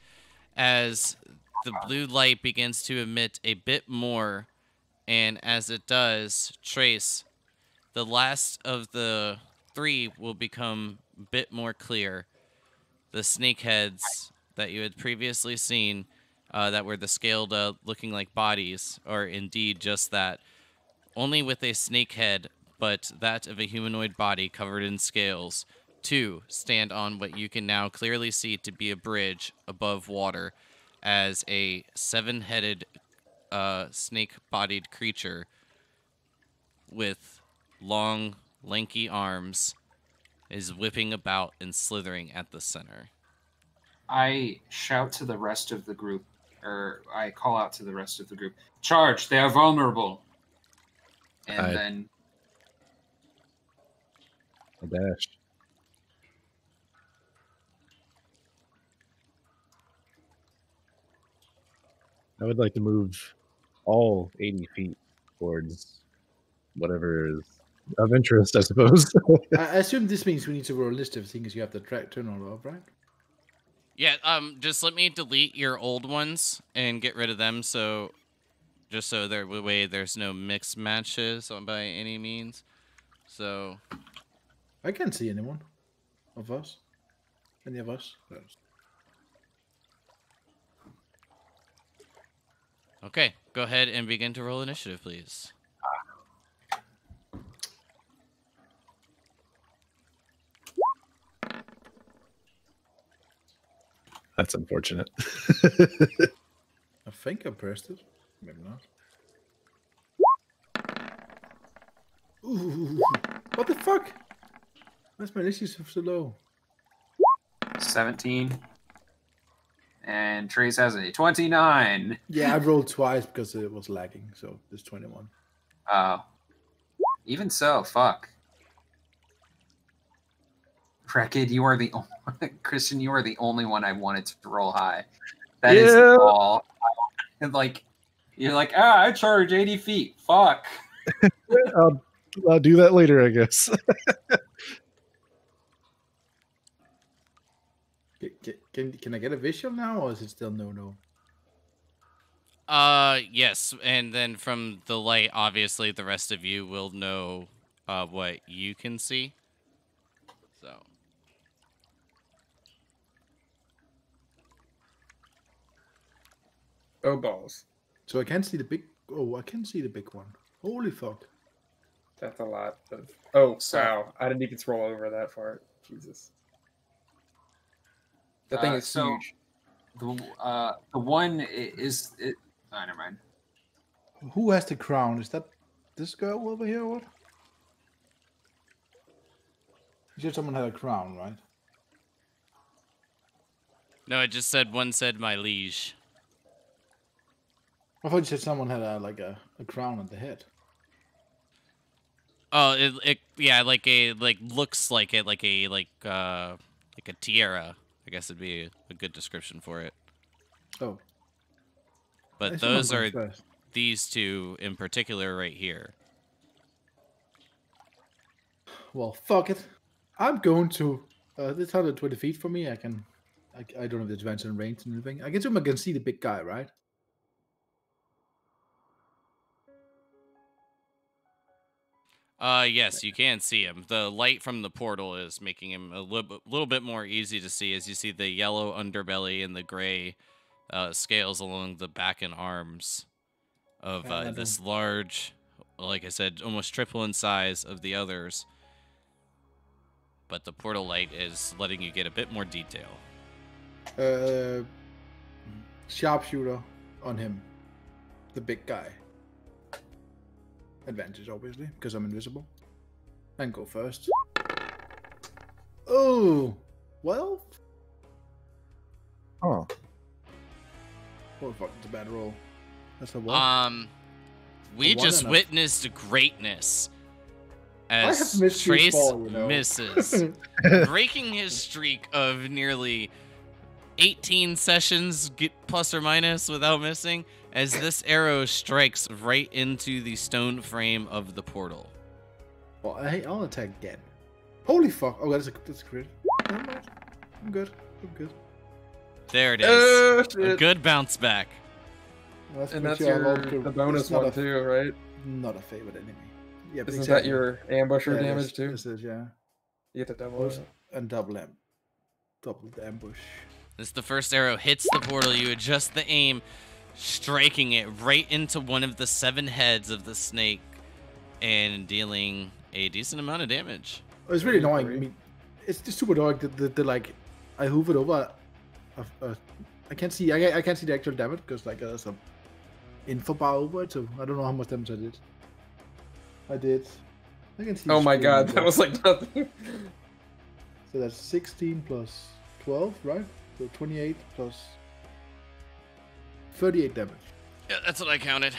As the blue light begins to emit a bit more, And as it does, Trace, the last of the 3 will become a bit more clear. The snake heads that you had previously seen, that were the scaled, looking like bodies, are indeed just that. Only with a snake head, but that of a humanoid body covered in scales. 2 stand on what you can now clearly see to be a bridge above water, as a 7-headed, snake-bodied creature with long, lanky arms is whipping about and slithering at the center. I shout to the rest of the group, or I call out to the rest of the group, "Charge! They are vulnerable!" And then... I dashed. I would like to move all 80 feet towards whatever is of interest, I suppose. I assume this means we need to roll a list of things you have to turn on off, right? Yeah, just let me delete your old ones and get rid of them, so just so there's no mixed matches by any means. So I can't see anyone of us. Any of us? okay, go ahead and begin to roll initiative, please. That's unfortunate. I think I pressed it. Maybe not. Ooh, what the fuck? Why's my initiative so low? 17. And Trace has a 29. Yeah, I rolled twice because it was lagging, so there's 21. Even so, fuck. Rekid, you are the only... Christian, you are the only one I wanted to roll high. That is all. And like, you're like, I charge 80 feet. Fuck. I'll do that later, I guess. Can I get a visual now, or is it still no? Yes, and then from the light, obviously, the rest of you will know what you can see. So. Oh, balls. So I can see the big... Oh, I can see the big one. Holy fuck. That's a lot of... Oh, So- wow. I didn't even scroll over that far. Jesus. The thing is so- huge. The one is... Oh, never mind. Who has the crown? Is that this girl over here or what? You said someone had a crown, right? No, it just said, one said, my liege. I thought you said someone had a crown on the head. Oh, it yeah, looks like it, like a tiara. I guess it'd be a good description for it. Oh. But I those assume I'm are going first. these two in particular right here. Well, fuck it. I'm going to... it's 120 feet from me. I don't have the advantage in range and anything. I assume I can see the big guy, right? Yes, you can see him. The light from the portal is making him a little bit more easy to see, as you see the yellow underbelly and the gray scales along the back and arms of this large, like I said, almost triple in size of the others. But the portal light is letting you get a bit more detail. Sharpshooter on him. The big guy. Advantage, obviously, because I'm invisible. And go first. Oh! Well? Oh. Oh, fuck, it's a bad roll. That's a what? We A one just and a- witnessed greatness have as missed you Trace fall, you know. misses, breaking his streak of nearly 18 sessions, plus or minus, without missing, as this arrow strikes right into the stone frame of the portal. Well, I'll attack again. Holy fuck. Oh, that's a crit. Never mind. I'm good. There it is. Oh, A shit. good bounce back. That's And pretty that's sure your I'll the bonus it's not one a- too, right? Not a favorite enemy. Yeah, but Isn't that exactly. your ambusher Yeah, damage too? This is, yeah. You get to double Both it. and double the ambush. As the first arrow hits the portal, you adjust the aim, striking it right into one of the 7 heads of the snake and dealing a decent amount of damage. It's really Very annoying. I mean, it's just super annoying that the like I hoof it over. I can't see. I can't see the actual damage because like there's some info bar over it, so I don't know how much damage I did. I can see. Oh my screen god, over. that was like nothing. So that's 16 plus 12, right? So 28 plus 38 damage. Yeah, that's what I counted.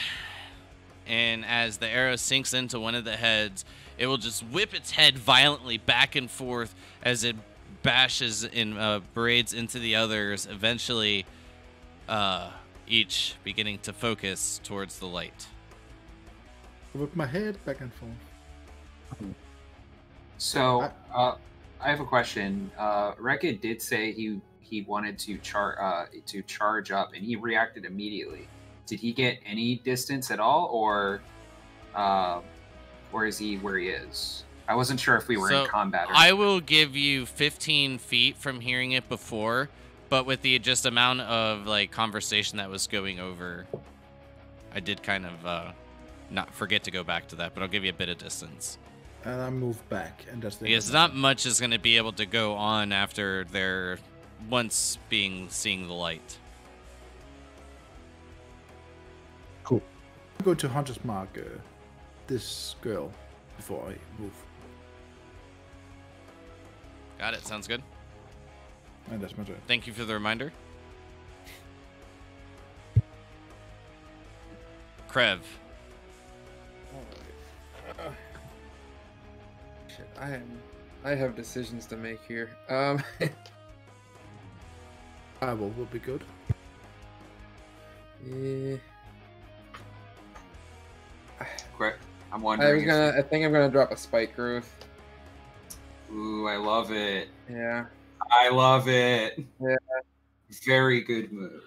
And as the arrow sinks into one of the heads, it will just whip its head violently back and forth as it bashes and braids into the others, eventually each beginning to focus towards the light. Whip my head back and forth. So, I have a question. Rekka did say he wanted to charge up, and he reacted immediately. Did he get any distance at all, or is he where he is? I wasn't sure if we were in combat. Or I will give you 15 feet from hearing it before, but with the just amount of like conversation that was going over, I did kind of not forget to go back to that, but I'll give you a bit of distance. And I move back, and that's the. Because not much is going to be able to go on after they're seeing the light. Cool. I'm going to Hunter's Mark this girl before I move. Got it. Sounds good. And that's my turn. Thank you for the reminder. Krev. Shit, I have decisions to make here. Will be good. Yeah. quick, I'm wondering. I think I'm gonna drop a spike growth. Ooh, I love it. Yeah. I love it. Yeah. Very good move.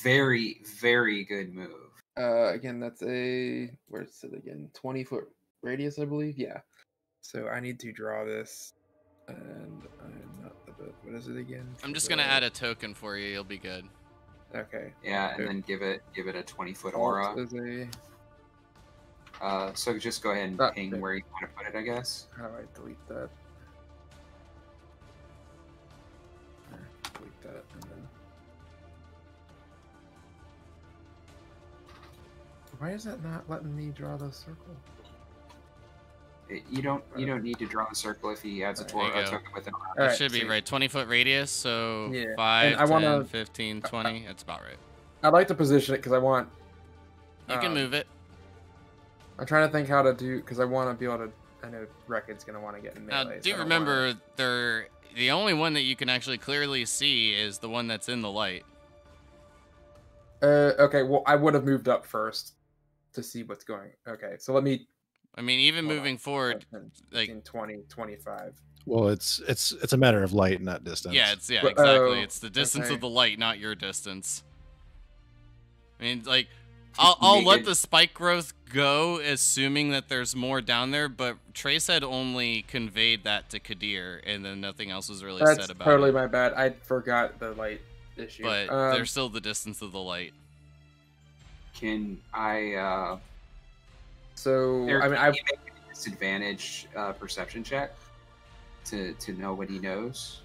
Very, very good move. Again, that's where's it again? 20-foot radius, I believe. Yeah. So I need to draw this, and I'm not the best. What is it again? I'm just going to add a token for you. You'll be good. Okay. Yeah, and Okay. then give it a 20-foot Alt aura. is a. So just go ahead and ping Okay. where you want to put it, I guess. How do I delete that? Delete that, and then. Why is that not letting me draw the circle? You don't need to draw a circle if he adds a There you go. token with an aura. It Alright, should be so- right. 20-foot radius, so Yeah, and 5, I 10, wanna- 15, 20. That's about right. I'd like to position it because I want. You can move it. I'm trying to think how to do because I want to be able to. I know Rekka's gonna want to get in Now, melee. so do I don't remember, the only one that you can actually clearly see is the one that's in the light. Okay, well, I would have moved up first to see what's going. Okay, so let me. I mean, even hold moving on. forward, 10, like 15, 20, 25. Well, it's a matter of light, not distance. yeah, But- exactly. oh, It's the distance okay. of the light, not your distance. I mean, like, I'll let the spike growth go, assuming that there's more down there. But Trace had only conveyed that to Kadir, and then nothing else was really That's said about totally it. my bad. I forgot the light issue. But there's still the distance of the light. Can I? So Eric, I mean, can I you make a disadvantage perception check to know what he knows?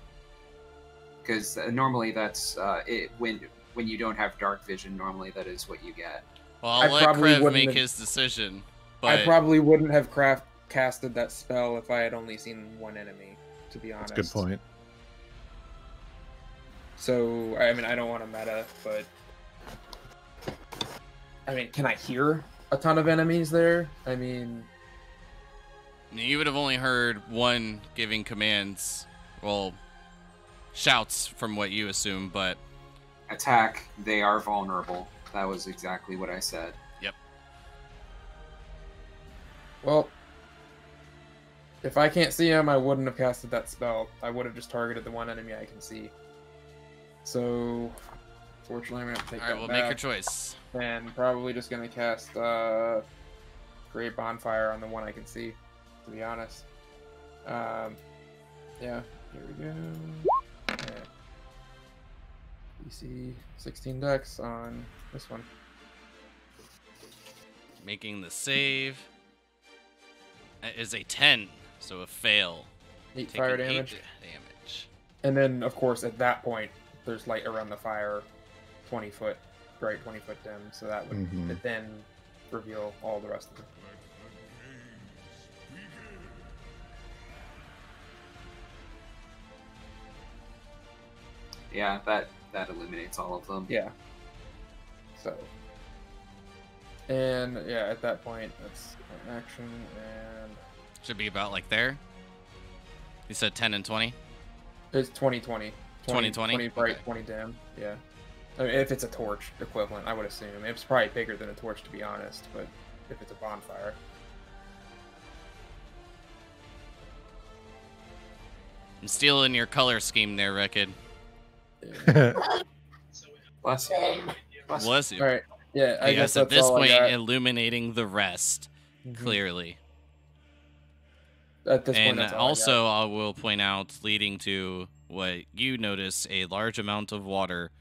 Because normally that's it when you don't have dark vision. Normally that is what you get. Well, I I'll let probably Krev wouldn't make have- his decision. But I probably wouldn't have casted that spell if I had only seen one enemy. To be honest, That's a good point. So I mean, I don't want to meta, but I mean, can I hear a ton of enemies there? I mean, you would have only heard one giving commands, well, shouts from what you assume, but Attack. They are vulnerable. That was exactly what I said. well, if I can't see him, I wouldn't have casted that spell. I would have just targeted the one enemy I can see. So Fortunately, I'm gonna have to take All right, that well, back. make your choice. And probably just gonna cast Great Bonfire on the one I can see, to be honest. Yeah, here we go. Okay. DC 16 dex on this one. Making the save. That is a 10, so a fail. 8 Taking fire 8 damage. damage. And then, of course, at that point, there's light around the fire, 20 foot, bright 20 foot dim, so that would then reveal all the rest of it. Yeah, that eliminates all of them. Yeah. So. And yeah, at that point, that's an action, and Should be about like there. You said 10 and 20? it's 20-20. 20-20? 20 bright, Okay. 20 dim. Yeah. I mean, if it's a torch equivalent, I would assume. It's probably bigger than a torch, to be honest, but if it's a bonfire. I'm stealing your color scheme there, Rickard. Bless you. Bless you. All right. Yeah, I Yes, guess at that's this all point, I got. illuminating the rest clearly. At this point, And that's all also, I will point out, leading to what you notice, a large amount of water.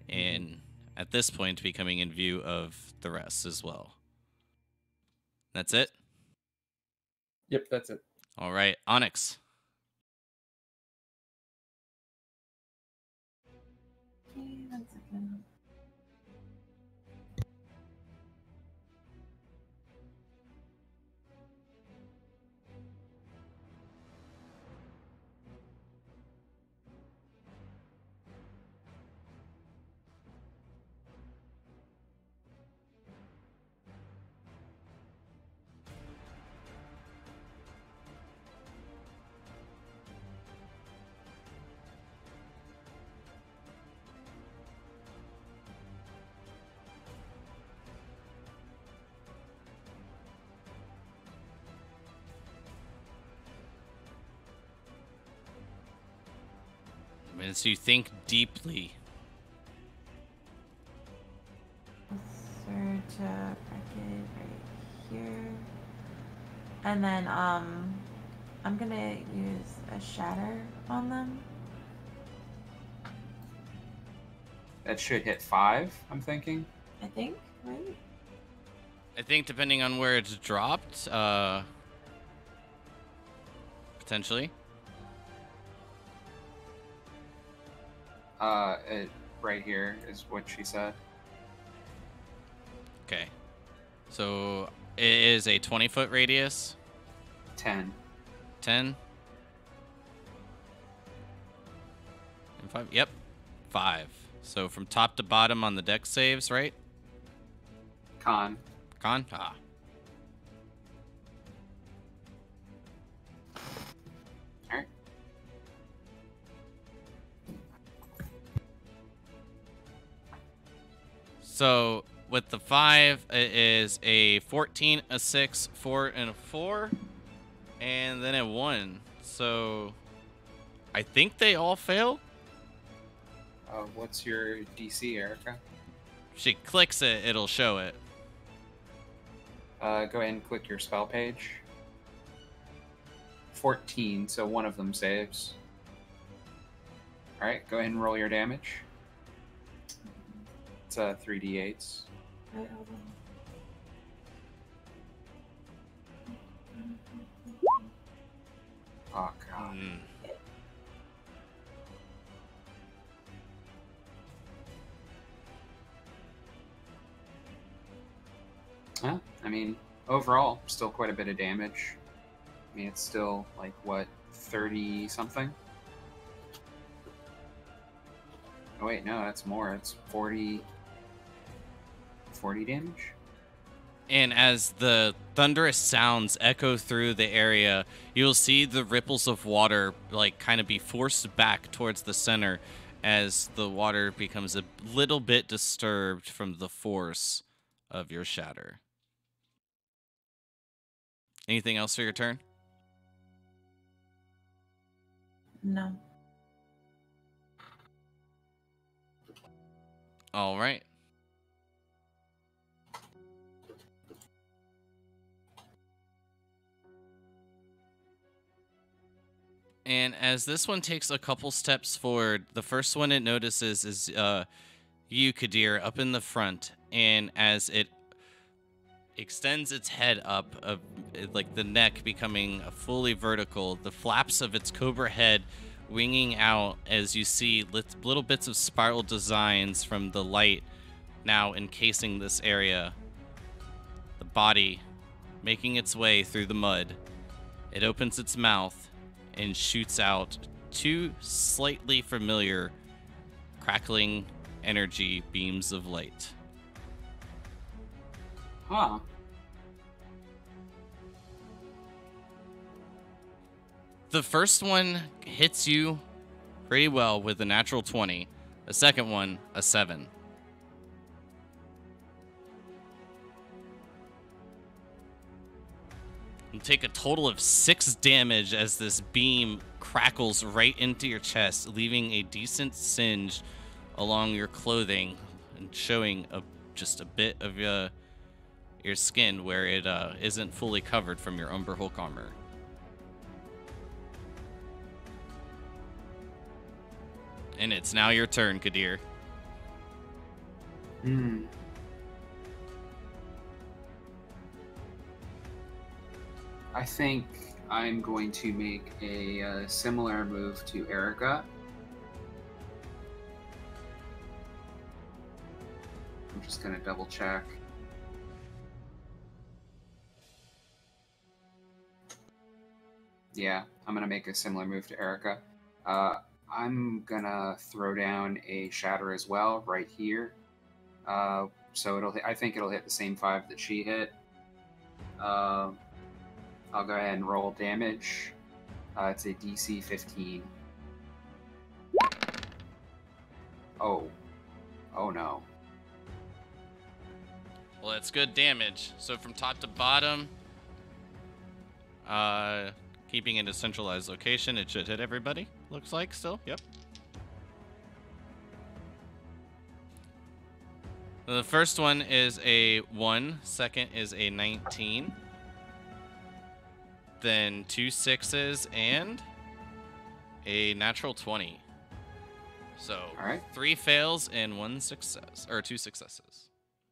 And at this point, becoming in view of the rest as well. That's it? Yep, that's it. All right, Onyx. Okay, 1 second. As you think deeply, Search to bracket right here. And then I'm gonna use a shatter on them. That should hit 5, I'm thinking. I think, right? I think depending on where it's dropped, potentially. Right here is what she said. Okay. So it is a 20-foot radius. 10. 10. And 5. Yep. 5. So from top to bottom on the deck saves, right? Con. Con? Ah. All right. So with the 5, it is a 14, a 6, 4, and a 4, and then a 1. So I think they all fail. What's your DC, Erica? If she clicks it, it'll show it. Go ahead and click your spell page. 14, so one of them saves. All right, go ahead and roll your damage. It's 3d8s. Right, hold on. Oh god. Mm. Well, I mean, overall, still quite a bit of damage. I mean, it's still like what, 30 something? Oh wait, no, that's more. It's 40 damage. And as the thunderous sounds echo through the area, you'll see the ripples of water like kind of be forced back towards the center as the water becomes a little bit disturbed from the force of your shatter. Anything else for your turn? No. All right. And as this one takes a couple steps forward, the first one it notices is you, Kadir, up in the front. And as it extends its head up, like the neck becoming fully vertical, the flaps of its cobra head winging out as you see little bits of spiral designs from the light now encasing this area. The body making its way through the mud. It opens its mouth and shoots out 2 slightly familiar crackling energy beams of light. Huh. The first one hits you pretty well with a natural 20. The second one, a 7. You take a total of 6 damage as this beam crackles right into your chest, leaving a decent singe along your clothing and showing just a bit of your skin where it isn't fully covered from your Umber Hulk armor. And it's now your turn, Kadir. I think I'm going to make a similar move to Erica. I'm just going to double check. Yeah, I'm going to make a similar move to Erica. I'm going to throw down a shatter as well right here. So I think it'll hit the same 5 that she hit. I'll go ahead and roll damage. It's a DC 15. Oh no. Well, that's good damage. So from top to bottom, keeping it a centralized location, it should hit everybody. Looks like still. Yep. The first one is a 1. Second is a 19. Then 2 6s and a natural 20. So all right. 3 fails and 1 success, or 2 successes.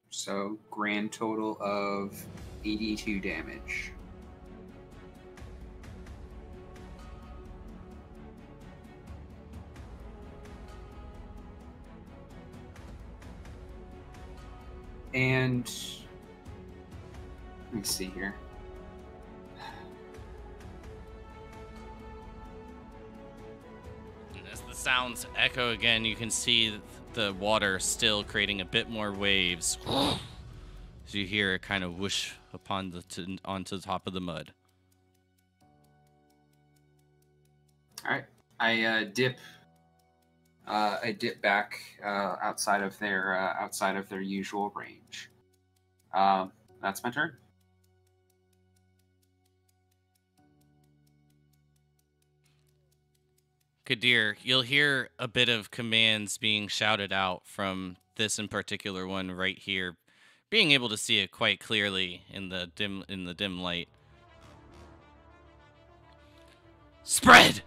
So grand total of 82 damage. And let me see here. And as the sounds echo again, you can see the water still creating a bit more waves. So you hear it kind of whoosh upon onto the top of the mud. All right, I dip back outside of their usual range. That's my turn. Kadir, you'll hear a bit of commands being shouted out from this in particular one right here, being able to see it quite clearly in the dim light. Spread!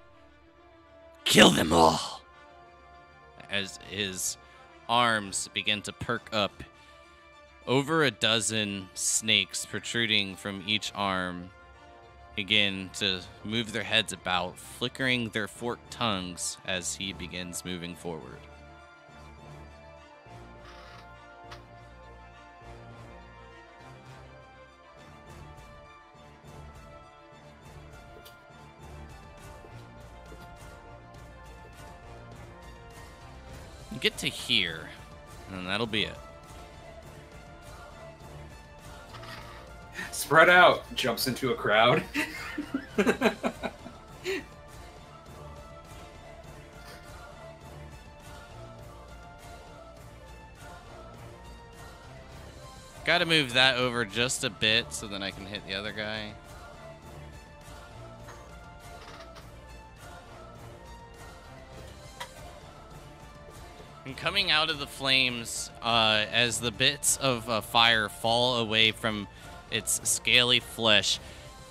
Kill them all! As his arms begin to perk up, over a dozen snakes protruding from each arm begin to move their heads about, flickering their forked tongues as he begins moving forward. You get to here, and that'll be it. Spread out. Jumps into a crowd. Gotta move that over just a bit so then I can hit the other guy. And coming out of the flames, as the bits of fire fall away from its scaly flesh,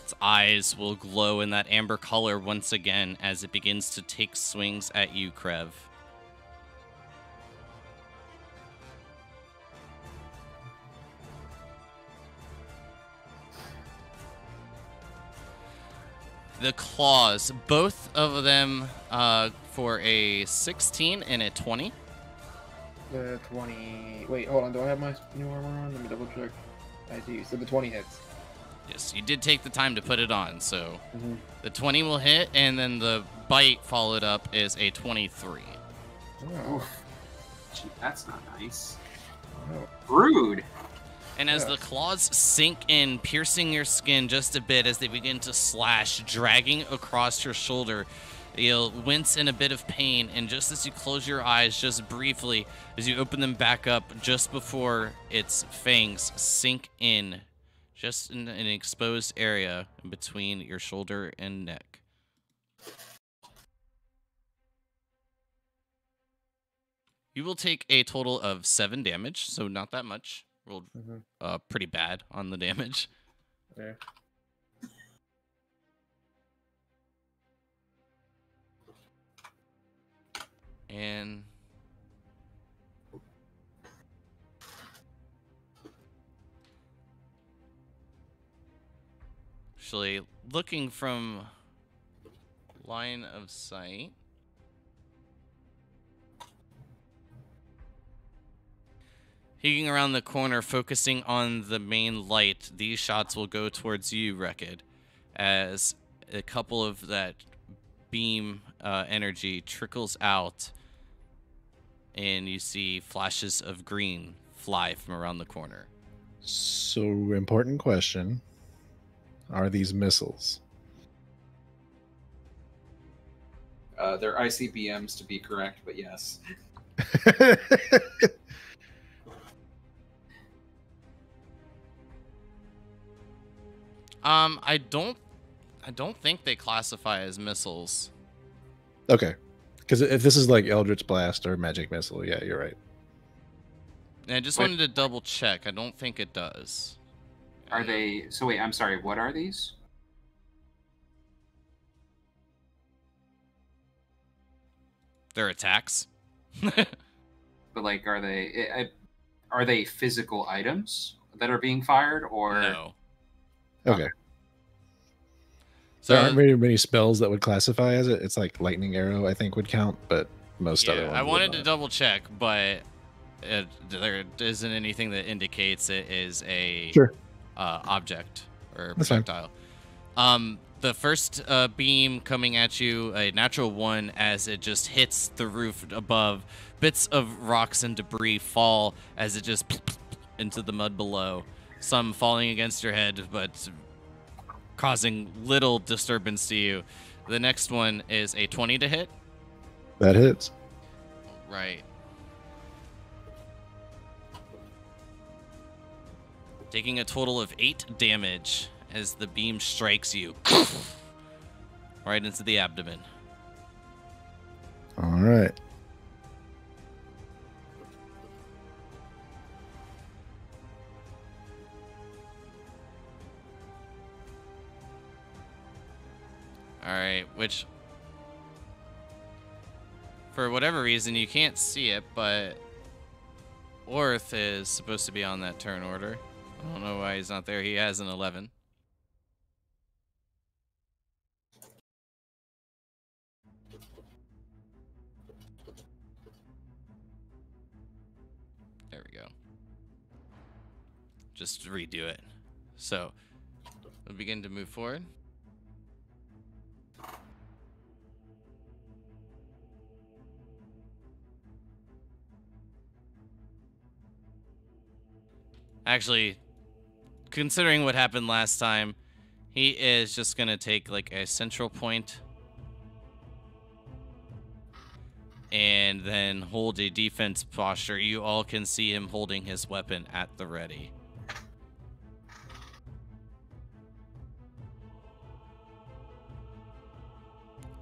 its eyes will glow in that amber color once again as it begins to take swings at you, Krev. The claws, both of them for a 16 and a 20. The 20. Wait, hold on. Do I have my new armor on? Let me double check. I do. So the 20 hits. Yes, you did take the time to put it on, so the 20 will hit, and then the bite followed up is a 23. Oh. Gee, that's not nice. Oh. Rude. And as the claws sink in, piercing your skin just a bit as they begin to slash, dragging across your shoulder, you'll wince in a bit of pain, and just as you close your eyes just briefly, as you open them back up just before its fangs sink in, just in an exposed area in between your shoulder and neck. You will take a total of 7 damage, so not that much. Rolled pretty bad on the damage. Yeah. And actually, looking from line of sight, peeking around the corner, focusing on the main light, these shots will go towards you, Rekid, as a couple of that beam energy trickles out, and you see flashes of green fly from around the corner. So, important question. Are these missiles? They're ICBMs to be correct, but yes. I don't think they classify as missiles. Okay. Because if this is like Eldritch Blast or Magic Missile, yeah, you're right. And I just wanted to double check. I don't think it does. Are they... So wait, I'm sorry. What are these? They're attacks. But like, are they physical items that are being fired, or No. Okay. So There aren't very many spells that would classify as it. It's like Lightning Arrow, I think, would count, but most other yeah, ones I would wanted to not. double check, but there isn't anything that indicates it is a Sure. object or That's fine. projectile. The first beam coming at you, a natural 1, as it just hits the roof above. Bits of rocks and debris fall as it just into the mud below. Some falling against your head, but causing little disturbance to you. The next one is a 20 to hit. That hits. Right. Taking a total of 8 damage as the beam strikes you right into the abdomen. All right. All right, which, for whatever reason, you can't see it, but Orth is supposed to be on that turn order. I don't know why he's not there. He has an 11. There we go. Just redo it. So, we'll begin to move forward. Actually, considering what happened last time, he is just going to take like a central point and then hold a defense posture. You all can see him holding his weapon at the ready.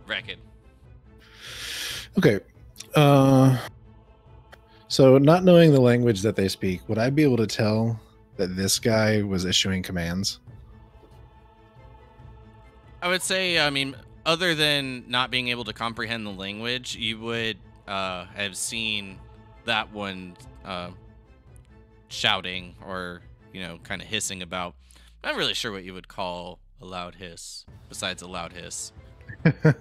Rekid. Okay. So, not knowing the language that they speak, would I be able to tell that this guy was issuing commands? I would say, I mean, other than not being able to comprehend the language, you would have seen that one shouting or, kind of hissing about. I'm not really sure what you would call a loud hiss, besides a loud hiss. I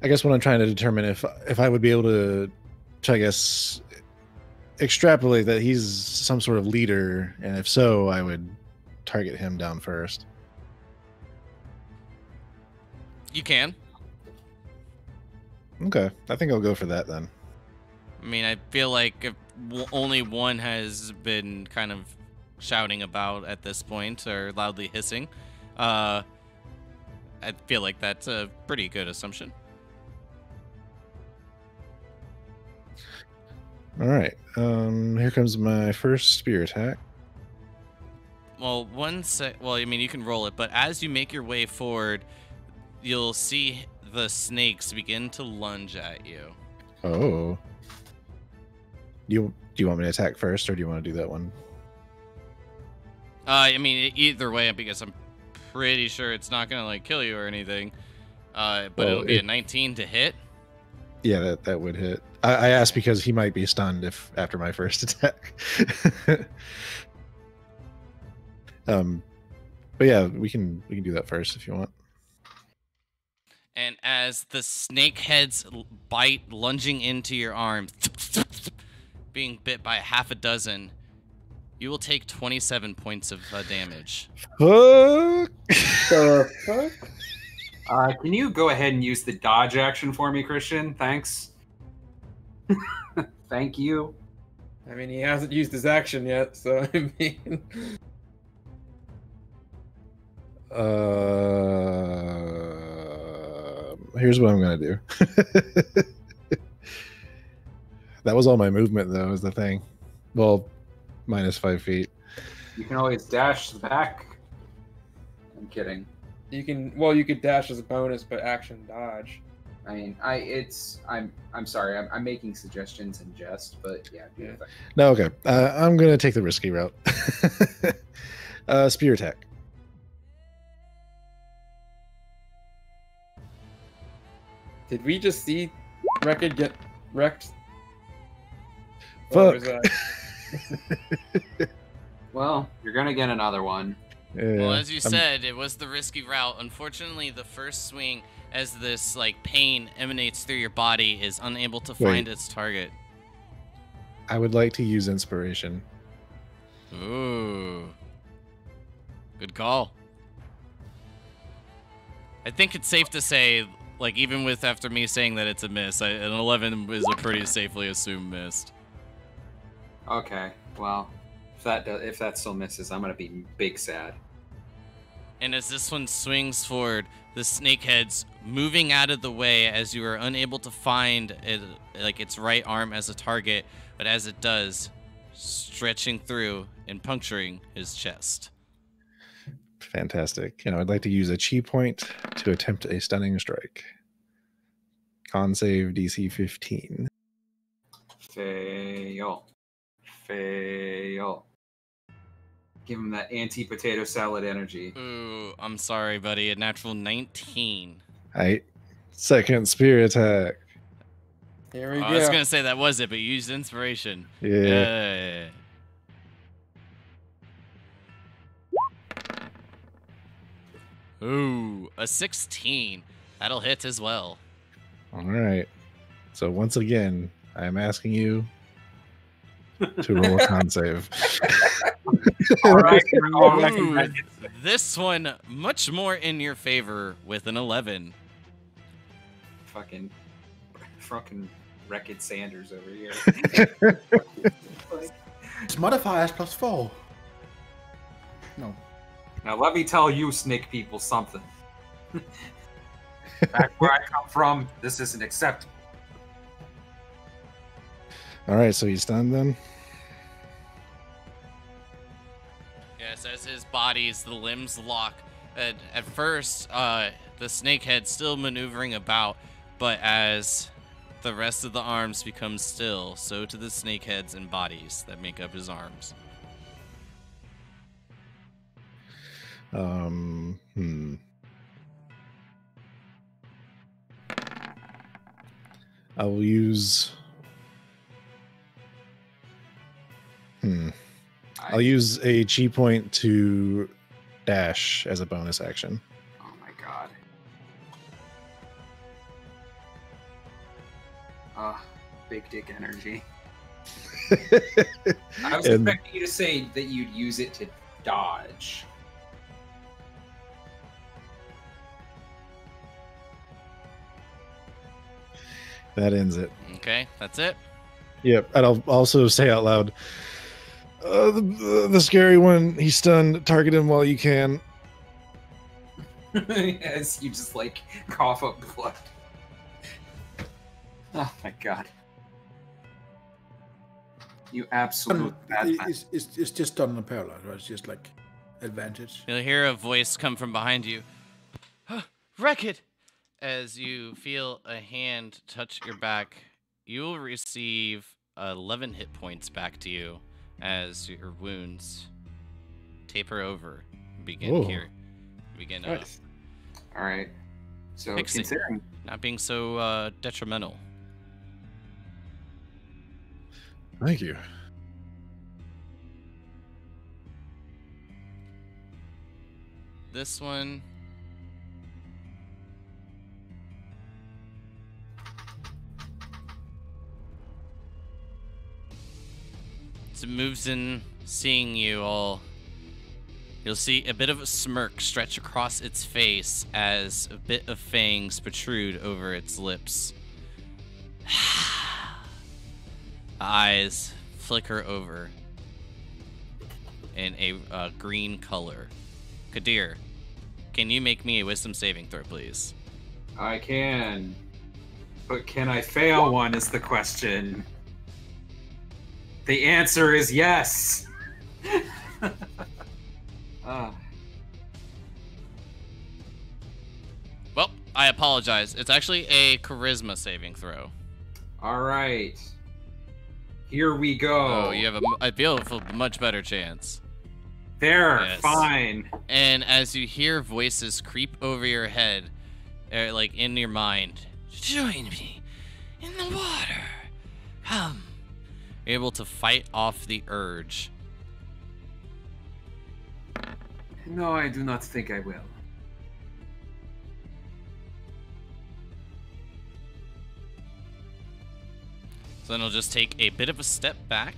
guess what I'm trying to determine if I would be able to I guess, extrapolate that he's some sort of leader, and if so, I would target him down first. You can. Okay, I think I'll go for that then. I mean, I feel like if only one has been kind of shouting about at this point, or loudly hissing, I feel like that's a pretty good assumption. All right, here comes my first spear attack. Well, well, I mean, you can roll it, but as you make your way forward, you'll see the snakes begin to lunge at you. Oh. Do you want me to attack first, or do you want to do that one? I mean, either way, because I'm pretty sure it's not gonna kill you or anything. But it'll be a 19 to hit. Yeah, that would hit. I asked because he might be stunned after my first attack. But yeah, we can do that first if you want. And as the snake heads bite, lunging into your arm, being bit by half a dozen, you will take 27 points of damage. Fuck! The fuck? Can you go ahead and use the dodge action for me, Christian? Thanks. Thank you. I mean, he hasn't used his action yet, so I mean... Here's what I'm gonna do. That was all my movement, though, is the thing. Well, minus 5 feet. You can always dash back. I'm kidding. You could dash as a bonus, but action dodge. I mean, I'm sorry. I'm making suggestions in jest, but yeah. Do that. No, okay. I'm gonna take the risky route. Spear attack. Did we just see Wrecked get wrecked? Fuck. Well, you're gonna get another one. Yeah, Well, as you said, it was the risky route. Unfortunately, the first swing, as this pain emanates through your body, is unable to find its target. I would like to use inspiration. Ooh. Good call. I think it's safe to say, even with after me saying that it's a miss, an 11 is a pretty safely assumed miss. Okay, well, if that still misses, I'm gonna be big sad. And as this one swings forward, the snakehead's moving out of the way as you are unable to find it, its right arm as a target, but as it does, stretching through and puncturing his chest. Fantastic. I'd like to use a chi point to attempt a stunning strike. Con save DC 15. Fail. Give him that anti-potato salad energy. Ooh, I'm sorry, buddy. A natural 19. Alright. Second spear attack. Here we go. I was gonna say that was it, but you used inspiration. Yeah. Ooh, a 16. That'll hit as well. Alright. So once again, I'm asking you to roll a con save. All right. Ooh, this one much more in your favor with an 11. Fucking Wrecked Sanders over here. It's modifiers +4. No. Now let me tell you, snake people, something. Back where I come from, this isn't acceptable. Alright, so he's stunned then? Yes, as his bodies, the limbs lock. At first, the snakehead still maneuvering about, but as the rest of the arms become still, so do the snake heads and bodies that make up his arms. I will use. I'll use a chi point to dash as a bonus action. Oh my god. Big dick energy. I was expecting you to say that you'd use it to dodge. That ends it. Okay, that's it. Yep, and I'll also say out loud, the scary one, he's stunned. Target him while you can. As you just like cough up blood. Oh my god. You absolute bad man. It's just done on a parallel, right? It's just like advantage. You'll hear a voice come from behind you. Wreck-It! As you feel a hand touch your back, you will receive 11 hit points back to you as your wounds taper over. Begin Nice. All right. So fixing, considering not being so detrimental. Thank you. This one. As it moves in, seeing you all, you'll see a bit of a smirk stretch across its face as a bit of fangs protrude over its lips. Eyes flicker over in a green color. Kadir, can you make me a wisdom saving throw, please? I can, but can I fail one is the question. The answer is yes. Well, I apologize. It's actually a charisma saving throw. All right. Here we go. Oh, you have I feel a much better chance. There, Yes. fine. And as you hear voices creep over your head, like in your mind, join me in the water. Come. You're able to fight off the urge. No, I do not think I will. So then I'll just take a bit of a step back.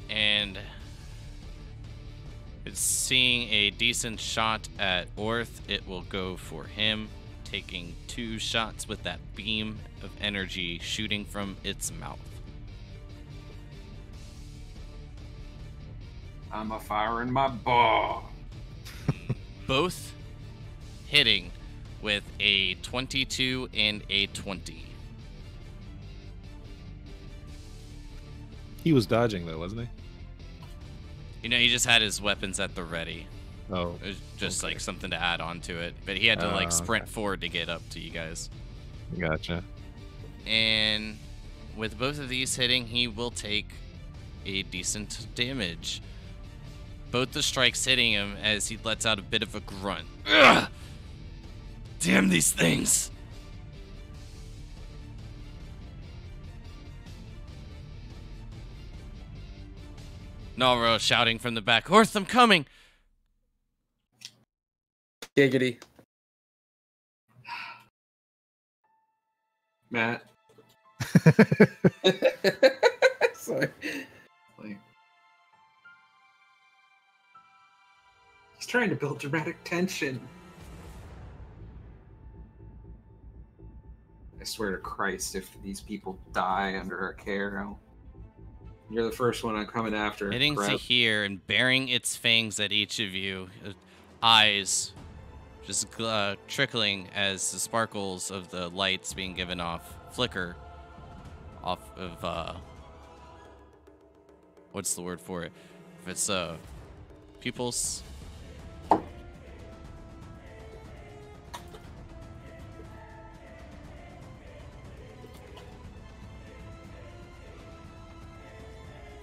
And it's seeing a decent shot at Orth. It will go for him, taking 2 shots with that beam of energy shooting from its mouth. I'm a firing my ball. Both hitting with a 22 and a 20. He was dodging though, wasn't he? You know, he just had his weapons at the ready. Oh, It was just like something to add on to it. But he had to like sprint forward to get up to you guys. gotcha. And with both of these hitting, he will take a decent damage. Both the strikes hitting him as he lets out a bit of a grunt. Ugh! Damn these things! Nalro shouting from the back, Orth, I'm coming! Giggity. Matt. Sorry. Like, he's trying to build dramatic tension. I swear to Christ, if these people die under our care, you're the first one I'm coming after. Hitting to here and bearing its fangs at each of you. Eyes just trickling as the sparkles of the lights being given off flicker off of, what's the word for it? If it's, pupils.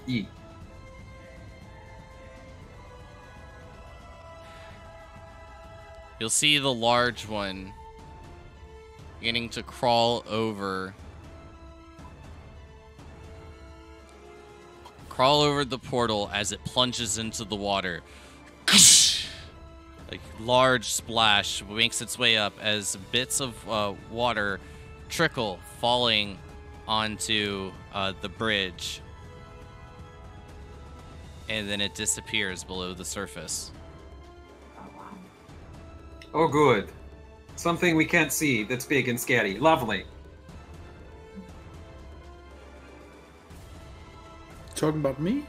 E. You'll see the large one beginning to crawl over the portal as it plunges into the water. A large splash makes its way up as bits of water trickle, falling onto the bridge. And then it disappears below the surface. Oh, wow. Oh, good. Something we can't see that's big and scary. Lovely. Talking about me?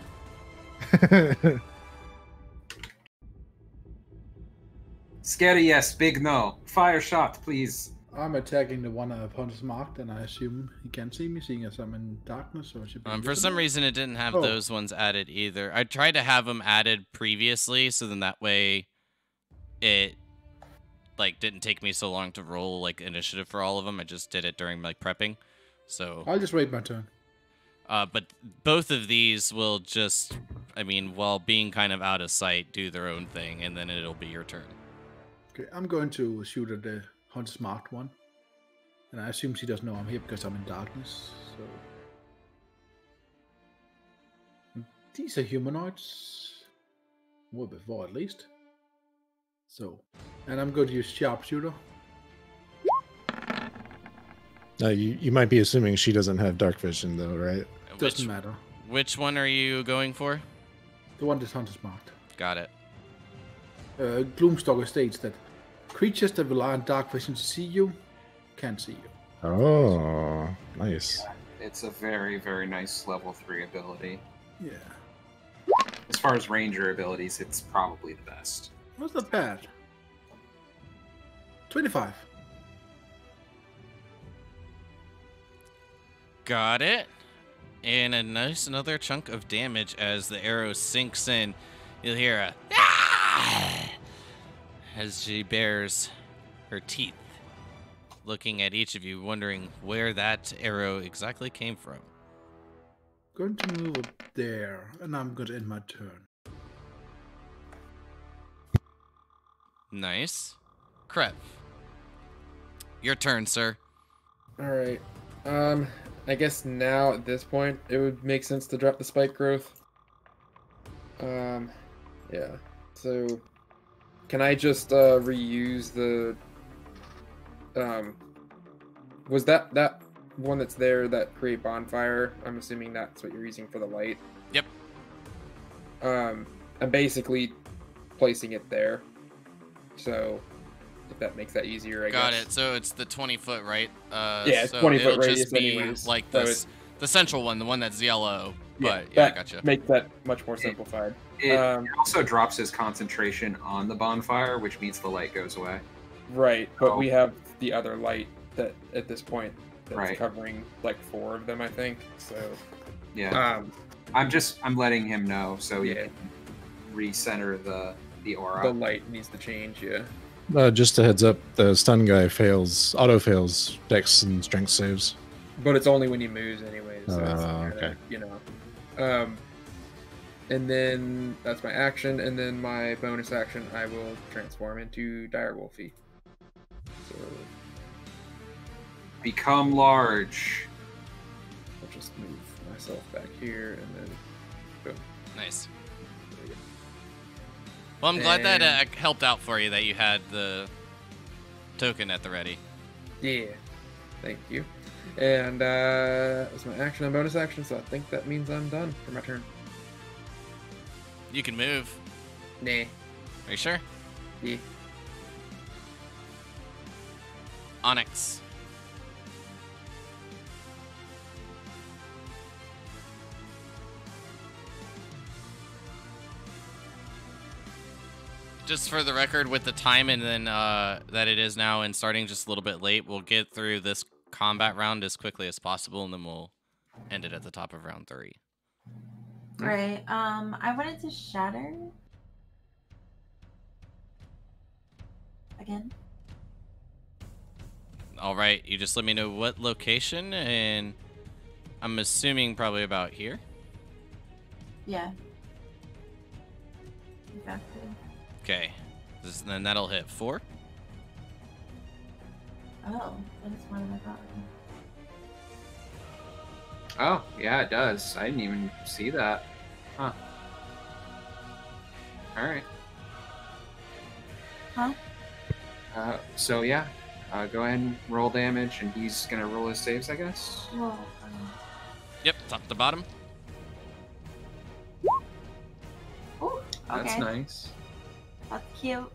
Scary, yes. Big, no. Fire shot, please. I'm attacking the one upon his marked, and I assume he can't see me, seeing as I'm in darkness, so it should be For invisible. some reason, it didn't have Oh. those ones added either. I tried to have them added previously, so then that way it like didn't take me so long to roll like initiative for all of them. I just did it during like prepping. So, I'll just wait my turn. but both of these will just, I mean, while being kind of out of sight, do their own thing, and then it'll be your turn. Okay, I'm going to shoot at the hunter's marked one. And I assume she doesn't know I'm here because I'm in darkness, so... These are humanoids. Well, before at least. So, and I'm going to use sharpshooter. You might be assuming she doesn't have dark vision, though, right? Doesn't matter. Which one are you going for? The one that's hunter's marked. Got it. Gloomstalker states that creatures that rely on dark vision to see you can't see you. Oh, nice. It's a very, very nice level 3 ability. Yeah. As far as ranger abilities, it's probably the best. That's not bad. 25. Got it. And a nice another chunk of damage as the arrow sinks in. You'll hear a "Ah!" as she bares her teeth, looking at each of you, wondering where that arrow exactly came from. Going to move up there, and I'm going to end my turn. Nice. Krev. Your turn, sir. Alright. I guess now at this point it would make sense to drop the spike growth. Yeah. So can I just reuse the was that one that's there that create bonfire? I'm assuming that's what you're using for the light. Yep. I'm basically placing it there. So if that makes that easier, I guess. Got it. So it's the 20-foot, right? Yeah, it's so 20-foot it'll radius just be anyways, like so this, the central one, the one that's yellow. But yeah, I that gotcha. makes that much more simplified. It also drops his concentration on the bonfire, which means the light goes away. Right, but Oh. we have the other light that at this point that's Right. covering like 4 of them, I think. So Yeah. I'm letting him know so he Yeah. can recenter the aura. the light needs to change, yeah. Just a heads up, the stun guy auto fails dex and strength saves. But it's only when he moves anyway, so it's kinda, okay. you know. And then that's my action, and then my bonus action I will transform into Direwolfie. So Become large. I'll just move myself back here and then boom. Nice. Well, I'm glad that helped out for you, that you had the token at the ready. Yeah. Thank you. And that's my action and bonus action, so I think that means I'm done for my turn. You can move. Nah. Are you sure? Yeah. Onyx. Just for the record, with the time and then that it is now and starting just a little bit late, we'll get through this combat round as quickly as possible, and then we'll end it at the top of round 3. Right. I wanted to shatter again. All right, you just let me know what location, and I'm assuming probably about here. Yeah. Exactly. Okay. Then that'll hit 4. Oh, that is more than I thought. Oh, yeah, it does. I didn't even see that. Huh. Alright. Huh? So yeah, go ahead and roll damage, and he's gonna roll his saves, I guess. Well, Yep, top to bottom. ooh, okay. That's nice. That's cute.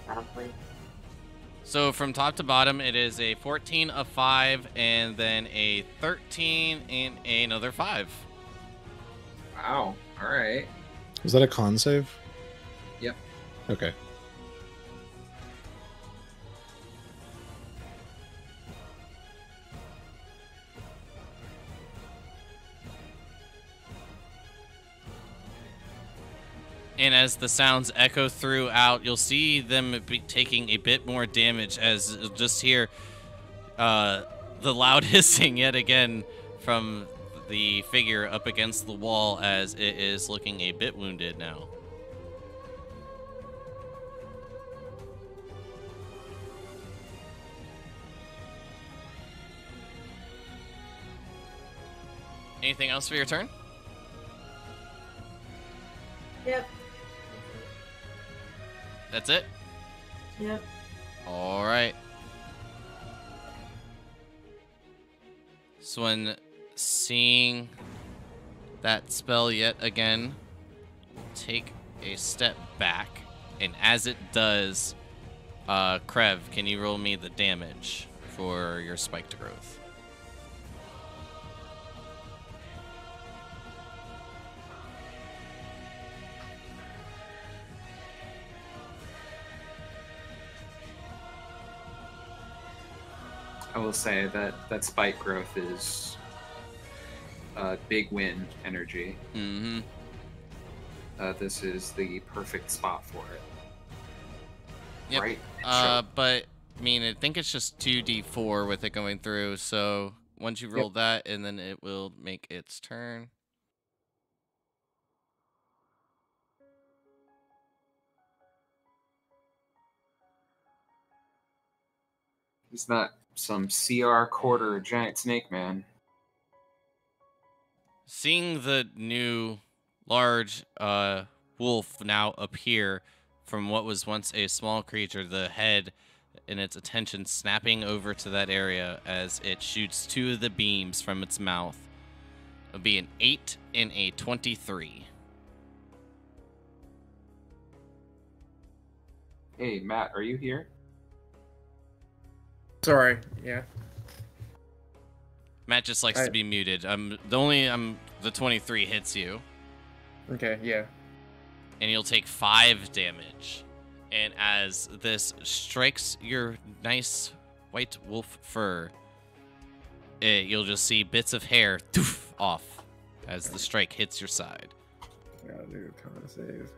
That'll please. So from top to bottom, it is a 14, a 5, and then a 13, and another 5. Wow. Alright. Was that a con save? Yep. Okay. And as the sounds echo throughout, you'll see them be taking a bit more damage as you'll just hear the loud hissing yet again from the figure up against the wall as it is looking a bit wounded now. Anything else for your turn? Yep. That's it? Yep. All right. So when seeing that spell yet again, take a step back, and as it does, Krev, can you roll me the damage for your spiked growth? I will say that spike growth is big win energy. Mm-hmm. This is the perfect spot for it. Yep. Right? But I mean, I think it's just 2d4 with it going through. So once you roll that, and then it will make its turn. He's not some CR quarter giant snake man. Seeing the new large wolf now appear from what was once a small creature, the head and its attention snapping over to that area as it shoots 2 of the beams from its mouth. It'll be an 8 and a 23. Hey, Matt, are you here? Sorry. Yeah. Matt just likes to be muted. The 23 hits you, Okay. Yeah. and you'll take 5 damage. And as this strikes your nice white wolf fur, you'll just see bits of hair off as the strike hits your side. Gotta do a con save.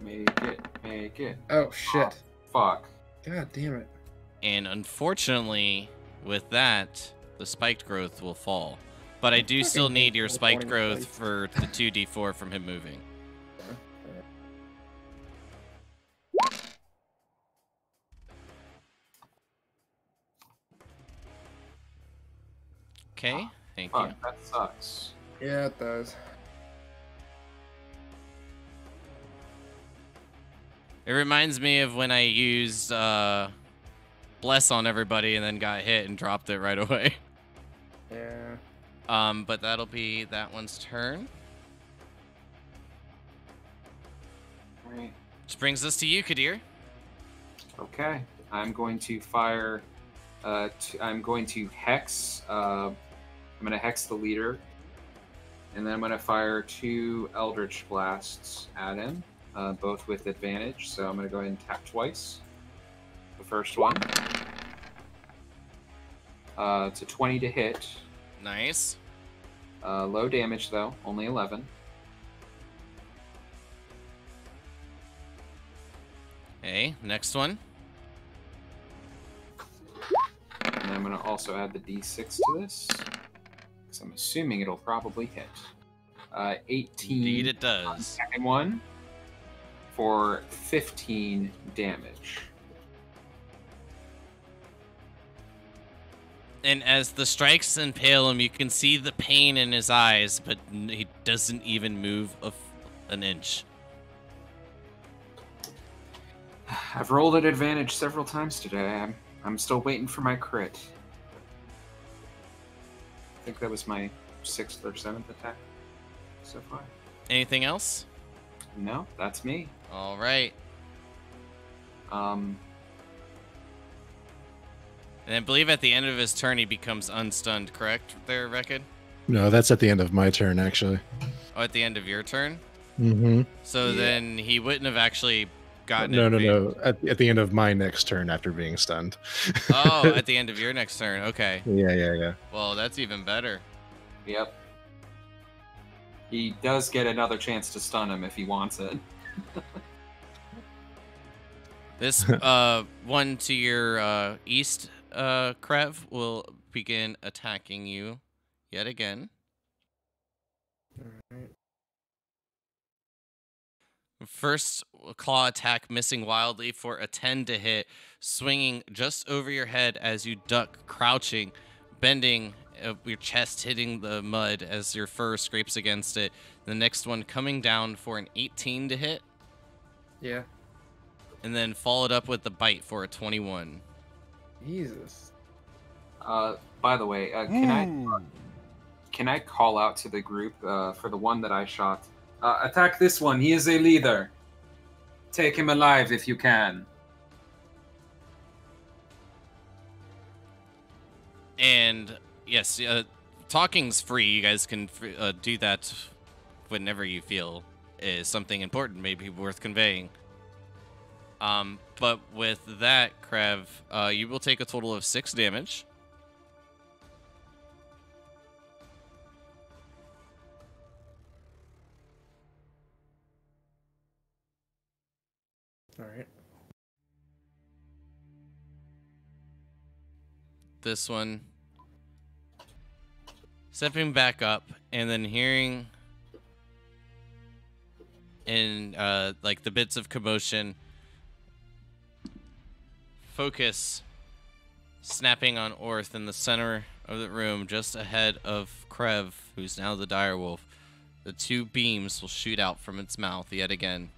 Make it. Oh shit. Fuck. God damn it. And unfortunately, with that, the spiked growth will fall. But I do still need your spiked growth for the 2d4 from him moving. Okay, thank you. Fuck, that sucks. Yeah, it does. It reminds me of when I used Bless on everybody and then got hit and dropped it right away. Yeah. But that'll be that one's turn. Right. Which brings us to you, Kadir. Okay. I'm going to fire. I'm going to hex. I'm going to hex the leader, and then I'm going to fire 2 Eldritch Blasts at him, both with advantage. So I'm going to go ahead and tap twice. The first one. It's a 20 to hit. Nice. Low damage though, only 11. Okay, next one. And I'm going to also add the d6 to this, because I'm assuming it'll probably hit. 18. Indeed it does. Second one for 15 damage. And as the strikes impale him, you can see the pain in his eyes, but he doesn't even move an inch. I've rolled at advantage several times today. I'm still waiting for my crit. I think that was my 6th or 7th attack so far. Anything else? No, that's me. All right. And I believe at the end of his turn, he becomes unstunned, correct there, Reckon? No, that's at the end of my turn, actually. Oh, at the end of your turn? Mm-hmm. So then he wouldn't have actually gotten No. At the end of my next turn after being stunned. Oh, at the end of your next turn. Okay. Yeah. Well, that's even better. Yep. He does get another chance to stun him if he wants it. This one to your east, Krev, will begin attacking you yet again. Alright. First claw attack missing wildly for a 10 to hit, swinging just over your head as you duck, crouching, bending, your chest hitting the mud as your fur scrapes against it. The next one coming down for an 18 to hit. Yeah. And then followed up with the bite for a 21. Jesus. By the way, can I call out to the group for the one that I shot? Attack this one. He is a leader. Take him alive if you can. And yes, talking's free. You guys can do that whenever you feel is something important, maybe worth conveying. But with that, Krev, you will take a total of 6 damage. Alright. This one, stepping back up and then hearing in like the bits of commotion, focus snapping on Orth in the center of the room, just ahead of Krev, who's now the direwolf. The 2 beams will shoot out from its mouth yet again.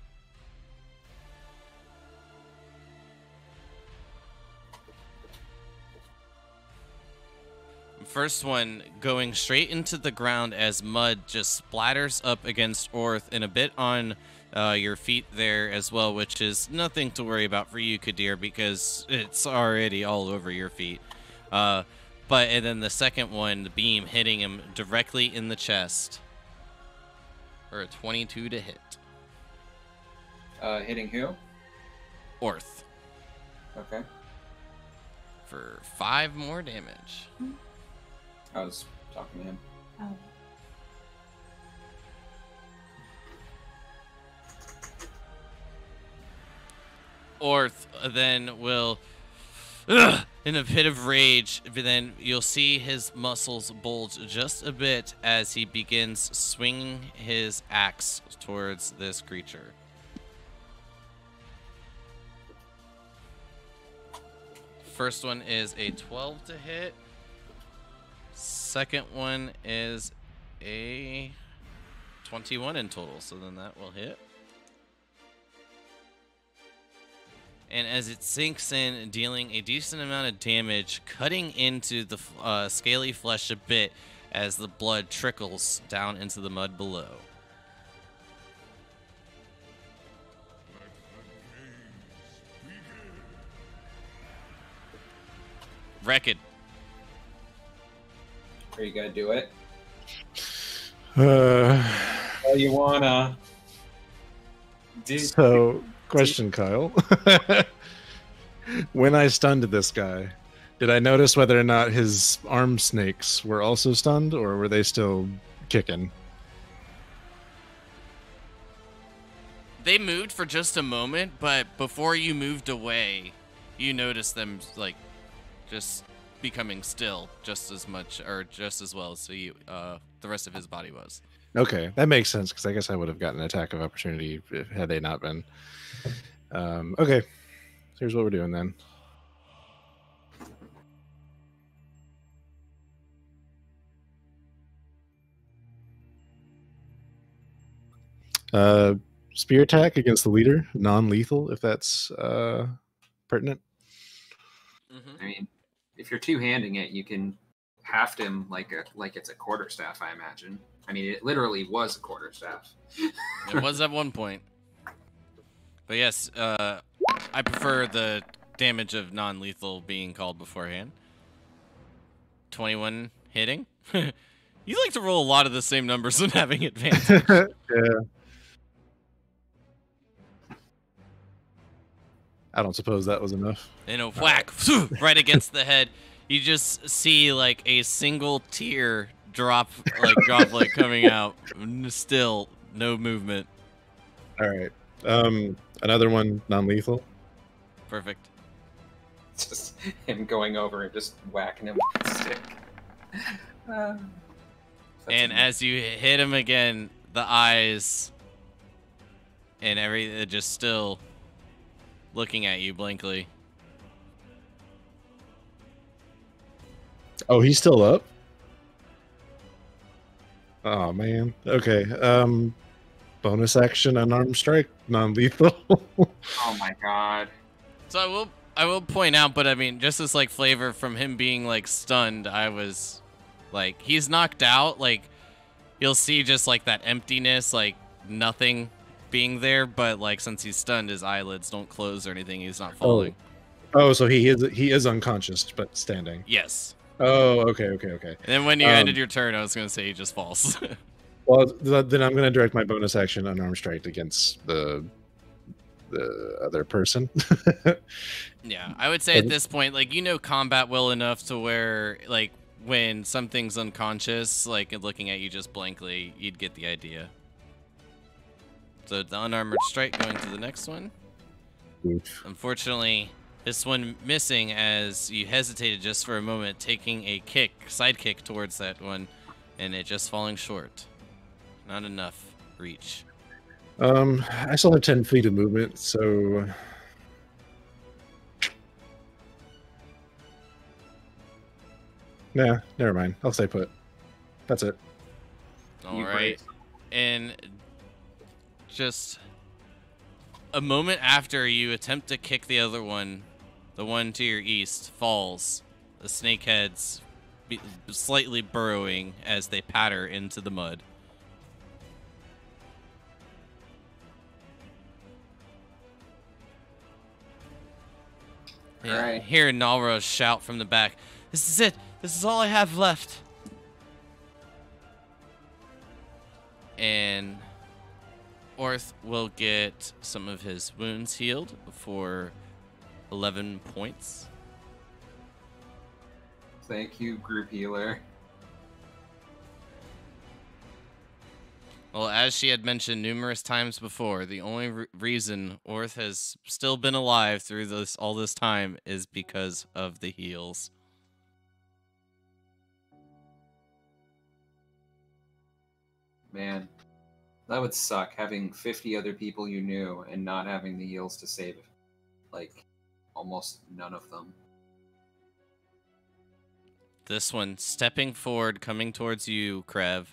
First one going straight into the ground as mud just splatters up against Orth and a bit on your feet there as well, which is nothing to worry about for you, Kadir, because it's already all over your feet. And then the second one, the beam hitting him directly in the chest for a 22 to hit. Hitting who? Orth. Okay. For 5 more damage. I was talking to him. Oh. Orth then will, in a pit of rage, but then you'll see his muscles bulge just a bit as he begins swinging his axe towards this creature. First one is a 12 to hit. Second one is a 21 in total, so then that will hit. And as it sinks in, dealing a decent amount of damage, cutting into the scaly flesh a bit as the blood trickles down into the mud below. Wrecked. Are you gonna do it? Uh, Oh, you wanna? so, question, Kyle. When I stunned this guy, did I notice whether or not his arm snakes were also stunned, or were they still kicking? They moved for just a moment, but before you moved away, you noticed them like just becoming still just as much or just as well as the rest of his body was. Okay, that makes sense because I guess I would have gotten an attack of opportunity had they not been. Okay, so here's what we're doing then. Spear attack against the leader, non-lethal, if that's pertinent. Mm-hmm. I mean, if you're two-handing it, you can haft him like it's a quarterstaff, I imagine. I mean, it literally was a quarterstaff. It was at one point. But yes, I prefer the damage of non-lethal being called beforehand. 21 hitting. You like to roll a lot of the same numbers and having advantage. Yeah. I don't suppose that was enough. And a whack right against the head. You just see like a single tear drop like coming out. Still no movement. All right. Another one, non-lethal. Perfect. Just him going over and just whacking him with a stick. And as you hit him again, the eyes and everything just still looking at you blankly. Oh, he's still up? Oh, man. Okay. Bonus action, unarmed strike, non-lethal. Oh my god. So I will point out, but I mean, just as like flavor from him being like stunned, I was like, he's knocked out. Like, you'll see just like that emptiness, like nothing being there. But like, since he's stunned, his eyelids don't close or anything. He's not falling. Oh, so he is unconscious but standing. Yes. Oh, okay. And then when you ended your turn, I was gonna say he just falls. Well, then I'm going to direct my bonus action unarmed strike against the other person. Yeah, I would say at this point, like, you know combat well enough to where, like, when something's unconscious, like, looking at you just blankly, you'd get the idea. So the unarmored strike going to the next one. Oof. Unfortunately, this one missing as you hesitated just for a moment, taking a side kick towards that one, and it just falling short. Not enough reach. I still have 10 feet of movement, so nah, never mind. I'll stay put. That's it. All right. And just a moment after you attempt to kick the other one, the one to your east falls. The snakeheads slightly burrowing as they patter into the mud. All right. Hear Nalra shout from the back, "This is it! This is all I have left!" And Orth will get some of his wounds healed for 11 points. Thank you, group healer. Well, as she had mentioned numerous times before, the only reason Orth has still been alive through all this time is because of the heals. Man, that would suck, having 50 other people you knew and not having the heals to save, like, almost none of them. This one stepping forward, coming towards you, Krev.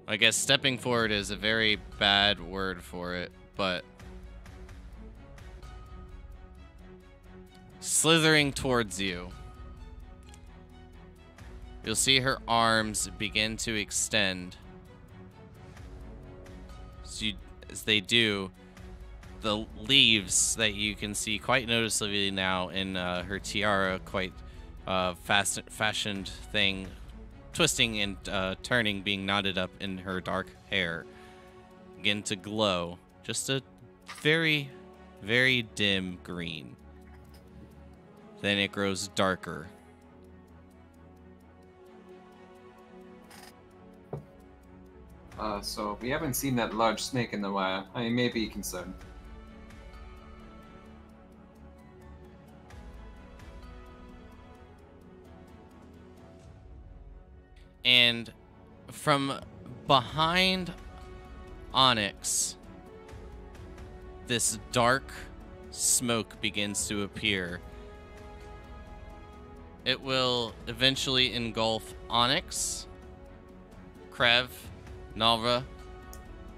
I guess stepping forward is a very bad word for it, but slithering towards you. You'll see her arms begin to extend. So as they do, the leaves that you can see quite noticeably now in her tiara, quite fashioned thing, twisting and turning, being knotted up in her dark hair, begin to glow. Just a very, very dim green. Then it grows darker. So we haven't seen that large snake in a while. I may be concerned. From behind Onyx, this dark smoke begins to appear. It will eventually engulf Onyx, Krev, Nalra,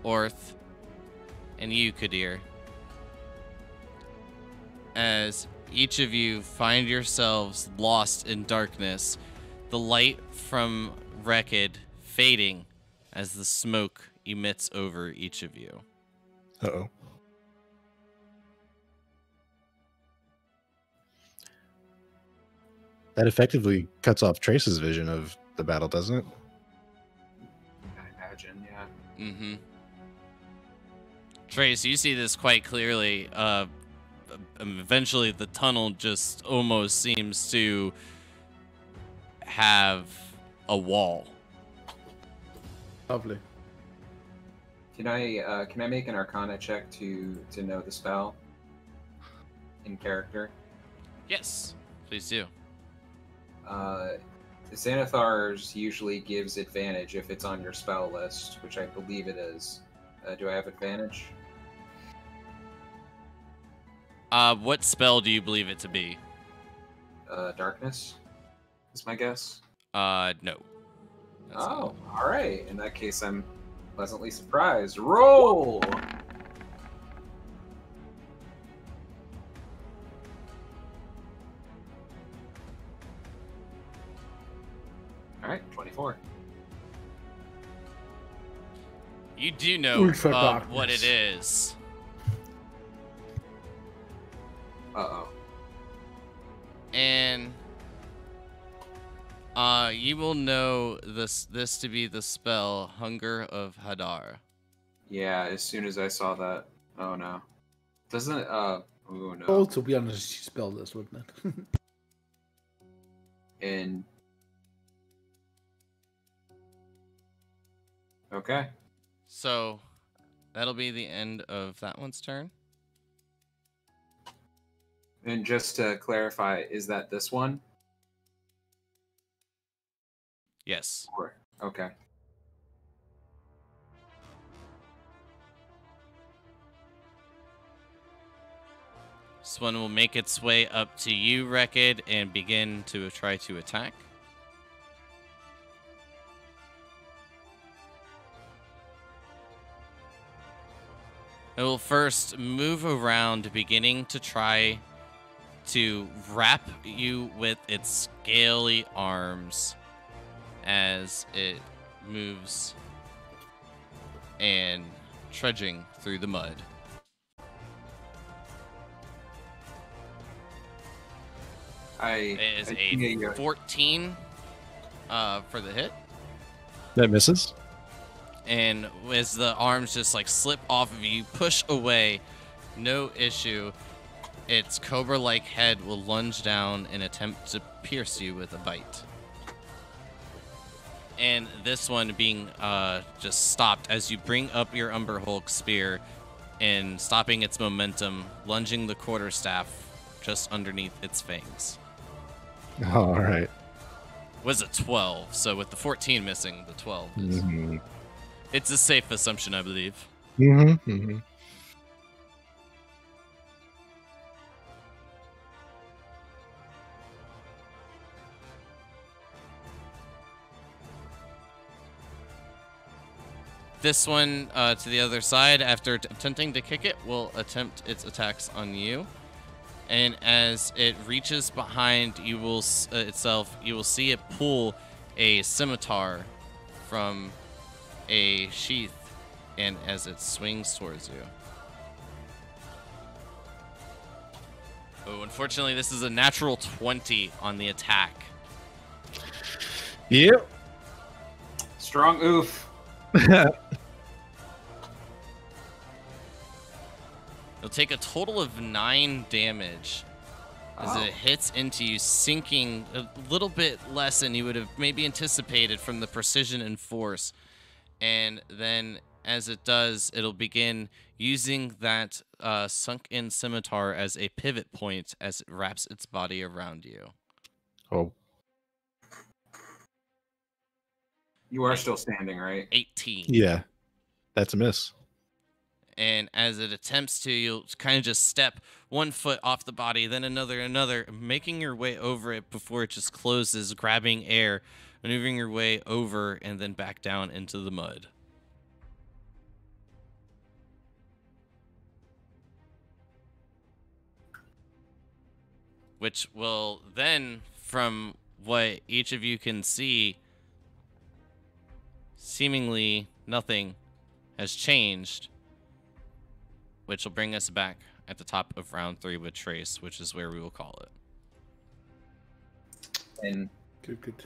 Orth, and you, Kadir. As each of you find yourselves lost in darkness, the light from Rekid fading as the smoke emits over each of you. Uh-oh. That effectively cuts off Trace's vision of the battle, doesn't it? I imagine, yeah. Mm-hmm. Trace, you see this quite clearly. Eventually, the tunnel just almost seems to have a wall. Lovely. Can I make an Arcana check to know the spell in character? Yes, please do. Xanathar's usually gives advantage if it's on your spell list, which I believe it is. Do I have advantage? What spell do you believe it to be? Darkness is my guess. No. That's Oh, all right. In that case, I'm pleasantly surprised. Roll! All right, 24. You do know Ultra what it darkness. is. Uh-oh. And you will know this to be the spell Hunger of Hadar. Yeah, as soon as I saw that. Oh, no. Doesn't it, oh, no. Also, be honest, she spelled this, wouldn't it? And... Okay. So that'll be the end of that one's turn. And just to clarify, is that this one? Yes. Or, okay. This one will make its way up to you, Rekid, and begin to try to attack. It will first move around, beginning to try to wrap you with its scaly arms as it moves and trudging through the mud. It is a 14 for the hit. That misses. And as the arms just like slip off of you, push away, no issue. Its cobra-like head will lunge down and attempt to pierce you with a bite. And this one being just stopped as you bring up your Umber Hulk spear and stopping its momentum, lunging the quarterstaff just underneath its fangs. All right. Was a 12, so with the 14 missing, the 12 is... Mm-hmm. It's a safe assumption, I believe. Mm-hmm. Mm-hmm. This one to the other side, after attempting to kick it, will attempt its attacks on you. And as it reaches behind you will you will see it pull a scimitar from a sheath, and as it swings towards you. Oh, unfortunately, this is a natural 20 on the attack. Yep. Strong oof. It'll take a total of 9 damage as it hits into you, sinking a little bit less than you would have maybe anticipated from the precision and force. And then as it does, it'll begin using that sunk-in scimitar as a pivot point as it wraps its body around you. Oh. You are still standing, right? 18. Yeah, that's a miss. And as it attempts to, you'll kind of just step 1 foot off the body, then another, making your way over it before it just closes, grabbing air, maneuvering your way over, and then back down into the mud. Which will then, from what each of you can see, seemingly nothing has changed. Which will bring us back at the top of round 3 with Trace, which is where we will call it. And Good.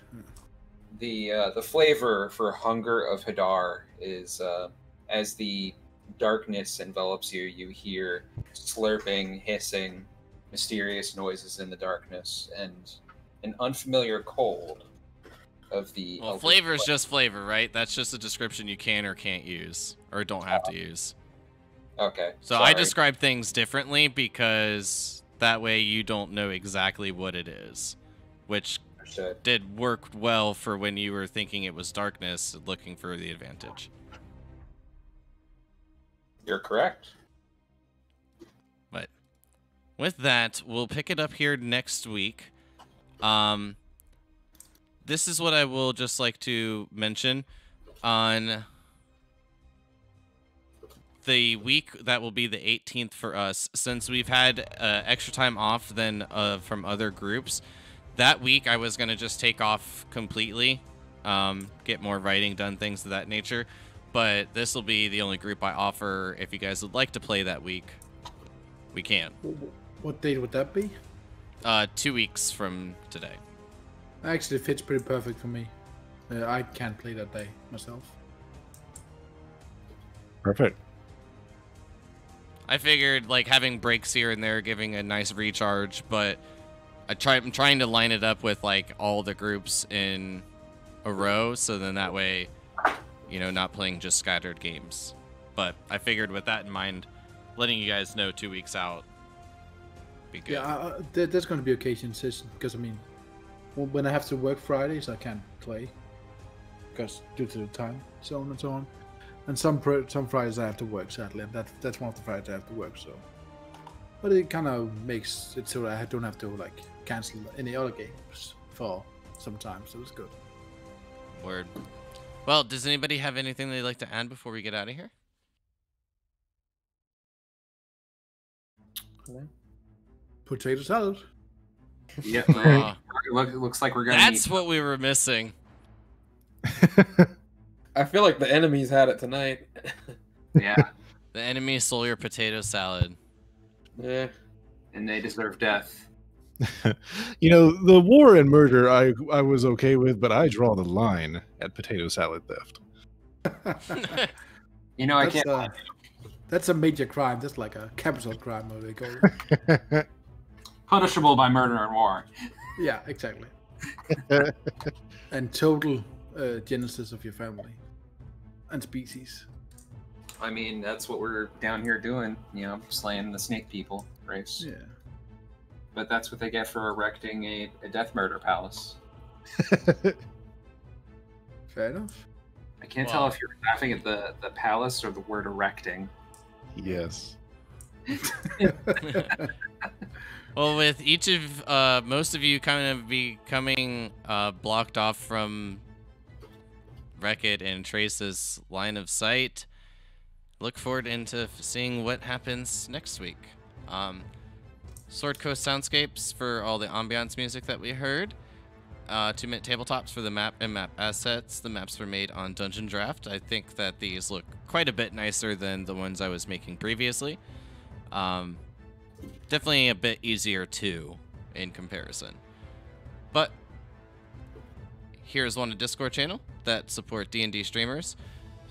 the flavor for Hunger of Hadar is as the darkness envelops you, you hear slurping, hissing, mysterious noises in the darkness, and an unfamiliar cold of the. Well, flavor is just flavor, right? That's just a description you can or can't use, or don't have to use. Okay. So I describe things differently because that way you don't know exactly what it is, which did work well for when you were thinking it was darkness, looking for the advantage. You're correct. But with that, we'll pick it up here next week. This is what I will just like to mention on the week that will be the 18th for us, since we've had extra time off than from other groups. That week I was going to just take off completely, get more writing done, things of that nature. But this will be the only group I offer. If you guys would like to play that week, we can. What date would that be? 2 weeks from today. Actually, it fits pretty perfect for me. I can't play that day myself. Perfect. I figured like having breaks here and there, giving a nice recharge, but I'm trying to line it up with like all the groups in a row, so then that way, you know, not playing just scattered games. But I figured with that in mind, letting you guys know 2 weeks out be good. Yeah, there's going to be occasions, because I mean, when I have to work Fridays, I can't play because due to the time zone and so on. And some Fridays I have to work, sadly, and that's one of the Fridays I have to work. So, but it kind of makes it so I don't have to like cancel any other games for some time. So it's good. Word. Well, does anybody have anything they'd like to add before we get out of here? Potato salad. Yeah. Looks like we're gonna. That's what we were missing. I feel like the enemies had it tonight. Yeah. The enemy stole your potato salad. Yeah. And they deserve death. You know, the war and murder I was okay with, but I draw the line at potato salad theft. You know, I can't. That's a major crime. That's like a capital crime, what they call it. Punishable by murder and war. Yeah, exactly. And total genesis of your family and species. I mean, that's what we're down here doing, you know, slaying the snake people race. Yeah. But that's what they get for erecting a death murder palace. Fair enough. I can't tell if you're laughing at the palace or the word erecting. Yes. Well, with each of most of you kind of becoming blocked off from Wreck-It and Trace's line of sight, look forward into seeing what happens next week. Sword Coast Soundscapes for all the ambiance music that we heard. 2-minute tabletops for the map and map assets. The maps were made on Dungeon Draft. I think that these look quite a bit nicer than the ones I was making previously. Definitely a bit easier too in comparison. But here's one Discord channel that support D&D streamers,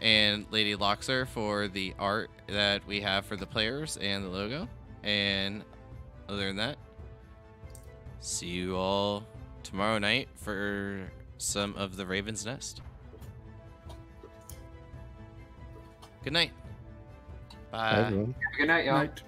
and Lady Loxer for the art that we have for the players and the logo. And other than that, see you all tomorrow night for some of the Raven's Nest. Good night. Bye. Bye, everyone. Good night, y'all. Night.